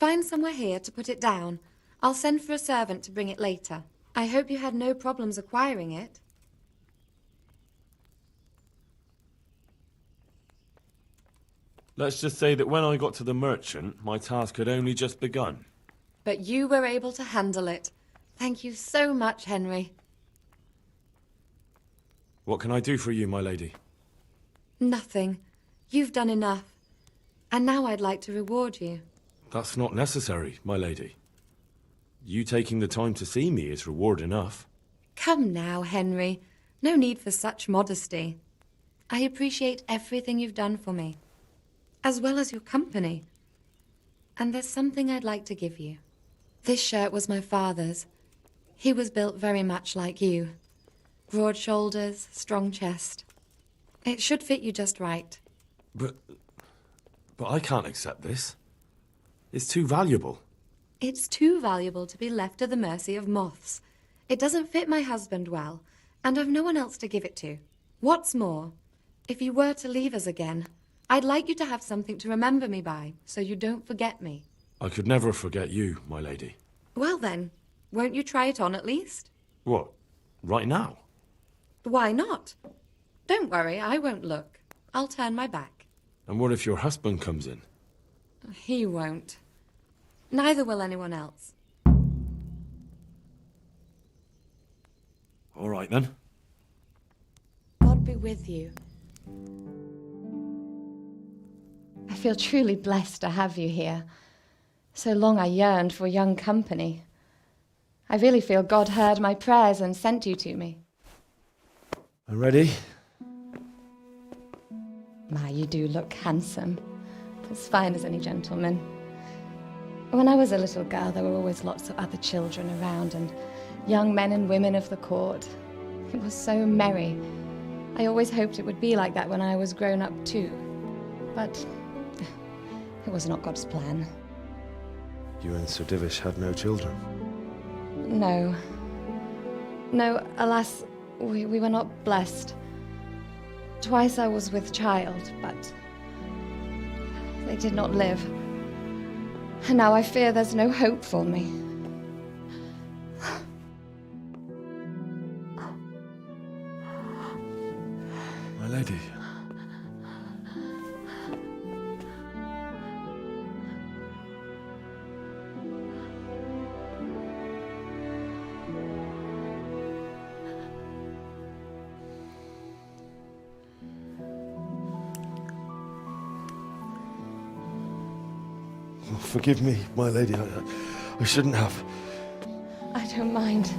Find somewhere here to put it down. I'll send for a servant to bring it later. I hope you had no problems acquiring it. Let's just say that when I got to the merchant, my task had only just begun. But you were able to handle it. Thank you so much, Henry. What can I do for you, my lady? Nothing. You've done enough. And now I'd like to reward you. That's not necessary, my lady. You taking the time to see me is reward enough. Come now, Henry. No need for such modesty. I appreciate everything you've done for me, as well as your company. And there's something I'd like to give you. This shirt was my father's. He was built very much like you. Broad shoulders, strong chest. It should fit you just right. But I can't accept this. It's too valuable. It's too valuable to be left to the mercy of moths. It doesn't fit my husband well, and I've no one else to give it to. What's more, if you were to leave us again, I'd like you to have something to remember me by, so you don't forget me. I could never forget you, my lady. Well then, won't you try it on at least? What? Right now? Why not? Don't worry, I won't look. I'll turn my back. And what if your husband comes in? He won't. Neither will anyone else. All right, then. God be with you. I feel truly blessed to have you here. So long I yearned for young company. I really feel God heard my prayers and sent you to me. I'm ready. My, you do look handsome. As fine as any gentleman. When I was a little girl, there were always lots of other children around and young men and women of the court. It was so merry. I always hoped it would be like that when I was grown up too. But it was not God's plan. You and Sir Divish had no children? No. No, alas, we were not blessed. Twice I was with child, but they did not live. And now I fear there's no hope for me. My lady. Forgive me, my lady. I shouldn't have. I don't mind.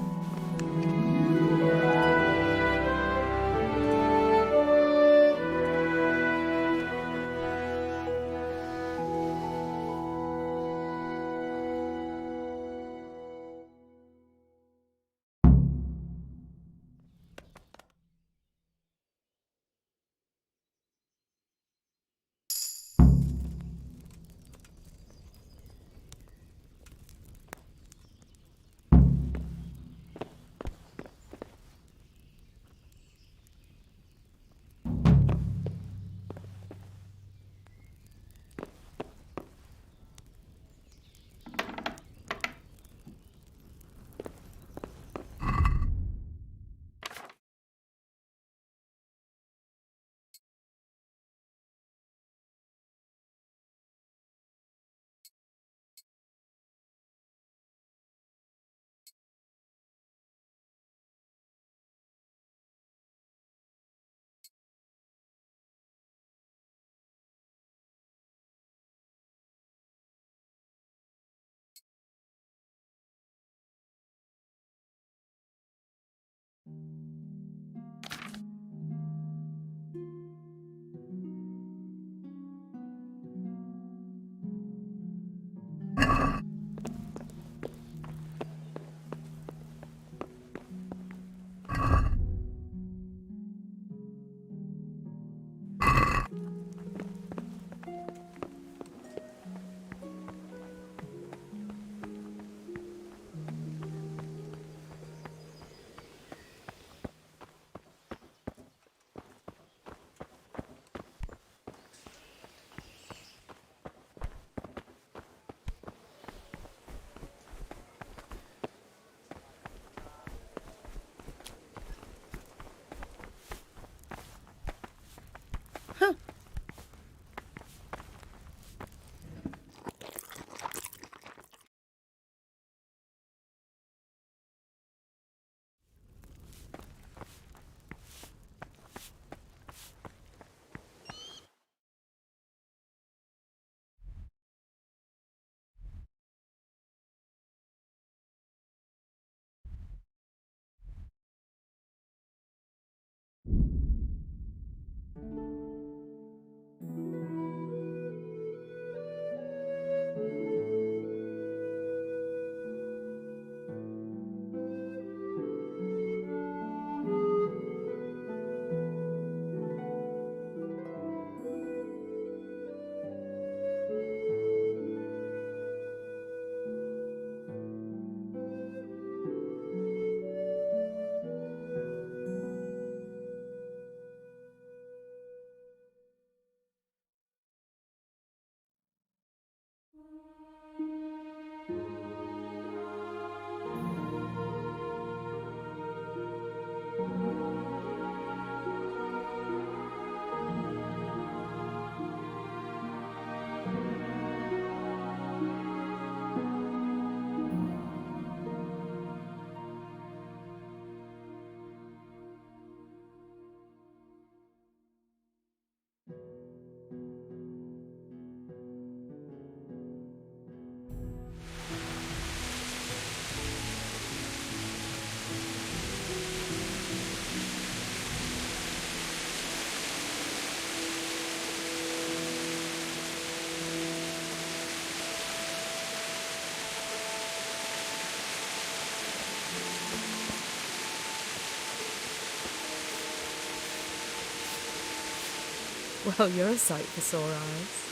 Well, you're a sight for sore eyes.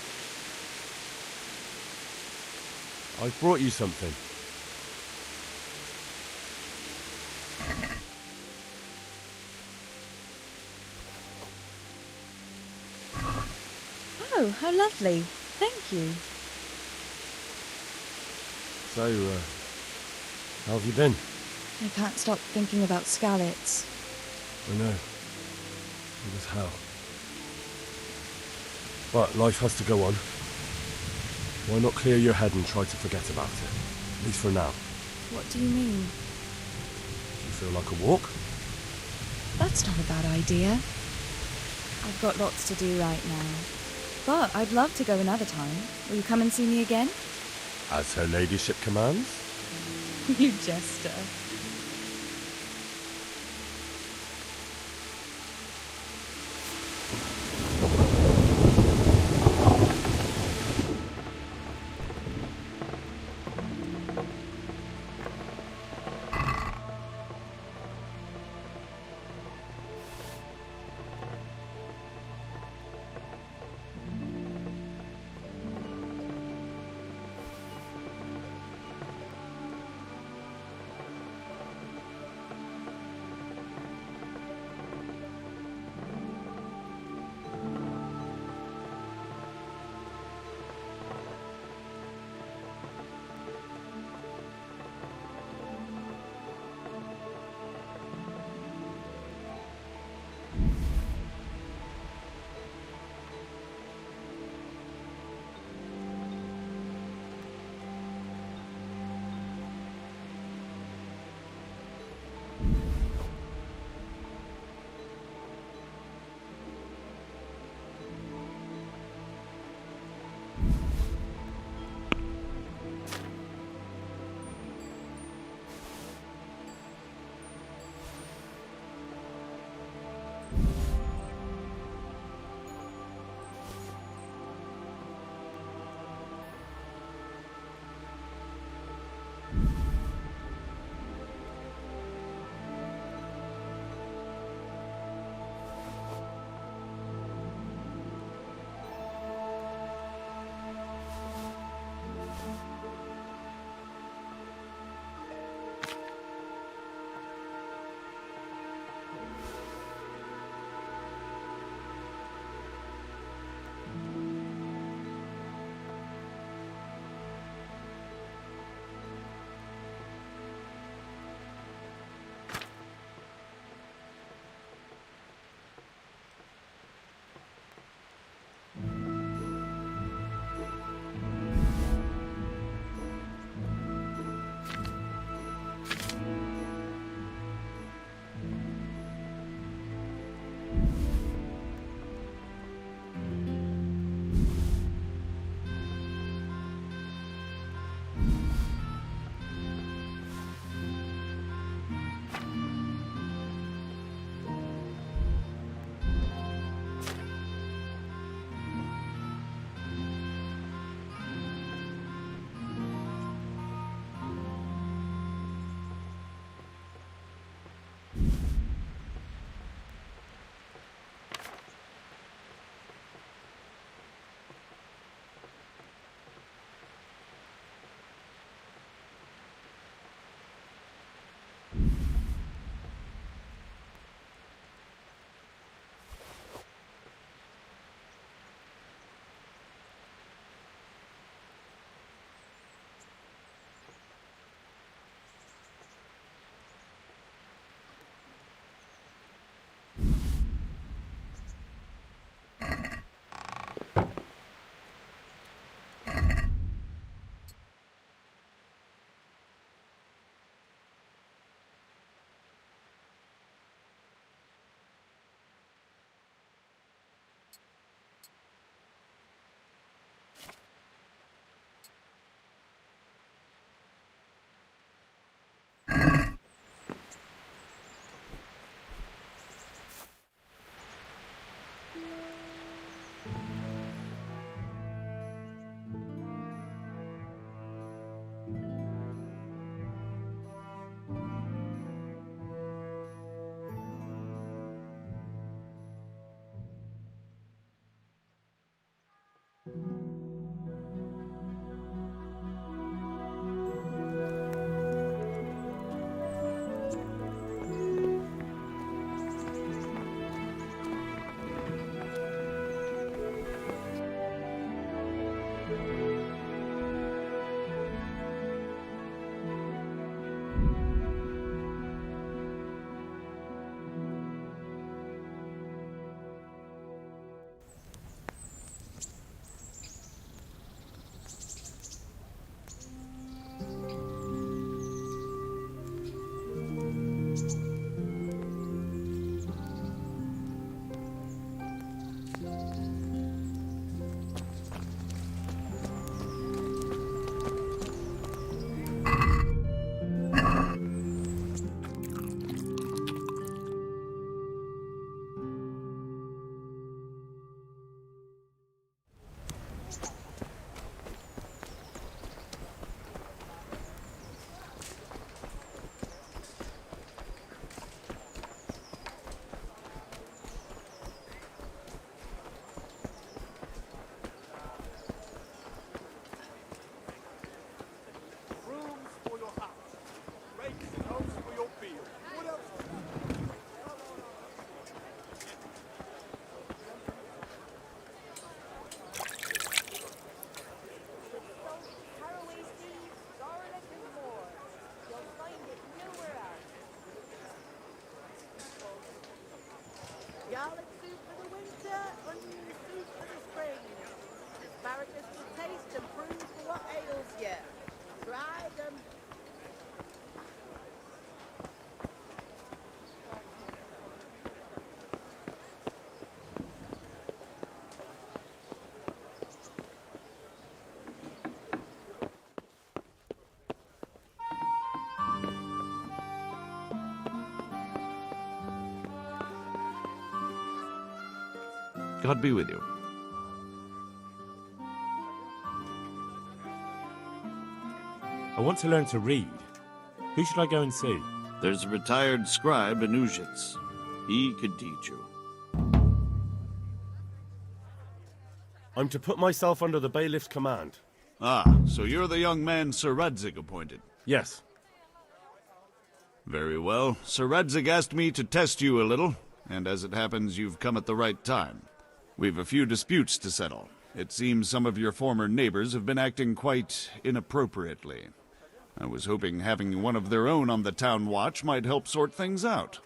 I've brought you something. Oh, how lovely. Thank you. So, how have you been? I can't stop thinking about Skalitz. I know. It was hell. But life has to go on. Why not clear your head and try to forget about it? At least for now. What do you mean? You feel like a walk? That's not a bad idea. I've got lots to do right now. But I'd love to go another time. Will you come and see me again? As her ladyship commands? You jester. God be with you. I want to learn to read. Who should I go and see? There's a retired scribe in Uzhitz. He could teach you. I'm to put myself under the bailiff's command. Ah, so you're the young man Sir Radzig appointed. Yes. Very well. Sir Radzig asked me to test you a little, and as it happens, you've come at the right time. We've a few disputes to settle. It seems some of your former neighbors have been acting quite inappropriately. I was hoping having one of their own on the town watch might help sort things out.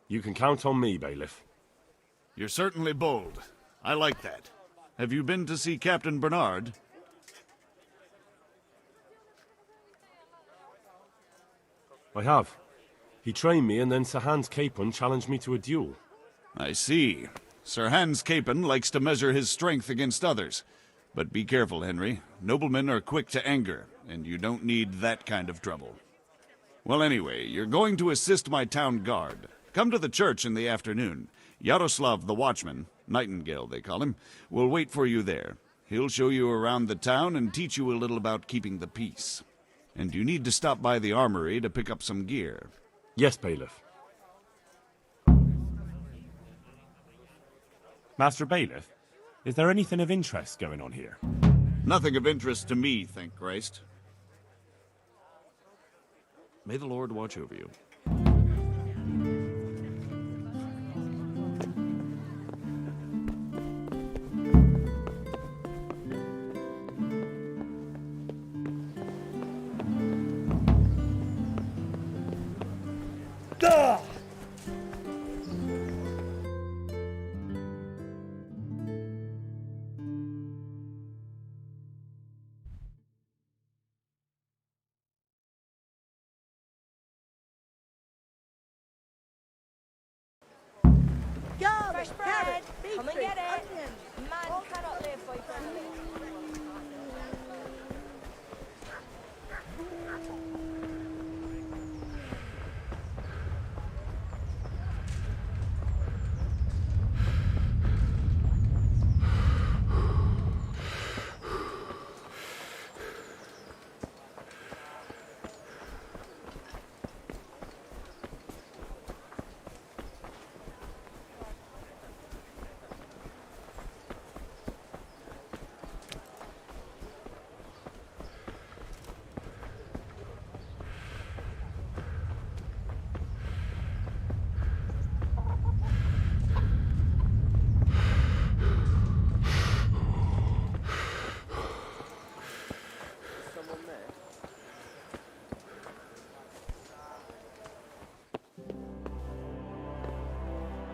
You can count on me, bailiff. You're certainly bold. I like that. Have you been to see Captain Bernard? I have. He trained me, and then Sir Hans Capon challenged me to a duel. I see. Sir Hans Capon likes to measure his strength against others. But be careful, Henry. Noblemen are quick to anger, and you don't need that kind of trouble. Well, anyway, you're going to assist my town guard. Come to the church in the afternoon. Yaroslav the watchman, Nightingale they call him, will wait for you there. He'll show you around the town and teach you a little about keeping the peace. And you need to stop by the armory to pick up some gear. Yes, bailiff. Master Bailiff, is there anything of interest going on here? Nothing of interest to me, thank Christ. May the Lord watch over you. Fresh bread! Come and get it! Man cannot live by bread alone.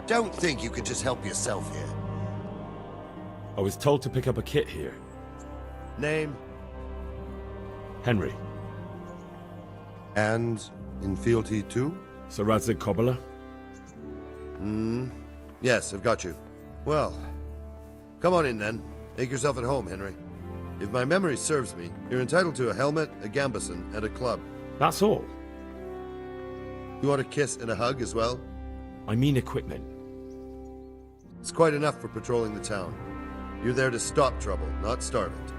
Don't think you could just help yourself here. I was told to pick up a kit here. Name? Henry. And in fealty too? Sir Radzig Cobbler? Yes, I've got you. Well, come on in then. Make yourself at home, Henry. If my memory serves me, you're entitled to a helmet, a gambeson, and a club. That's all? You want a kiss and a hug as well? I mean equipment. It's quite enough for patrolling the town. You're there to stop trouble, not start it.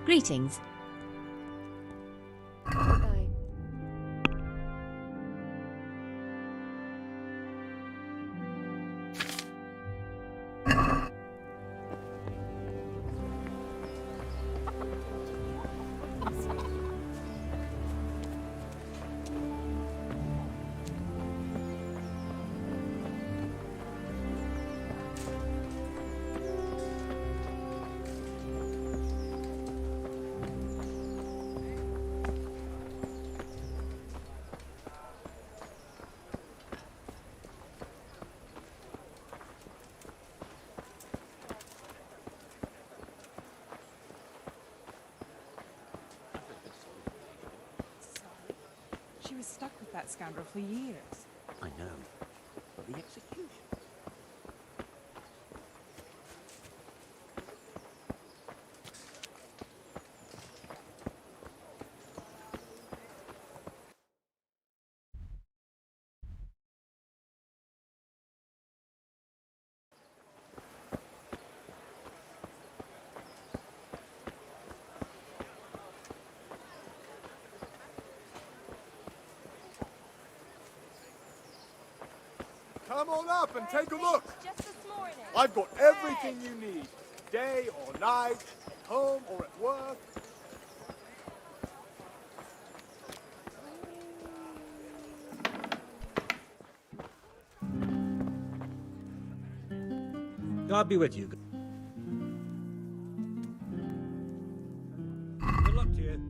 Greetings. that scoundrel for years. I know. But the execution... Come on up and take a look. Just this morning. I've got everything you need, day or night, at home or at work. God be with you. Good luck to you.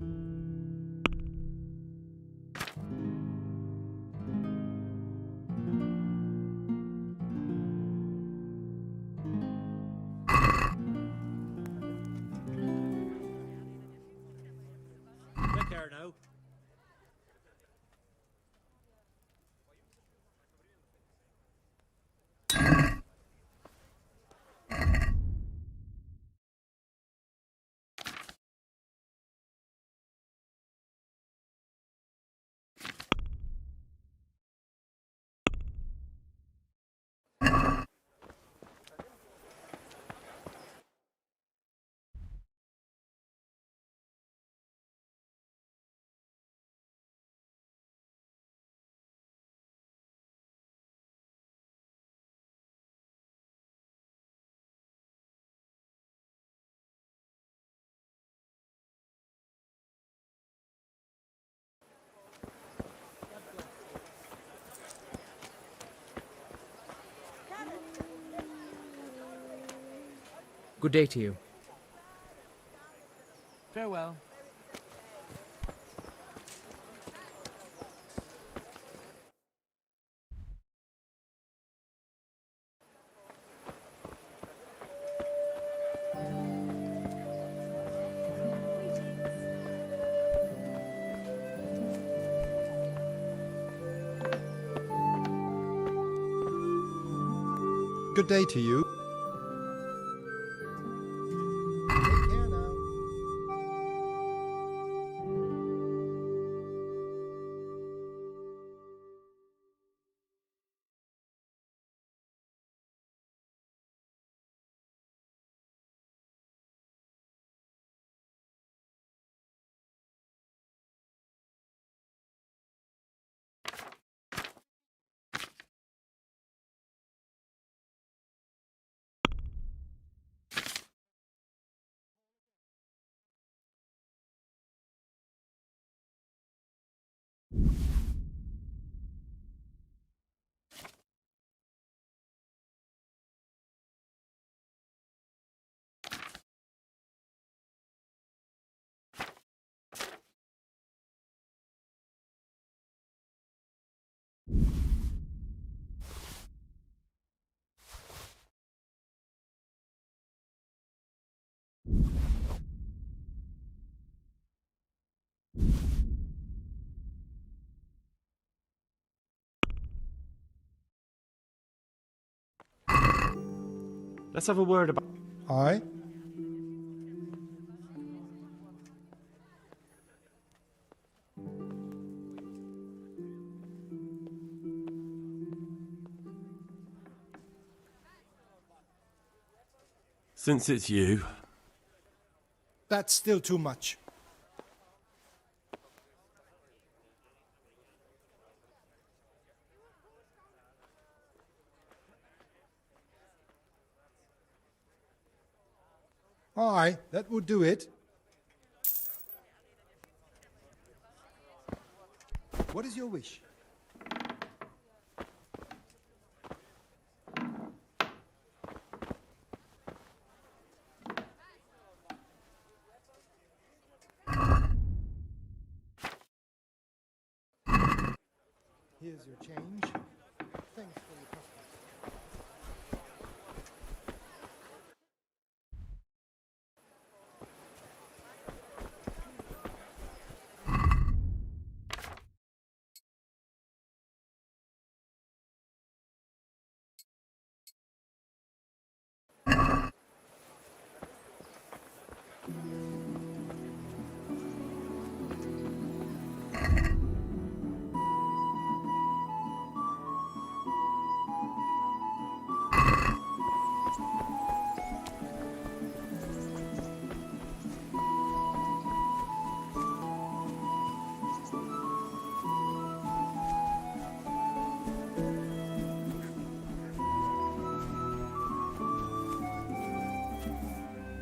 Take care now. Good day to you. Farewell. Good day to you. Let's have a word about... Aye. Since it's you... That's still too much. Aye, that would do it. What is your wish? Here's your change. Thanks for your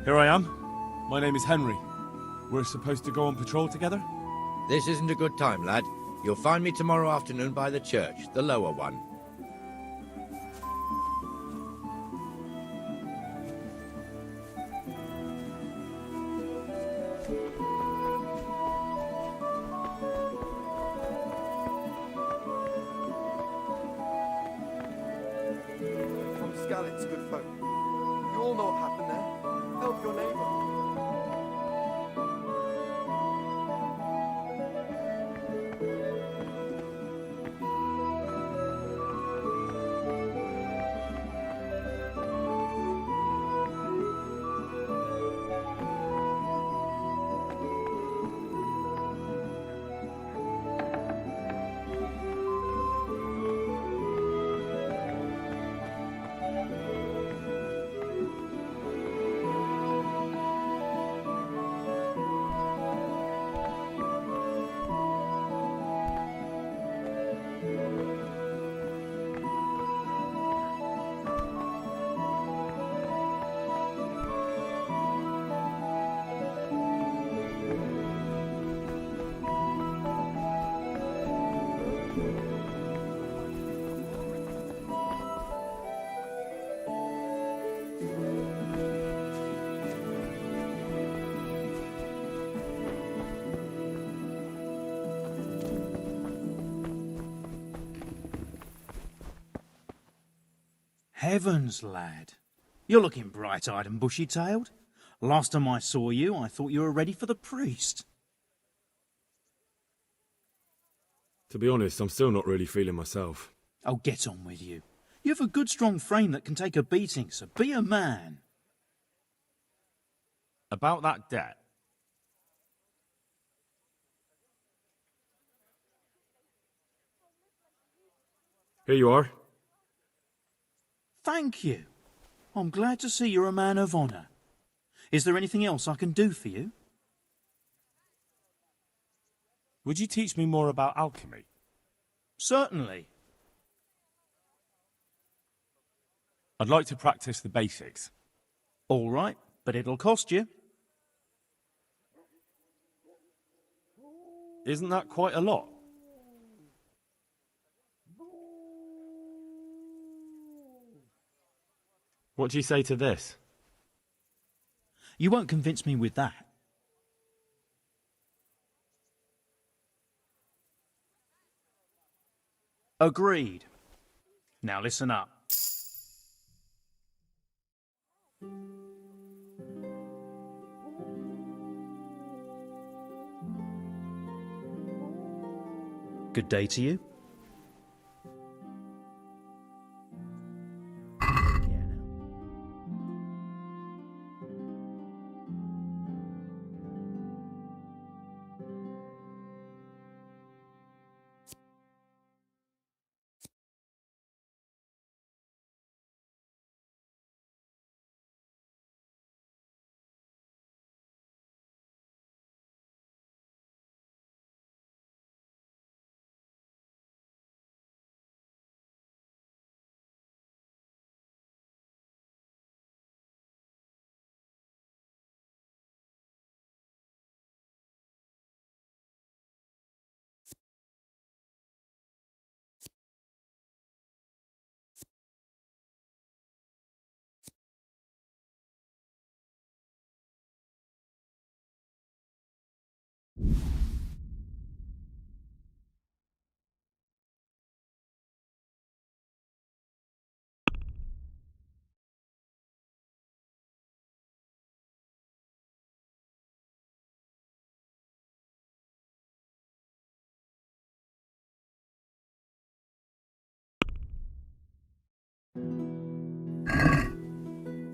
Here I am. My name is Henry. We're supposed to go on patrol together? This isn't a good time, lad. You'll find me tomorrow afternoon by the church, the lower one. From Skalitz, good folk. You all know what happened there. Help your neighbour. Heavens, lad. You're looking bright-eyed and bushy-tailed. Last time I saw you, I thought you were ready for the priest. To be honest, I'm still not really feeling myself. Oh, get on with you. You have a good, strong frame that can take a beating, so be a man. About that debt. Here you are. Thank you. I'm glad to see you're a man of honour. Is there anything else I can do for you? Would you teach me more about alchemy? Certainly. I'd like to practice the basics. All right, but it'll cost you. Isn't that quite a lot? What do you say to this? You won't convince me with that. Agreed. Now listen up. Good day to you.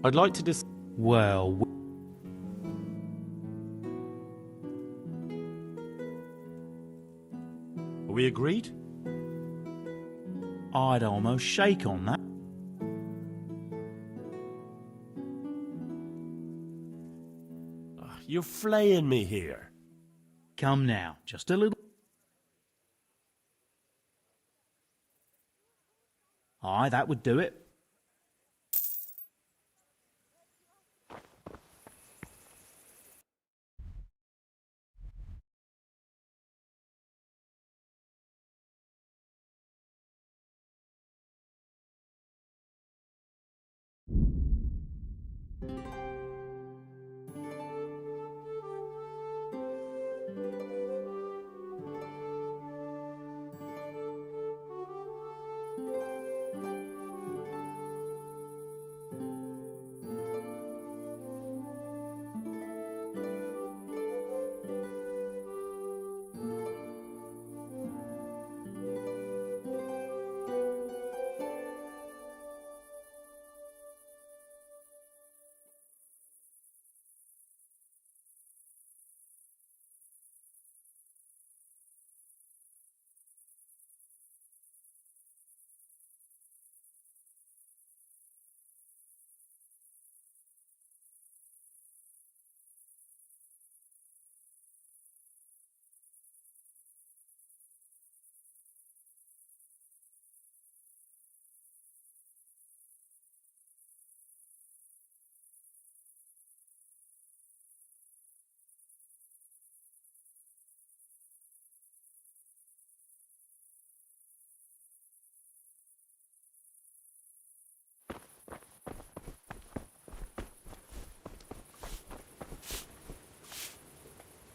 I'd like to dis... Well... Are we agreed? I'd almost shake on that. You're flaying me here. Come now, just a little... Aye, that would do it.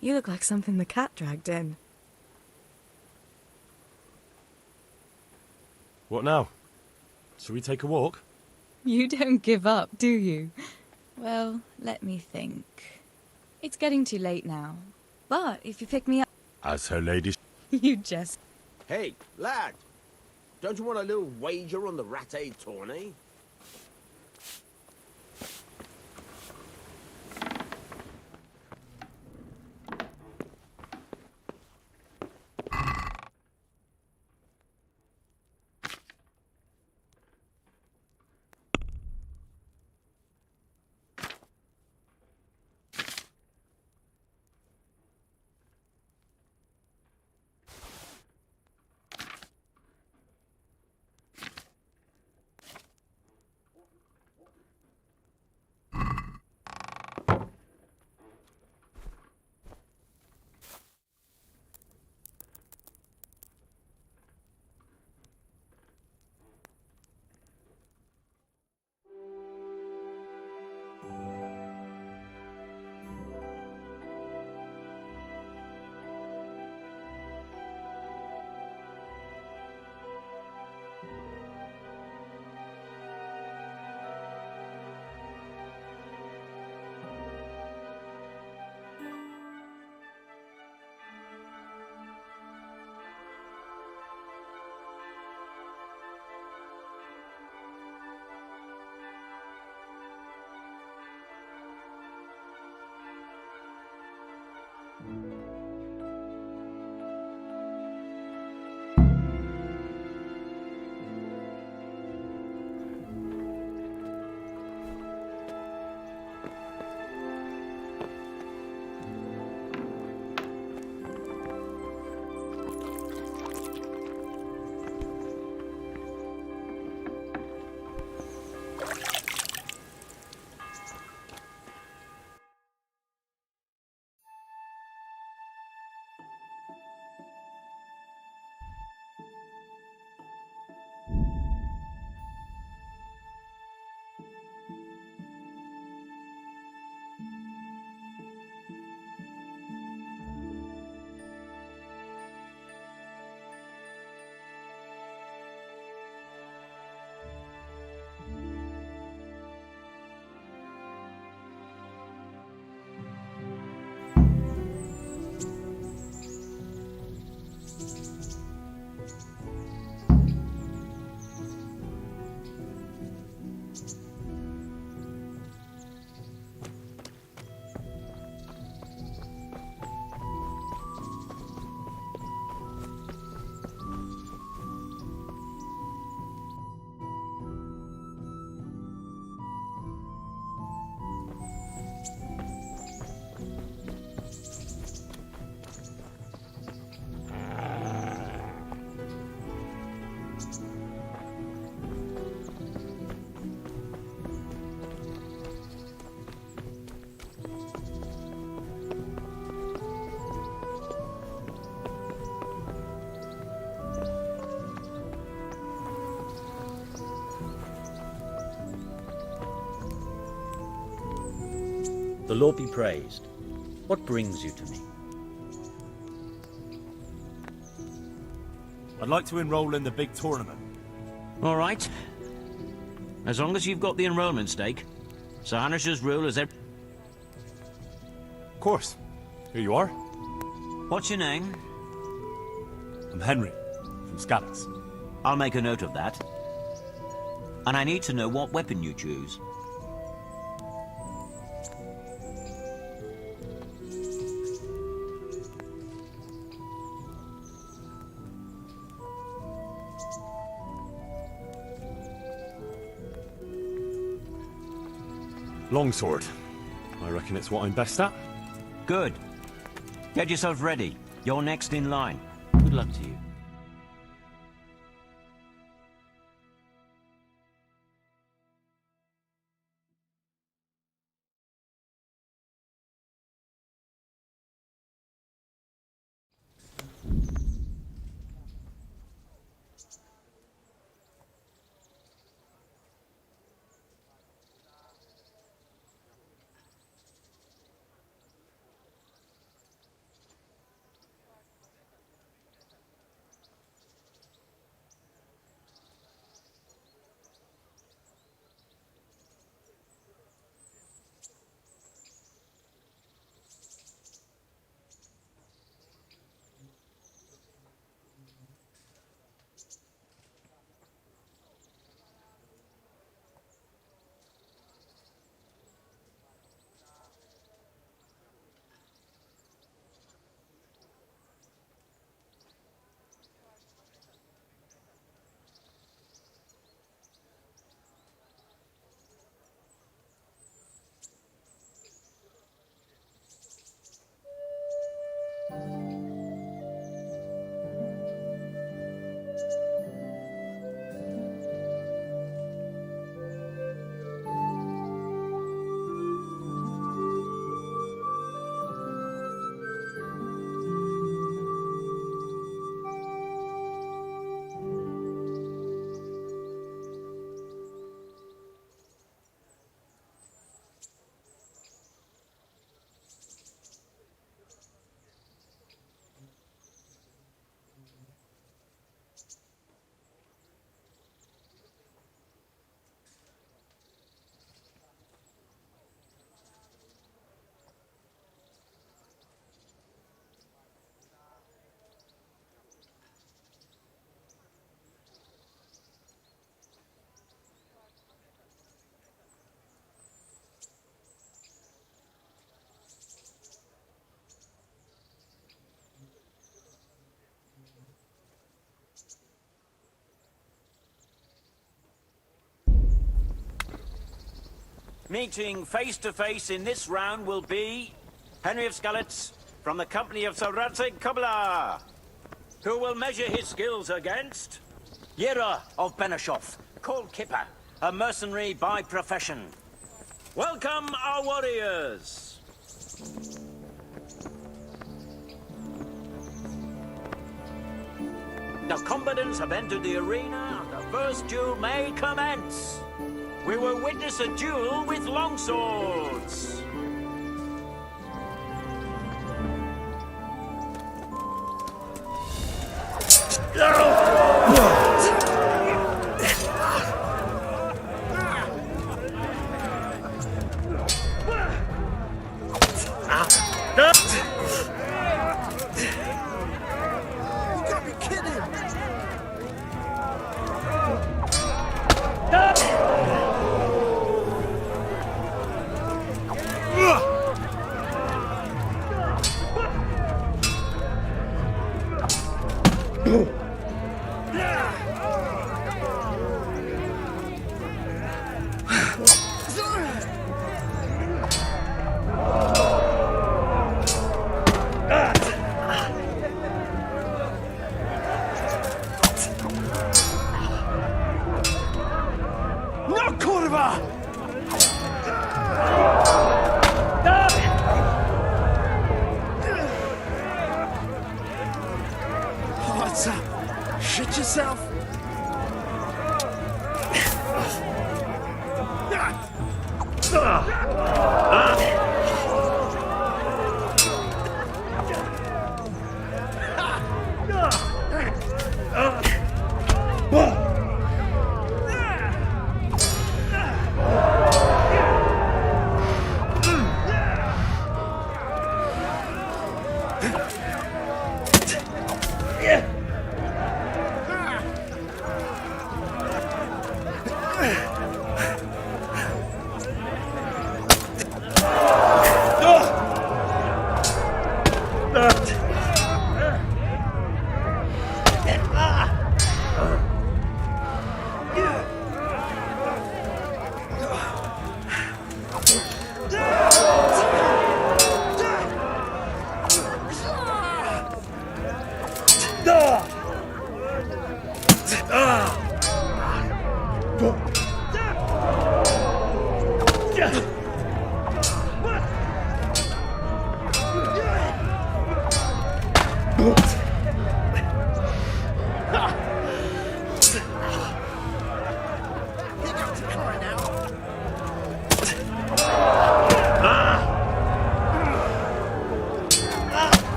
You look like something the cat dragged in. What now? Shall we take a walk? You don't give up, do you? Well, let me think. It's getting too late now. But if you pick me up... As her lady... You just... Hey, lad! Don't you want a little wager on the rat-aid tourney? Lord be praised. What brings you to me? I'd like to enroll in the big tournament. All right. As long as you've got the enrollment stake. Sir Hanish's rule is Of course. Here you are. What's your name? I'm Henry, from Scallis. I'll make a note of that. And I need to know what weapon you choose. Longsword. I reckon it's what I'm best at. Good. Get yourself ready. You're next in line. Good luck to you. Meeting face to face in this round will be Henry of Skalitz from the company of Sir Radzig Kubla, who will measure his skills against Yera of Benishov, called Kipper, a mercenary by profession. Welcome our warriors. The combatants have entered the arena and the first duel may commence. We will witness a duel with longswords.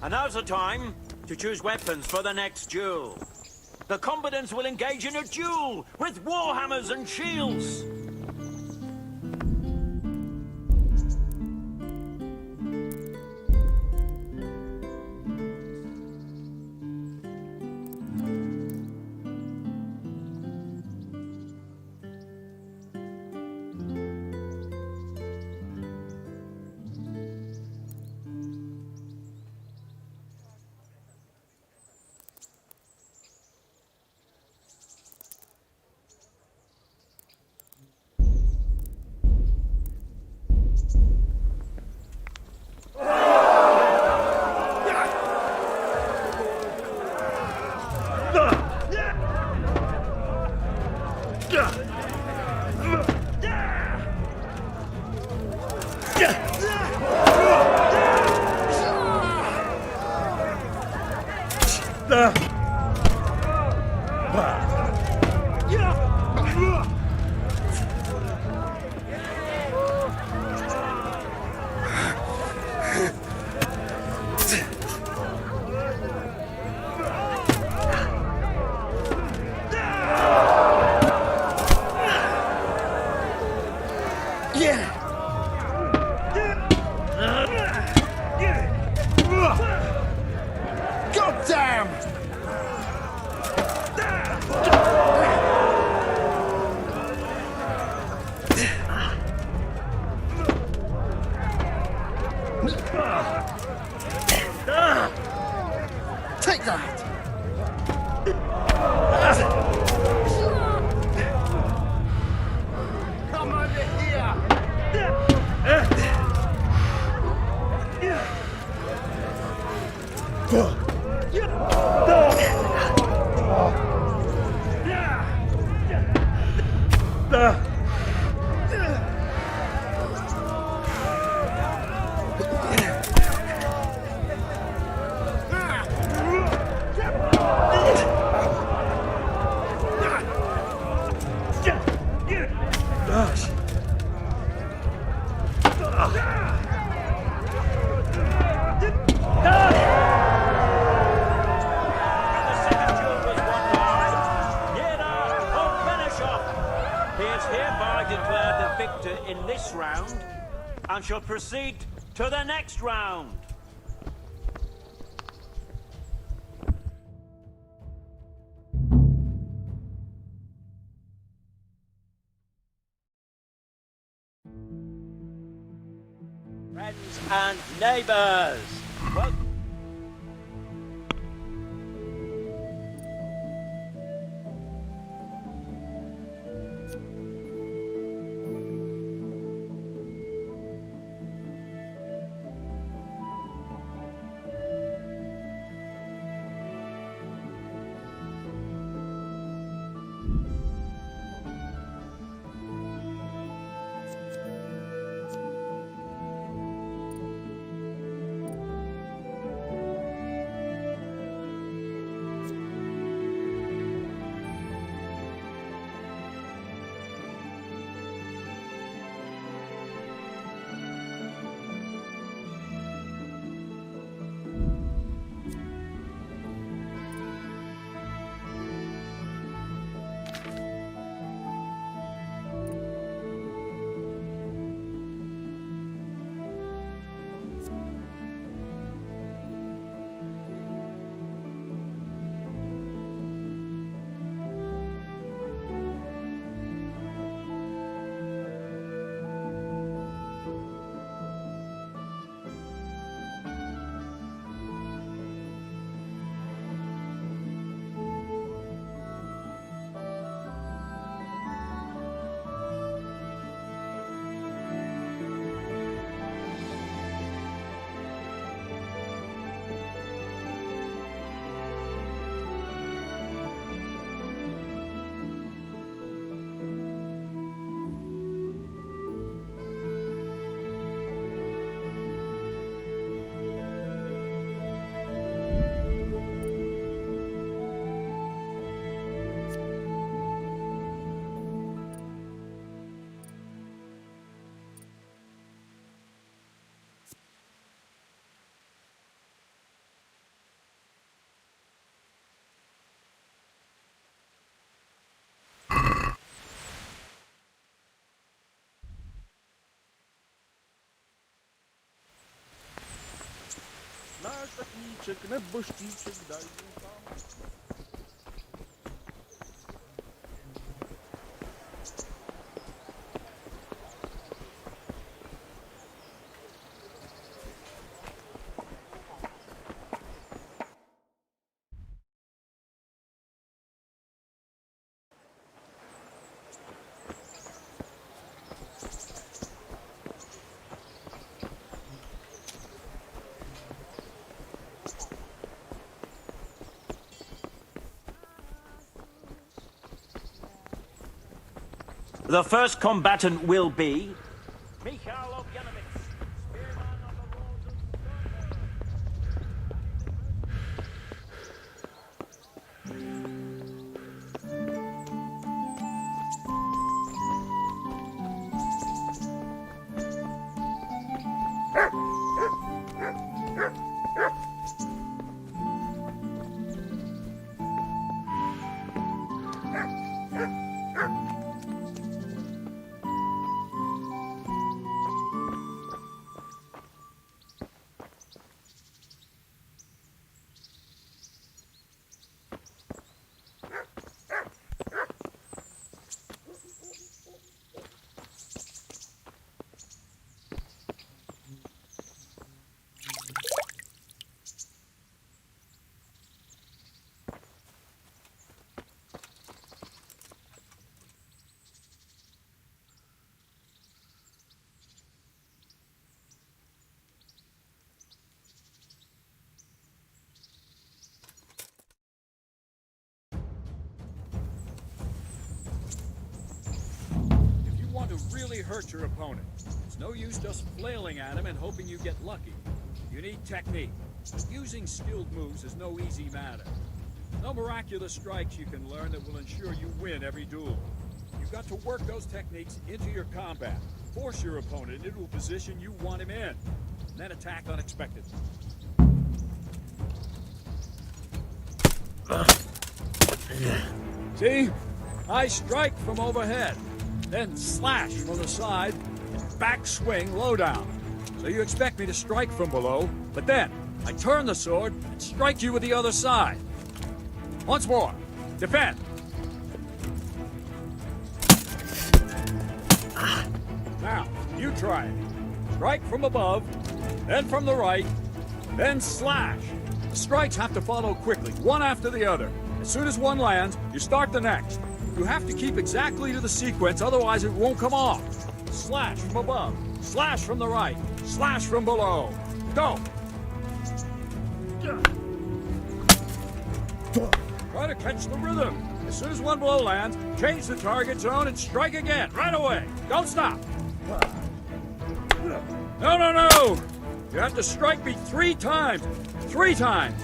And now's the time to choose weapons for the next duel. The combatants will engage in a duel with warhammers and shields. God damn! Take that! Come over here! In this round, and shall proceed to the next round. Friends and neighbours, welcome. Nasz takiczek, neboszczyczek, daj mu tam. The first combatant will be hurt your opponent. It's no use just flailing at him and hoping you get lucky. You need technique. Using skilled moves is no easy matter. No miraculous strikes you can learn that will ensure you win every duel. You've got to work those techniques into your combat. Force your opponent into a position you want him in, and then attack unexpectedly. See? I strike from overhead, then slash from the side, and back swing low down. So you expect me to strike from below, but then I turn the sword and strike you with the other side. Once more. Defend. Now, you try it. Strike from above, then from the right, then slash. The strikes have to follow quickly, one after the other. As soon as one lands, you start the next. You have to keep exactly to the sequence, otherwise it won't come off. Slash from above, slash from the right, slash from below. Go! Try to catch the rhythm. As soon as one blow lands, change the target zone and strike again, right away. Don't stop. No, no, no! You have to strike me 3 times. 3 times.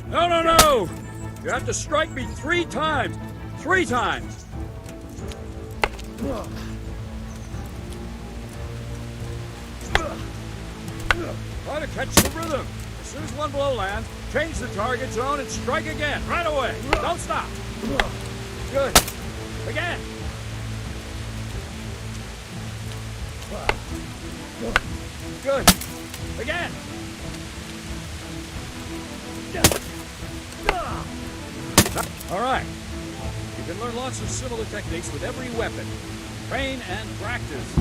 No, no, no! You have to strike me 3 times. 3 times. Try to catch the rhythm. As soon as one blow lands, change the target zone and strike again, right away. Don't stop. Good. Again. Good. Again. All right. You can learn lots of similar techniques with every weapon. Train and practice.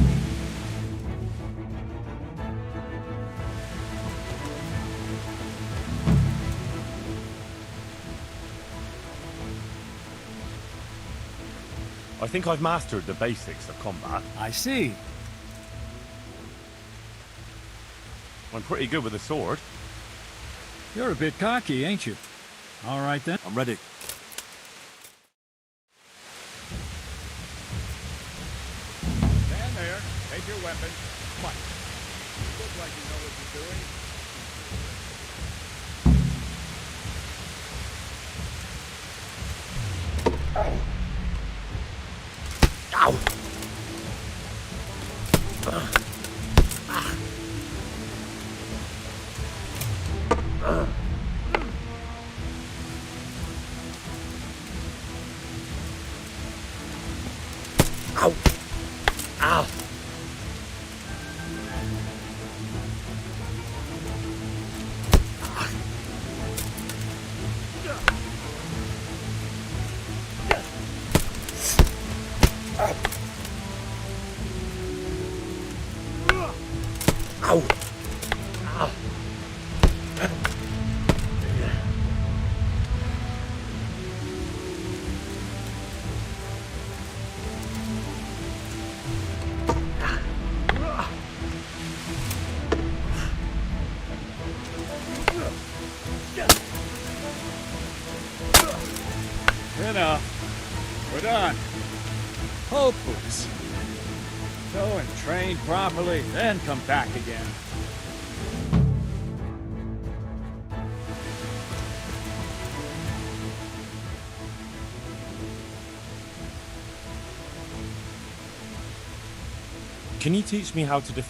I think I've mastered the basics of combat. I see. I'm pretty good with a sword. You're a bit cocky, ain't you? All right then. I'm ready. Stand there. Take your weapon. Fight. You look like you know what you're doing. Ow! Ow! Ow! Ow! Ow! Ow! Enough. We're done. Hopeless. Go and train properly, then come back again. Can you teach me how to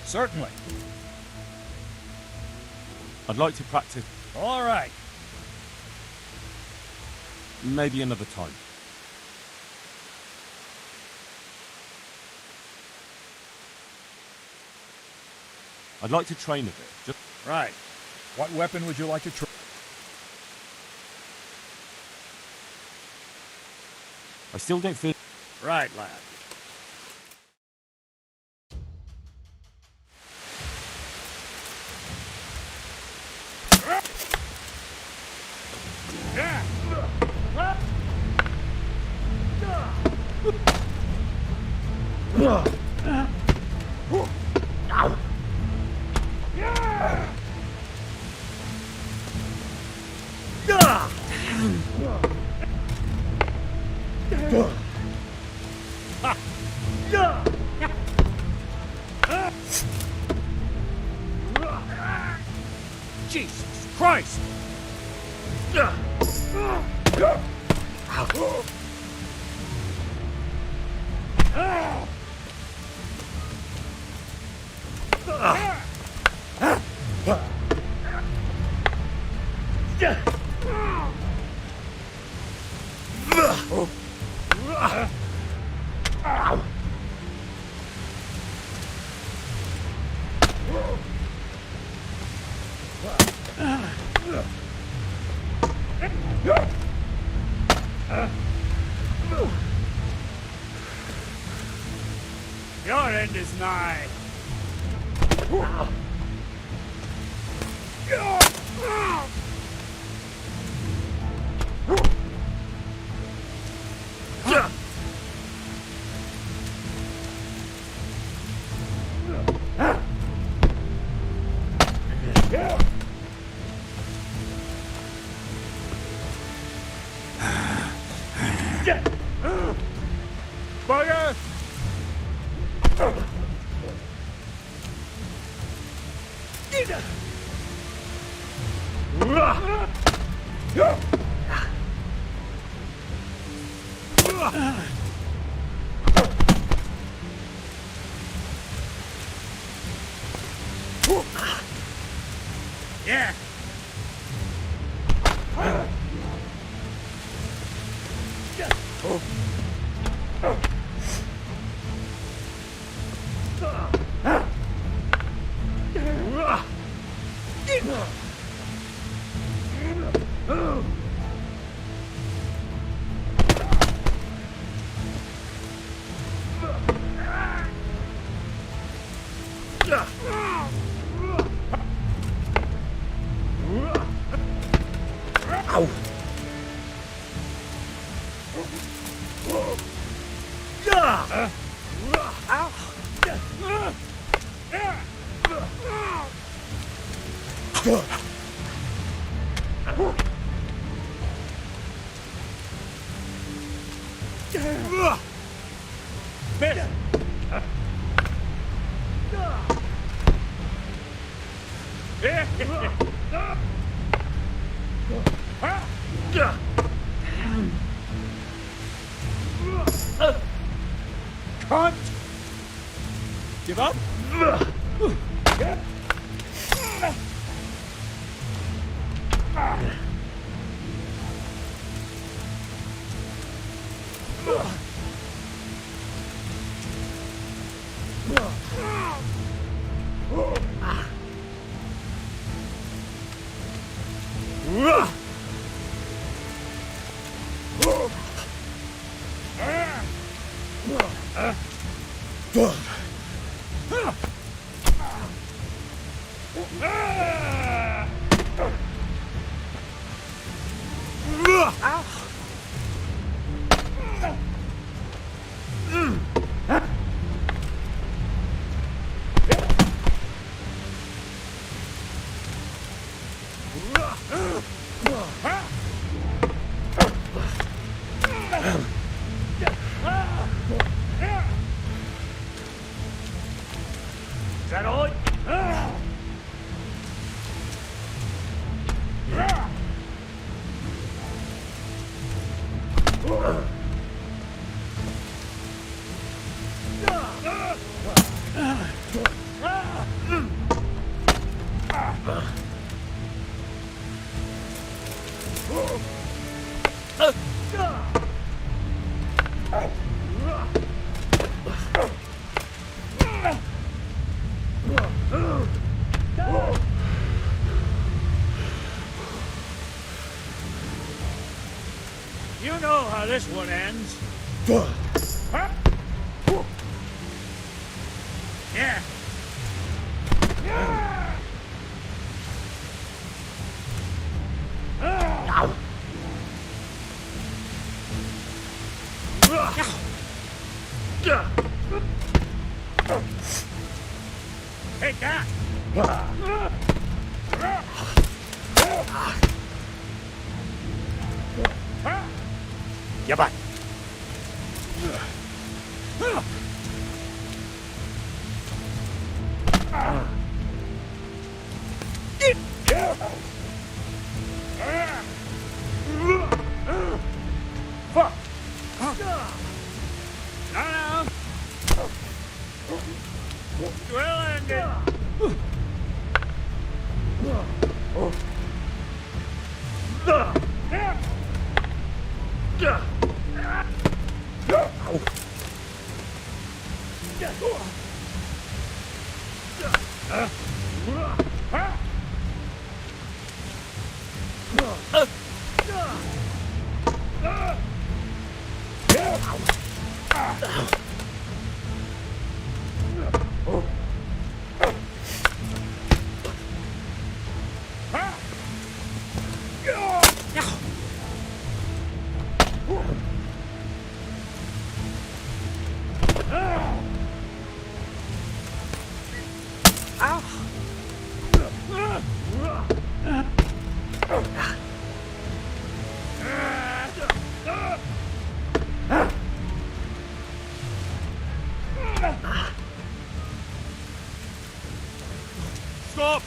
Certainly. I'd like to practice. All right. Maybe another time. I'd like to train a bit. Just Right. What weapon would you like to try? I still don't feel. Right, lad. Yeah. Jesus Christ! Your end is nigh. Bugger! Yeah. Can't give up. Is that all? You know how this one ends. Yeah. Take that. Get back. Fuck! Now! Well ended! Stop!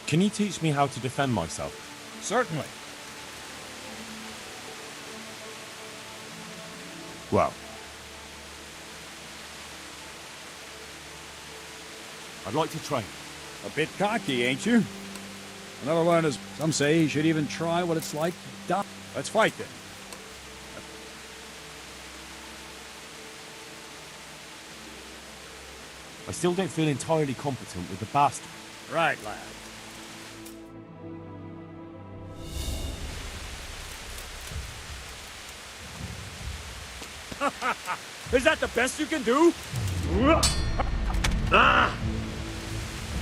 Can you teach me how to defend myself? Certainly. Well, I'd like to train. A bit cocky, ain't you? Another one is, some say you should even try what it's like to die. Let's fight then. I still don't feel entirely competent with the bastard. Right, lad. Is that the best you can do? Ah!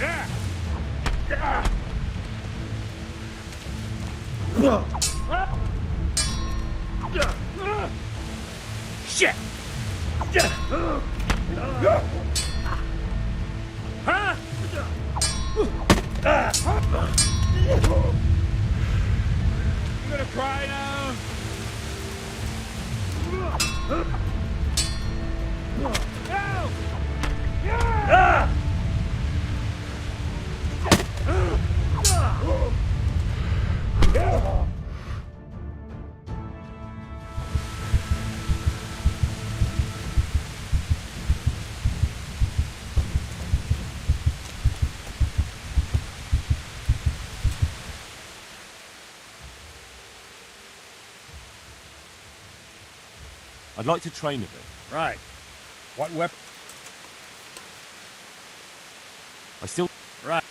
Yeah! Yeah! Shit! Huh? You gonna cry now? No! Yeah! I'd like to train a bit. Right. What weapon? I still... Right.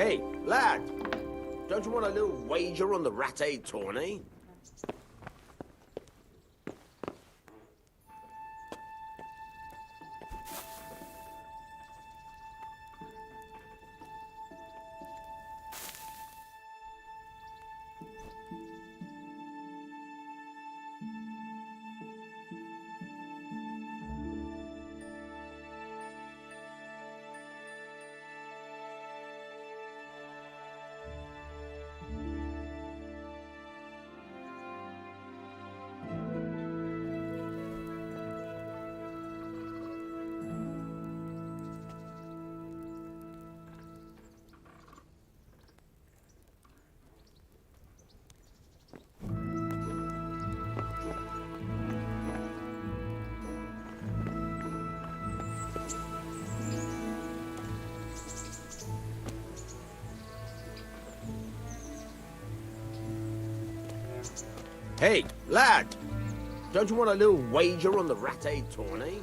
Hey, lad, don't you want a little wager on the rat-aid tourney? Hey, lad! Don't you want a little wager on the ratte tourney?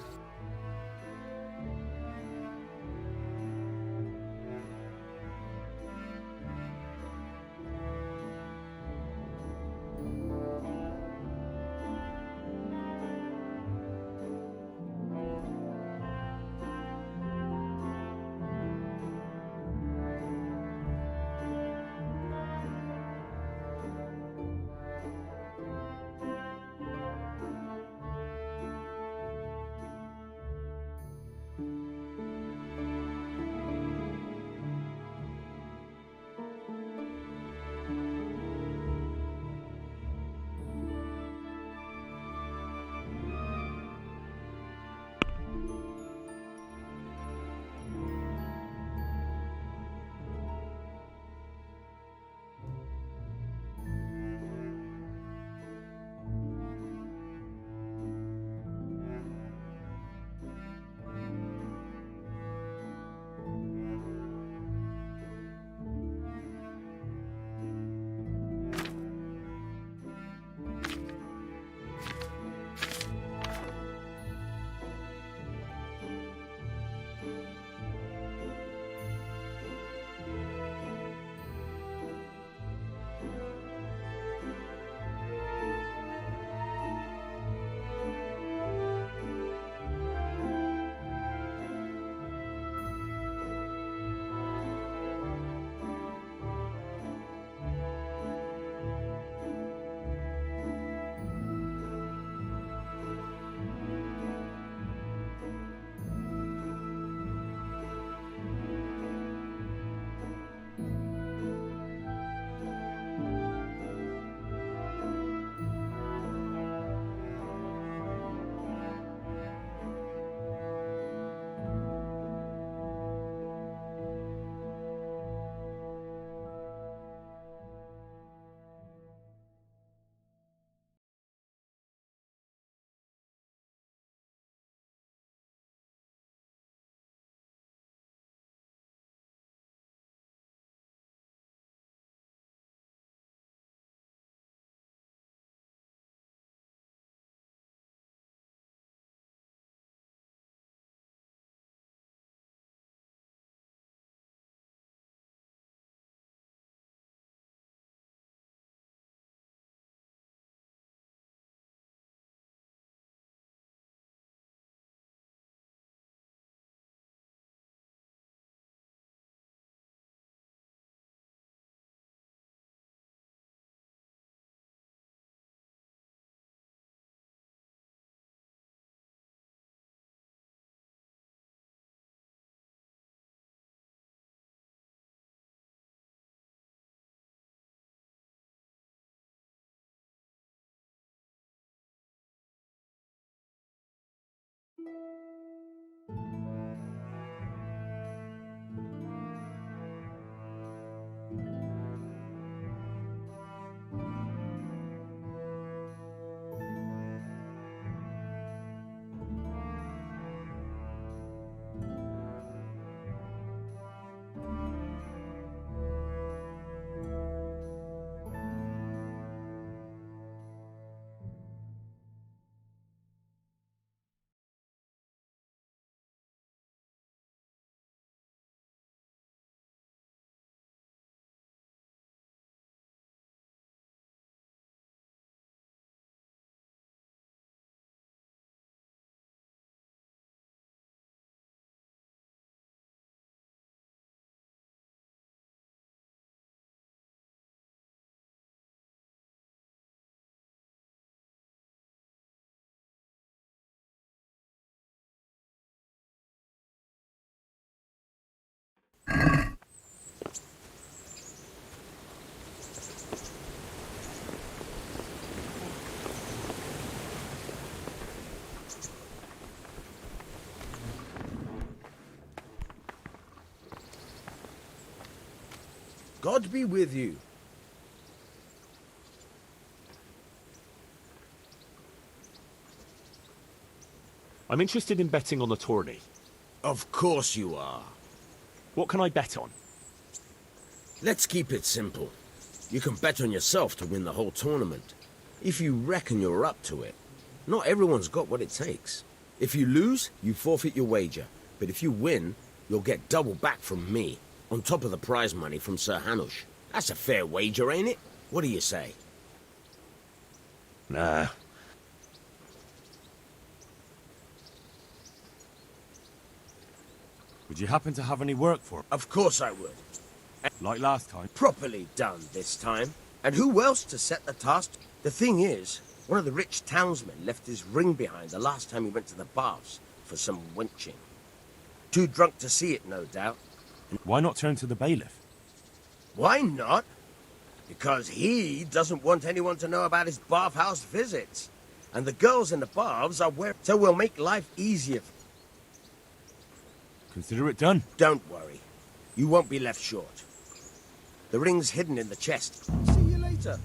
God be with you. I'm interested in betting on the tourney. Of course you are. What can I bet on? Let's keep it simple. You can bet on yourself to win the whole tournament. If you reckon you're up to it. Not everyone's got what it takes. If you lose, you forfeit your wager. But if you win, you'll get double back from me, on top of the prize money from Sir Hanush. That's a fair wager, ain't it? What do you say? Nah. Would you happen to have any work for him? Of course I would. Like last time? Properly done this time. And who else to set the task? The thing is, one of the rich townsmen left his ring behind the last time he went to the baths for some wenching. Too drunk to see it, no doubt. Why not turn to the bailiff? Why not? Because he doesn't want anyone to know about his bathhouse visits. And the girls in the baths are where... So we'll make life easier. Consider it done. Don't worry. You won't be left short. The ring's hidden in the chest. See you later.